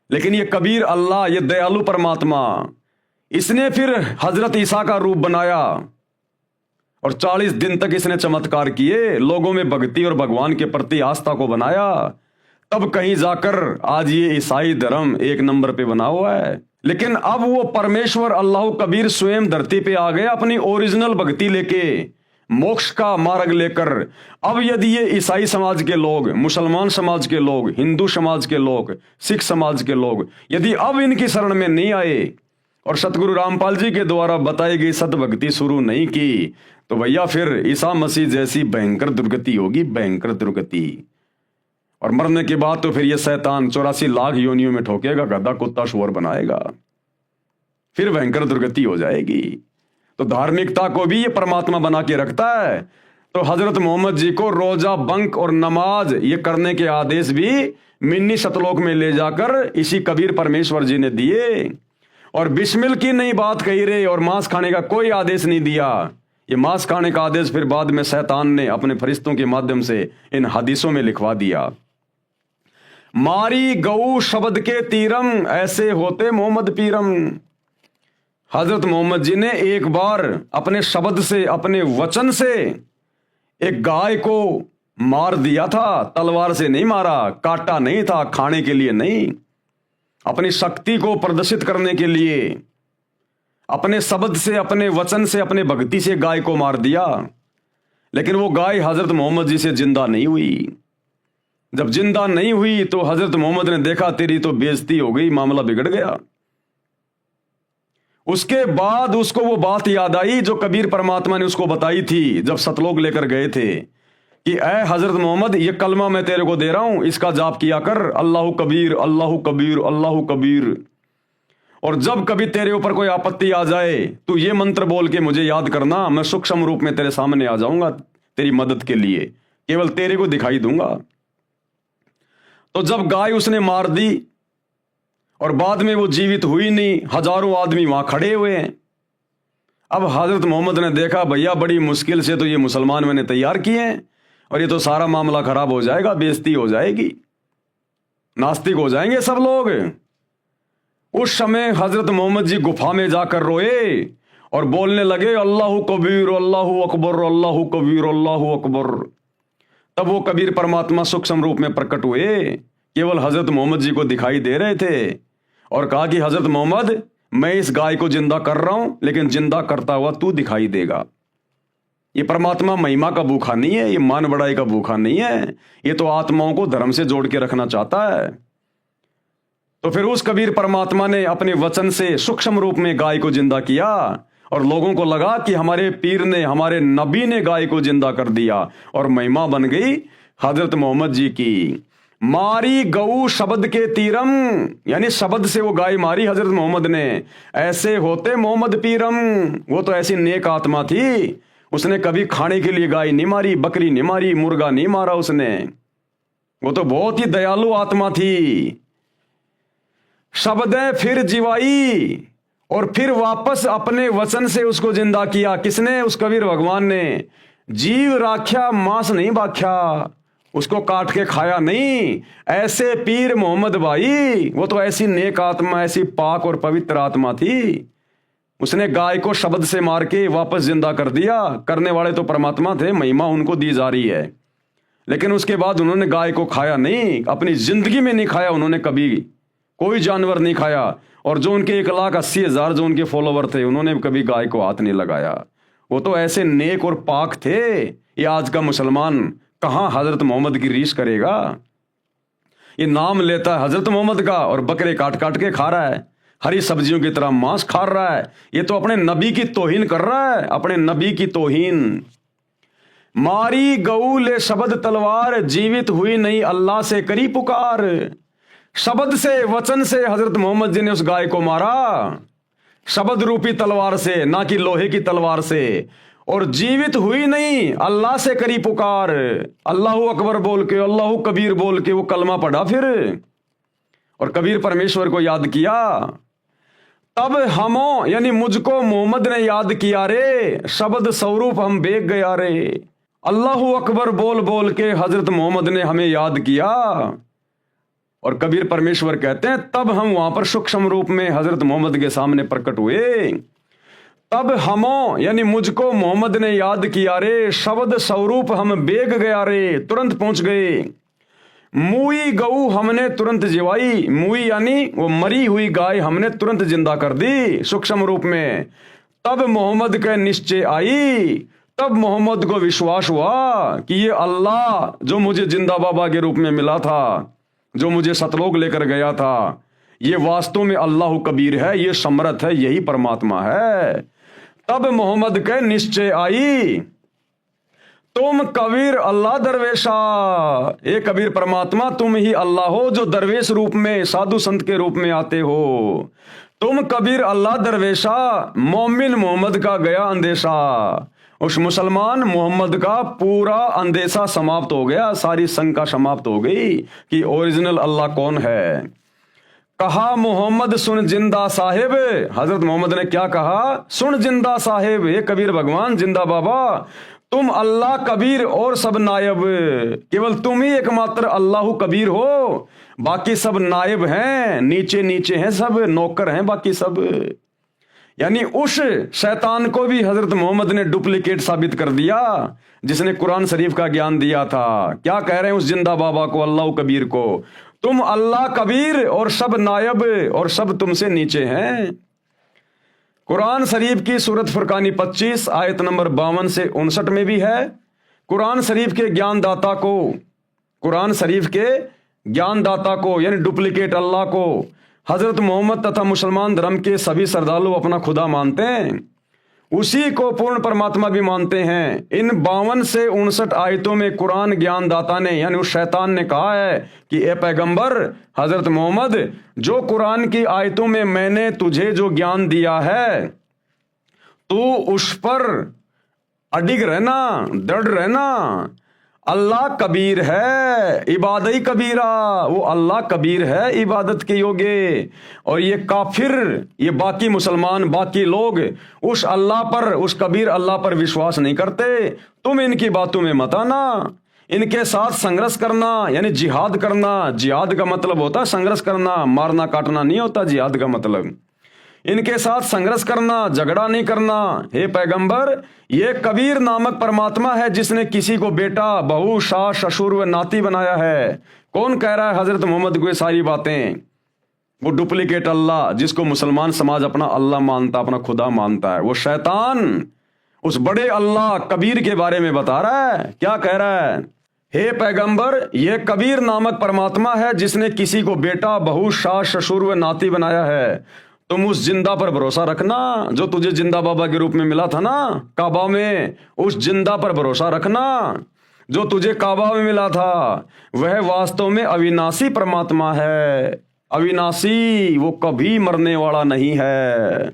लेकिन ये कबीर अल्लाह, ये दयालु परमात्मा, इसने फिर हजरत ईसा का रूप बनाया और 40 दिन तक इसने चमत्कार किए, लोगों में भक्ति और भगवान के प्रति आस्था को बनाया। तब कहीं जाकर आज ये ईसाई धर्म एक नंबर पे बना हुआ है। लेकिन अब वो परमेश्वर अल्लाह कबीर स्वयं धरती पे आ गया अपनी ओरिजिनल भक्ति लेके, मोक्ष का मार्ग लेकर। अब यदि ये ईसाई समाज के लोग, मुसलमान समाज के लोग, हिंदू समाज के लोग, सिख समाज के लोग यदि अब इनकी शरण में नहीं आए और सतगुरु रामपाल जी के द्वारा बताई गई सतभक्ति शुरू नहीं की, तो भैया फिर ईसा मसीह जैसी भयंकर दुर्गति होगी, भयंकर दुर्गति। और मरने के बाद तो फिर ये शैतान 84 लाख योनियों में ठोकेगा, गधा कुत्ता शुअर बनाएगा, फिर भयंकर दुर्गति हो जाएगी। तो धार्मिकता को भी ये परमात्मा बना के रखता है। तो हजरत मोहम्मद जी को रोजा, बंक और नमाज ये करने के आदेश भी मिन्नी सतलोक में ले जाकर इसी कबीर परमेश्वर जी ने दिए। और बिस्मिल की नहीं बात कही रे, और मांस खाने का कोई आदेश नहीं दिया। ये मांस खाने का आदेश फिर बाद में शैतान ने अपने फरिश्तों के माध्यम से इन हदीसों में लिखवा दिया। मारी गऊ शब्द के तीरम, ऐसे होते मोहम्मद पीरम। हजरत मोहम्मद जी ने एक बार अपने शब्द से, अपने वचन से एक गाय को मार दिया था। तलवार से नहीं मारा, काटा नहीं था, खाने के लिए नहीं, अपनी शक्ति को प्रदर्शित करने के लिए अपने शब्द से, अपने वचन से, अपने भक्ति से गाय को मार दिया। लेकिन वो गाय हजरत मोहम्मद जी से जिंदा नहीं हुई। जब जिंदा नहीं हुई तो हजरत मोहम्मद ने देखा तेरी तो बेइज्जती हो गई, मामला बिगड़ गया। उसके बाद उसको वो बात याद आई जो कबीर परमात्मा ने उसको बताई थी जब सतलोक लेकर गए थे कि ऐ हजरत मोहम्मद, ये कलमा मैं तेरे को दे रहा हूं, इसका जाप किया कर, अल्लाह कबीर अल्लाह कबीर अल्लाह कबीर। और जब कभी तेरे ऊपर कोई आपत्ति आ जाए तो ये मंत्र बोल के मुझे याद करना, मैं सूक्ष्म रूप में तेरे सामने आ जाऊंगा तेरी मदद के लिए, केवल तेरे को दिखाई दूंगा। तो जब गाय उसने मार दी और बाद में वो जीवित हुई नहीं, हजारों आदमी वहां खड़े हुए हैं। अब हजरत मोहम्मद ने देखा भैया बड़ी मुश्किल से तो ये मुसलमान मैंने तैयार किए हैं और ये तो सारा मामला खराब हो जाएगा, बेइज्जती हो जाएगी, नास्तिक हो जाएंगे सब लोग। उस समय हजरत मोहम्मद जी गुफा में जाकर रोए और बोलने लगे अल्लाह कबीर अल्लाह अकबर अल्लाह कबीर अल्लाह अकबर। तब वो कबीर परमात्मा सूक्ष्म रूप में प्रकट हुए, केवल हजरत मोहम्मद जी को दिखाई दे रहे थे और कहा कि हजरत मोहम्मद, मैं इस गाय को जिंदा कर रहा हूं, लेकिन जिंदा करता हुआ तू दिखाई देगा। ये परमात्मा महिमा का भूखा नहीं है, ये मान बढ़ाई का भूखा नहीं है, ये तो आत्माओं को धर्म से जोड़ के रखना चाहता है। तो फिर उस कबीर परमात्मा ने अपने वचन से सूक्ष्म रूप में गाय को जिंदा किया और लोगों को लगा कि हमारे पीर ने, हमारे नबी ने गाय को जिंदा कर दिया और महिमा बन गई हजरत मोहम्मद जी की। मारी गऊ शब्द के तीरम, यानी शब्द से वो गाय मारी हजरत मोहम्मद ने, ऐसे होते मोहम्मद पीरम। वो तो ऐसी नेक आत्मा थी, उसने कभी खाने के लिए गाय नहीं मारी, बकरी नहीं मारी, मुर्गा नहीं मारा उसने। वो तो बहुत ही दयालु आत्मा थी। शब्द है फिर जीवाई, और फिर वापस अपने वचन से उसको जिंदा किया। किसने? उस कबीर भगवान ने। जीव राख्या मांस नहीं बाख्या, उसको काट के खाया नहीं। ऐसे पीर मोहम्मद भाई, वो तो ऐसी नेक आत्मा, ऐसी पाक और पवित्र आत्मा थी। उसने गाय को शब्द से मार के वापस जिंदा कर दिया। करने वाले तो परमात्मा थे, महिमा उनको दी जा रही है। लेकिन उसके बाद उन्होंने गाय को खाया नहीं, अपनी जिंदगी में नहीं खाया उन्होंने, कभी कोई जानवर नहीं खाया। और जो उनके 1,80,000 जो उनके फॉलोवर थे, उन्होंने कभी गाय को हाथ नहीं लगाया। वो तो ऐसे नेक और पाक थे। ये आज का मुसलमान कहां हजरत मोहम्मद की रीस करेगा? ये नाम लेता है हजरत मोहम्मद का और बकरे काट काट के खा रहा है, हरी सब्जियों की तरह मांस खा रहा है। ये तो अपने नबी की तौहीन कर रहा है, अपने नबी की तौहीन। मारी गऊ ले शब्द तलवार, जीवित हुई नहीं अल्लाह से करी पुकार। शब्द से, वचन से हजरत मोहम्मद जी ने उस गाय को मारा, शब्द रूपी तलवार से, ना कि लोहे की तलवार से। और जीवित हुई नहीं, अल्लाह से करी पुकार। अल्लाह अकबर बोल के, अल्लाह कबीर बोल के वो कलमा पढ़ा फिर, और कबीर परमेश्वर को याद किया। तब हमो, यानी मुझको मोहम्मद ने याद किया रे, शब्द स्वरूप हम बेग गया रे। अल्लाह अकबर बोल बोल के हजरत मोहम्मद ने हमें याद किया। और कबीर परमेश्वर कहते हैं तब हम वहां पर सूक्ष्म रूप में हजरत मोहम्मद के सामने प्रकट हुए। तब हमों यानी मुझको मोहम्मद ने याद किया रे, शब्द स्वरूप हम बेग गया रे, तुरंत पहुंच गए। मुई गऊ हमने तुरंत जिवाई, मुई यानी वो मरी हुई गाय हमने तुरंत जिंदा कर दी सूक्ष्म रूप में। तब मोहम्मद के निश्चय आई, तब मोहम्मद को विश्वास हुआ कि ये अल्लाह जो मुझे जिंदा बाबा के रूप में मिला था, जो मुझे सतलोक लेकर गया था, ये वास्तव में अल्लाह कबीर है, ये समर्थ है, यही परमात्मा है। तब मोहम्मद के निश्चय आई, तुम कबीर अल्लाह दरवेशा, ये कबीर परमात्मा तुम ही अल्लाह हो जो दरवेश रूप में साधु संत के रूप में आते हो। तुम कबीर अल्लाह दरवेशा, मोमिन मोहम्मद का गया अंदेशा। उस मुसलमान मोहम्मद का पूरा अंदेशा समाप्त हो गया, सारी शंका समाप्त हो गई कि ओरिजिनल अल्लाह कौन है। कहा मोहम्मद सुन जिंदा साहिब, हजरत मोहम्मद ने क्या कहा? सुन जिंदा साहिब, ये कबीर भगवान जिंदा बाबा, तुम अल्लाह कबीर और सब नायब, केवल तुम ही एकमात्र अल्लाह कबीर हो, बाकी सब नायब हैं, नीचे नीचे हैं, सब नौकर हैं बाकी सब। यानी उस शैतान को भी हजरत मोहम्मद ने डुप्लीकेट साबित कर दिया जिसने कुरान शरीफ का ज्ञान दिया था। क्या कह रहे हैं उस जिंदा बाबा को, अल्लाह कबीर को? तुम अल्लाह कबीर और सब नायब और सब तुमसे नीचे हैं। कुरान शरीफ की सूरत फुरकानी 25 आयत नंबर 52 से 59 में भी है। कुरान शरीफ के ज्ञानदाता को, कुरान शरीफ के ज्ञानदाता को यानी डुप्लीकेट अल्लाह को हजरत मोहम्मद तथा मुसलमान धर्म के सभी श्रद्धालु अपना खुदा मानते हैं, उसी को पूर्ण परमात्मा भी मानते हैं। इन 52 से 59 आयतों में कुरान ज्ञानदाता ने यानी उस शैतान ने कहा है कि ए पैगंबर हजरत मोहम्मद, जो कुरान की आयतों में मैंने तुझे जो ज्ञान दिया है, तू उस पर अडिग रहना, दृढ़ रहना। अल्लाह कबीर है, इबादत ही कबीरा, वो अल्लाह कबीर है इबादत के योग्य। और ये काफिर, ये बाकी मुसलमान, बाकी लोग उस अल्लाह पर, उस कबीर अल्लाह पर विश्वास नहीं करते। तुम इनकी बातों में मत आना, इनके साथ संघर्ष करना यानी जिहाद करना। जिहाद का मतलब होता है संघर्ष करना, मारना काटना नहीं होता जिहाद का मतलब। इनके साथ संघर्ष करना, झगड़ा नहीं करना। हे पैगंबर, ये कबीर नामक परमात्मा है जिसने किसी को बेटा, बहू, सास, ससुर व नाती बनाया है। कौन कह रहा है हजरत मोहम्मद को ये सारी बातें? वो डुप्लीकेट अल्लाह जिसको मुसलमान समाज अपना अल्लाह मानता, अपना खुदा मानता है, वो शैतान उस बड़े अल्लाह कबीर के बारे में बता रहा है। क्या कह रहा है? हे पैगंबर, ये कबीर नामक परमात्मा है जिसने किसी को बेटा, बहू, सास, ससुर व नाती बनाया है। तुम उस जिंदा पर भरोसा रखना जो तुझे जिंदा बाबा के रूप में मिला था ना काबा में, उस जिंदा पर भरोसा रखना जो तुझे काबा में मिला था। वह वास्तव में अविनाशी परमात्मा है, अविनाशी, वो कभी मरने वाला नहीं है।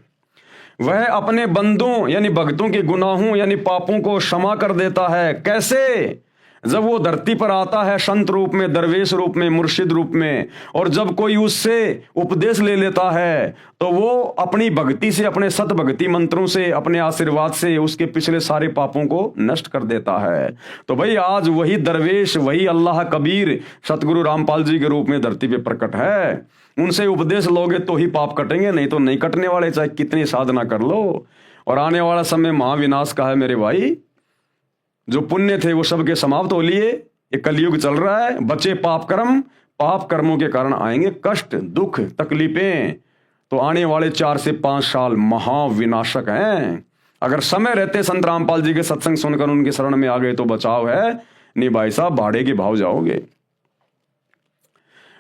वह अपने बंदों यानी भक्तों के गुनाहों यानी पापों को क्षमा कर देता है। कैसे? जब वो धरती पर आता है संत रूप में, दरवेश रूप में, मुर्शिद रूप में, और जब कोई उससे उपदेश ले लेता है तो वो अपनी भक्ति से, अपने सत भक्ति मंत्रों से, अपने आशीर्वाद से उसके पिछले सारे पापों को नष्ट कर देता है। तो भाई आज वही दरवेश, वही अल्लाह कबीर सतगुरु रामपाल जी के रूप में धरती पे प्रकट है। उनसे उपदेश लोगे तो ही पाप कटेंगे, नहीं तो नहीं कटने वाले, चाहे कितनी साधना कर लो। और आने वाला समय महाविनाश का है मेरे भाई। जो पुण्य थे वो सबके समाप्त हो लिए, ये कलयुग चल रहा है। बचे पाप कर्म, पाप कर्मों के कारण आएंगे कष्ट, दुख, तकलीफें। तो आने वाले 4 से 5 साल महाविनाशक हैं। अगर समय रहते संत रामपाल जी के सत्संग सुनकर उनके शरण में आ गए तो बचाव है, नहीं भाई साहब भाड़े के भाव जाओगे।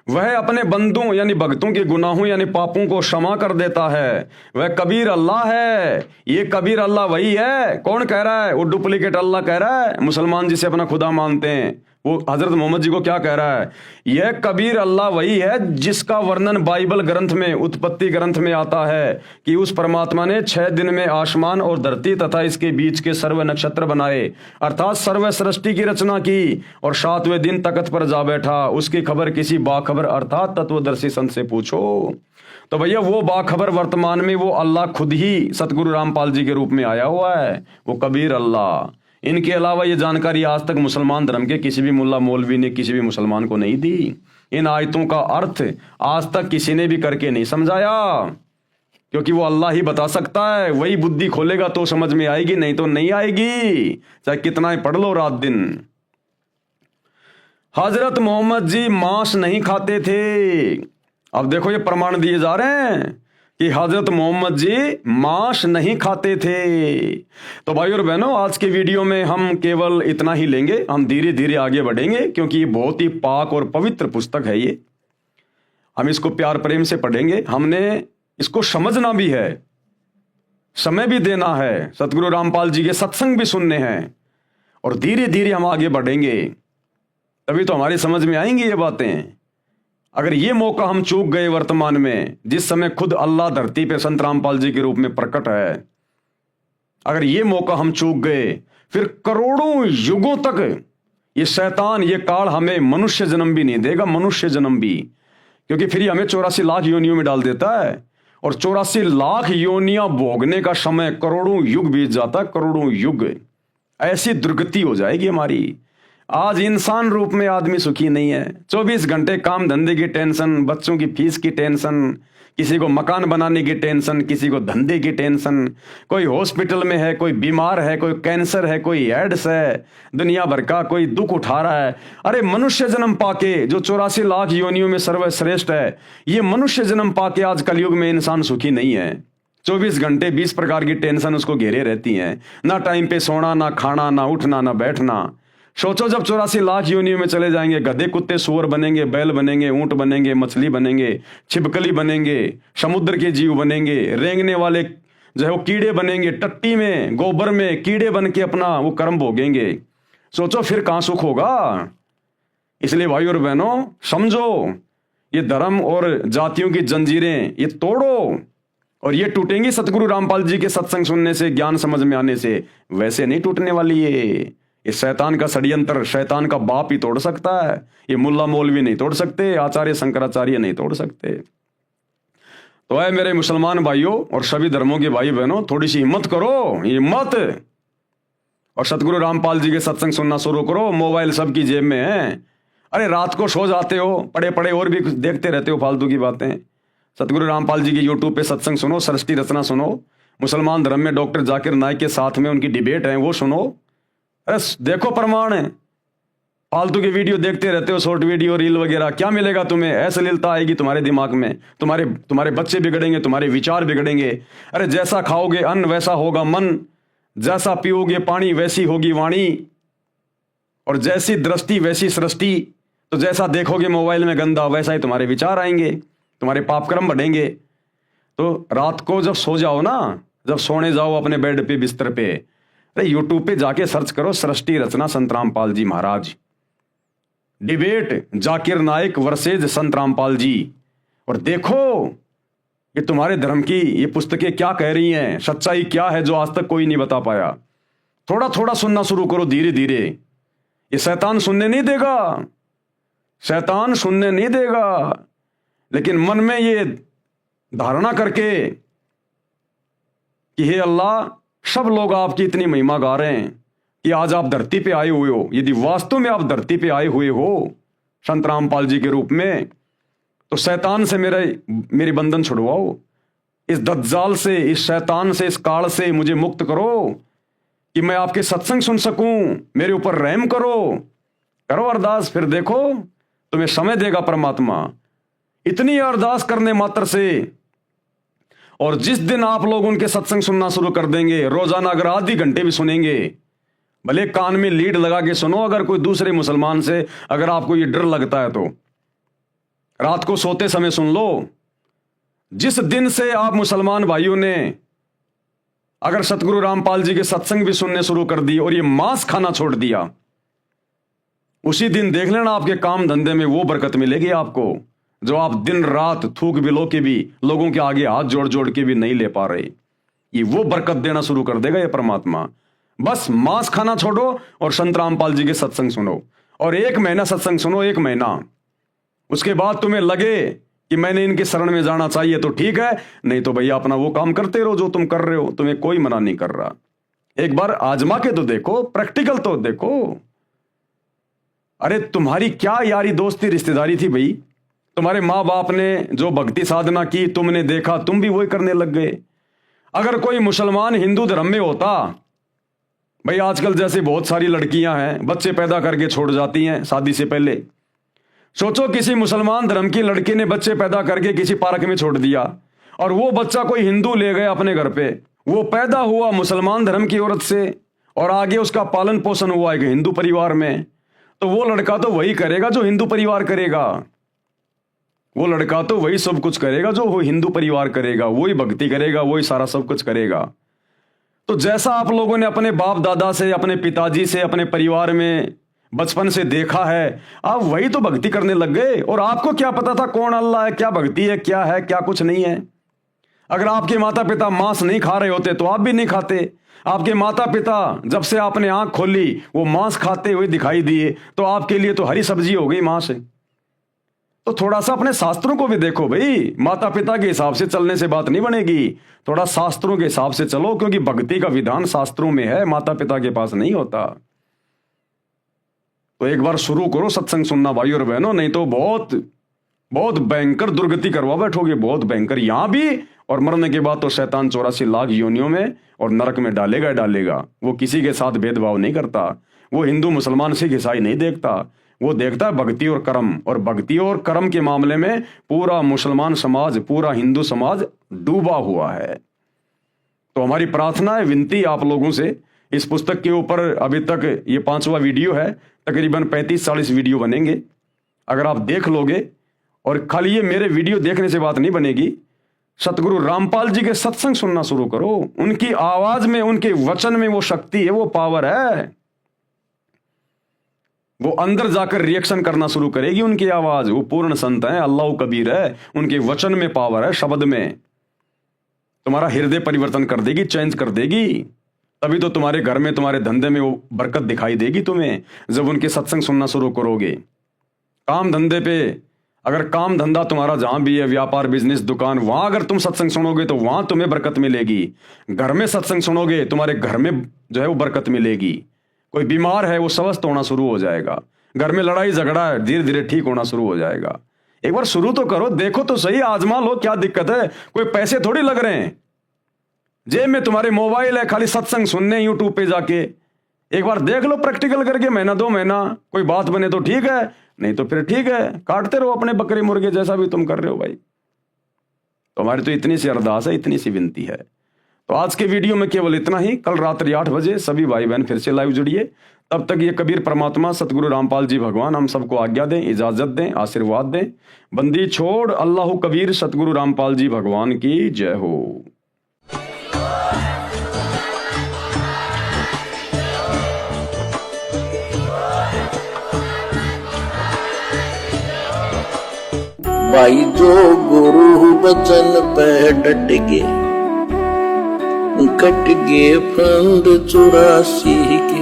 वह अपने बंदों यानी भक्तों के गुनाहों यानी पापों को क्षमा कर देता है। वह कबीर अल्लाह है। ये कबीर अल्लाह वही है। कौन कह रहा है? वो डुप्लीकेट अल्लाह कह रहा है। मुसलमान जिसे अपना खुदा मानते हैं वो हजरत मोहम्मद जी को क्या कह रहा है? यह कबीर अल्लाह वही है जिसका वर्णन बाइबल ग्रंथ में, उत्पत्ति ग्रंथ में आता है कि उस परमात्मा ने 6 दिन में आसमान और धरती तथा इसके बीच के सर्व नक्षत्र बनाए, अर्थात सर्व सृष्टि की रचना की, और 7वें दिन तख्त पर जा बैठा। उसकी खबर किसी बाखबर अर्थात तत्वदर्शी संत से पूछो। तो भैया वो बाखबर वर्तमान में वो अल्लाह खुद ही सतगुरु रामपाल जी के रूप में आया हुआ है, वो कबीर अल्लाह। इनके अलावा ये जानकारी आज तक मुसलमान धर्म के किसी भी मुल्ला मौलवी ने किसी भी मुसलमान को नहीं दी। इन आयतों का अर्थ आज तक किसी ने भी करके नहीं समझाया। क्योंकि वो अल्लाह ही बता सकता है, वही बुद्धि खोलेगा तो समझ में आएगी, नहीं तो नहीं आएगी, चाहे कितना ही पढ़ लो रात दिन। हजरत मोहम्मद जी मांस नहीं खाते थे। अब देखो ये प्रमाण दिए जा रहे हैं कि हजरत मोहम्मद जी मांस नहीं खाते थे। तो भाई और बहनों, आज के वीडियो में हम केवल इतना ही लेंगे, हम धीरे धीरे आगे बढ़ेंगे, क्योंकि ये बहुत ही पाक और पवित्र पुस्तक है। ये हम इसको प्यार प्रेम से पढ़ेंगे, हमने इसको समझना भी है, समय भी देना है, सतगुरु रामपाल जी के सत्संग भी सुनने हैं, और धीरे धीरे हम आगे बढ़ेंगे, तभी तो हमारी समझ में आएंगी ये बातें। अगर ये मौका हम चूक गए वर्तमान में, जिस समय खुद अल्लाह धरती पे संत रामपाल जी के रूप में प्रकट है, अगर ये मौका हम चूक गए, फिर करोड़ों युगों तक ये शैतान, ये काल हमें मनुष्य जन्म भी नहीं देगा, मनुष्य जन्म भी, क्योंकि फिर ये हमें 84 लाख योनियों में डाल देता है, और 84 लाख योनियां भोगने का समय करोड़ों युग बीत जाता है, करोड़ों युग। ऐसी दुर्गति हो जाएगी हमारी। आज इंसान रूप में आदमी सुखी नहीं है, 24 घंटे काम धंधे की टेंशन, बच्चों की फीस की टेंशन, किसी को मकान बनाने की टेंशन, किसी को धंधे की टेंशन, कोई हॉस्पिटल में है, कोई बीमार है, कोई कैंसर है, कोई एड्स है, दुनिया भर का कोई दुख उठा रहा है। अरे मनुष्य जन्म पाके, जो 84 लाख योनियों में सर्वश्रेष्ठ है, ये मनुष्य जन्म पाके आज कलयुग में इंसान सुखी नहीं है। 24 घंटे 20 प्रकार की टेंशन उसको घेरे रहती हैं, ना टाइम पे सोना, ना खाना, ना उठना, ना बैठना। सोचो जब 84 लाख योनियों में चले जाएंगे, गधे कुत्ते सूअर बनेंगे, बैल बनेंगे, ऊंट बनेंगे, मछली बनेंगे, छिपकली बनेंगे, समुद्र के जीव बनेंगे, रेंगने वाले जो है वो कीड़े बनेंगे, टट्टी में गोबर में कीड़े बन के अपना वो कर्म भोगेंगे। सोचो फिर कहां सुख होगा। इसलिए भाई और बहनों समझो, ये धर्म और जातियों की जंजीरें ये तोड़ो, और ये टूटेंगी सतगुरु रामपाल जी के सत्संग सुनने से, ज्ञान समझ में आने से, वैसे नहीं टूटने वाली ये शैतान का षड्यंत्र शैतान का बाप ही तोड़ सकता है। ये मुल्ला मौलवी नहीं तोड़ सकते, आचार्य शंकराचार्य नहीं तोड़ सकते। तो है मेरे मुसलमान भाइयों और सभी धर्मों के भाई बहनों, थोड़ी सी हिम्मत करो, हिम्मत, और सतगुरु रामपाल जी के सत्संग सुनना शुरू करो। मोबाइल सबकी जेब में है। अरे रात को सो जाते हो पड़े पड़े और भी कुछ देखते रहते हो फालतू की बातें। सतगुरु रामपाल जी की यूट्यूब पे सत्संग सुनो, सृष्टि रचना सुनो, मुसलमान धर्म में डॉक्टर जाकिर नाइक के साथ में उनकी डिबेट है वो सुनो। अरे देखो प्रमाण है। फालतू की वीडियो देखते रहते हो, शॉर्ट वीडियो, रील वगैरह, क्या मिलेगा तुम्हें? अश्लीलता आएगी तुम्हारे दिमाग में, तुम्हारे बच्चे बिगड़ेंगे, तुम्हारे विचार बिगड़ेंगे। अरे जैसा खाओगे अन्न वैसा होगा मन, जैसा पियोगे पानी वैसी होगी वाणी, और जैसी दृष्टि वैसी सृष्टि। तो जैसा देखोगे मोबाइल में गंदा, वैसा ही तुम्हारे विचार आएंगे, तुम्हारे पाप कर्म बढ़ेंगे। तो रात को जब सो जाओ ना, जब सोने जाओ अपने बेड पे बिस्तर पे, अरे यूट्यूब पे जाके सर्च करो सृष्टि रचना संत रामपाल जी महाराज, डिबेट जाकिर नाइक वर्सेज संत रामपाल जी, और देखो ये तुम्हारे धर्म की ये पुस्तकें क्या कह रही हैं, सच्चाई क्या है जो आज तक कोई नहीं बता पाया। थोड़ा थोड़ा सुनना शुरू करो धीरे धीरे। ये शैतान सुनने नहीं देगा, शैतान सुनने नहीं देगा, लेकिन मन में ये धारणा करके कि हे अल्लाह, सब लोग आपकी इतनी महिमा गा रहे हैं कि आज आप धरती पे आए हुए हो, यदि वास्तव में आप धरती पे आए हुए हो संत रामपाल जी के रूप में, तो शैतान से मेरी बंधन छुड़वाओ, इस दज्जाल से, इस शैतान से, इस काल से मुझे मुक्त करो कि मैं आपके सत्संग सुन सकूं, मेरे ऊपर रहम करो अरदास। फिर देखो तुम्हें समय देगा परमात्मा। इतनी अरदास करने मात्र से, और जिस दिन आप लोग उनके सत्संग सुनना शुरू कर देंगे, रोजाना अगर आधी घंटे भी सुनेंगे, भले कान में लीड लगा के सुनो, अगर कोई दूसरे मुसलमान से अगर आपको ये डर लगता है तो रात को सोते समय सुन लो। जिस दिन से आप मुसलमान भाइयों ने अगर सतगुरु रामपाल जी के सत्संग भी सुनने शुरू कर दिए और ये मांस खाना छोड़ दिया, उसी दिन देख लेना आपके काम धंधे में वो बरकत मिलेगी आपको, जो आप दिन रात थूक बिलो के भी लोगों के आगे हाथ जोड़ जोड़ के भी नहीं ले पा रहे। ये वो बरकत देना शुरू कर देगा ये परमात्मा। बस मांस खाना छोड़ो और संत रामपाल जी के सत्संग सुनो, और 1 महीना सत्संग सुनो, 1 महीना। उसके बाद तुम्हें लगे कि मैंने इनके शरण में जाना चाहिए तो ठीक है, नहीं तो भैया अपना वो काम करते रहो जो तुम कर रहे हो, तुम्हें कोई मना नहीं कर रहा। एक बार आजमा के तो देखो, प्रैक्टिकल तो देखो। अरे तुम्हारी क्या यारी दोस्ती रिश्तेदारी थी भाई, तुम्हारे माँ बाप ने जो भक्ति साधना की तुमने देखा, तुम भी वही करने लग गए। अगर कोई मुसलमान हिंदू धर्म में होता, भाई आजकल जैसे बहुत सारी लड़कियां हैं बच्चे पैदा करके छोड़ जाती हैं शादी से पहले। सोचो किसी मुसलमान धर्म की लड़की ने बच्चे पैदा करके किसी पार्क में छोड़ दिया और वो बच्चा कोई हिंदू ले गया अपने घर पे। वो पैदा हुआ मुसलमान धर्म की औरत से और आगे उसका पालन पोषण हुआ एक हिंदू परिवार में, तो वो लड़का तो वही करेगा जो हिंदू परिवार करेगा। वो लड़का तो वही सब कुछ करेगा जो वो हिंदू परिवार करेगा, वही भक्ति करेगा, वही सारा सब कुछ करेगा। तो जैसा आप लोगों ने अपने बाप दादा से, अपने पिताजी से, अपने परिवार में बचपन से देखा है, आप वही तो भक्ति करने लग गए। और आपको क्या पता था कौन अल्लाह है, क्या भक्ति है, क्या कुछ नहीं है। अगर आपके माता पिता मांस नहीं खा रहे होते तो आप भी नहीं खाते। आपके माता पिता जब से आपने आंख खोली वो मांस खाते हुए दिखाई दिए, तो आपके लिए तो हरी सब्जी हो गई मांस। तो थोड़ा सा अपने शास्त्रों को भी देखो भाई। माता पिता के हिसाब से चलने से बात नहीं बनेगी, थोड़ा शास्त्रों के हिसाब से चलो, क्योंकि भक्ति का विधान शास्त्रों में है, माता पिता के पास नहीं होता। तो एक बार शुरू करो सत्संग सुनना भाई और बहनों, नहीं तो बहुत बहुत भयंकर दुर्गति करवा बैठोगे, बहुत भयंकर यहां भी, और मरने के बाद तो शैतान 84 लाख योनियों में और नरक में डालेगा। वो किसी के साथ भेदभाव नहीं करता। वो हिंदू मुसलमान सिख ईसाई नहीं देखता, वो देखता है भक्ति और कर्म। और भक्ति और कर्म के मामले में पूरा मुसलमान समाज, पूरा हिंदू समाज डूबा हुआ है। तो हमारी प्रार्थना है, विनती आप लोगों से, इस पुस्तक के ऊपर अभी तक ये 5वां वीडियो है, तकरीबन 35-40 वीडियो बनेंगे। अगर आप देख लोगे, और खाली ये मेरे वीडियो देखने से बात नहीं बनेगी, सतगुरु रामपाल जी के सत्संग सुनना शुरू करो। उनकी आवाज में, उनके वचन में वो शक्ति है, वो पावर है। वो अंदर जाकर रिएक्शन करना शुरू करेगी उनकी आवाज। वो पूर्ण संत है, अल्लाह कबीर है, उनके वचन में पावर है, शब्द में। तुम्हारा हृदय परिवर्तन कर देगी, चेंज कर देगी। तभी तो तुम्हारे घर में, तुम्हारे धंधे में वो बरकत दिखाई देगी तुम्हें, जब उनके सत्संग सुनना शुरू करोगे। काम धंधे पे, अगर काम धंधा तुम्हारा जहां भी है, व्यापार, बिजनेस, दुकान, वहां अगर तुम सत्संग सुनोगे तो वहां तुम्हें बरकत मिलेगी। घर में सत्संग सुनोगे, तुम्हारे घर में जो है वो बरकत मिलेगी। कोई बीमार है वो स्वस्थ होना शुरू हो जाएगा। घर में लड़ाई झगड़ा है, धीरे धीरे ठीक होना शुरू हो जाएगा। एक बार शुरू तो करो, देखो तो सही, आजमा लो, क्या दिक्कत है। कोई पैसे थोड़ी लग रहे हैं, जेब में तुम्हारे मोबाइल है, खाली सत्संग सुनने यूट्यूब पे जाके एक बार देख लो प्रैक्टिकल करके, महीना 2 महीना, कोई बात बने तो ठीक है, नहीं तो फिर ठीक है, काटते रहो अपने बकरे मुर्गे जैसा भी तुम कर रहे हो भाई। तो हमारी तो इतनी सी अरदास है, इतनी सी विनती है। तो आज के वीडियो में केवल इतना ही। कल रात्रि 8 बजे सभी भाई बहन फिर से लाइव जुड़िए। तब तक ये कबीर परमात्मा सतगुरु रामपाल जी भगवान हम सबको आज्ञा दें, इजाजत दें, आशीर्वाद दें। बंदी छोड़ अल्लाह कबीर सतगुरु रामपाल जी भगवान की जय हो। भाई जो गुरु बचन पे डट के, कट गए फंद 84 के,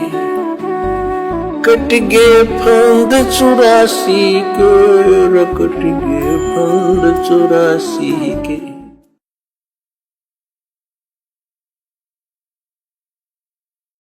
कट गए फंद 84 के, कट गए फंद 84 के।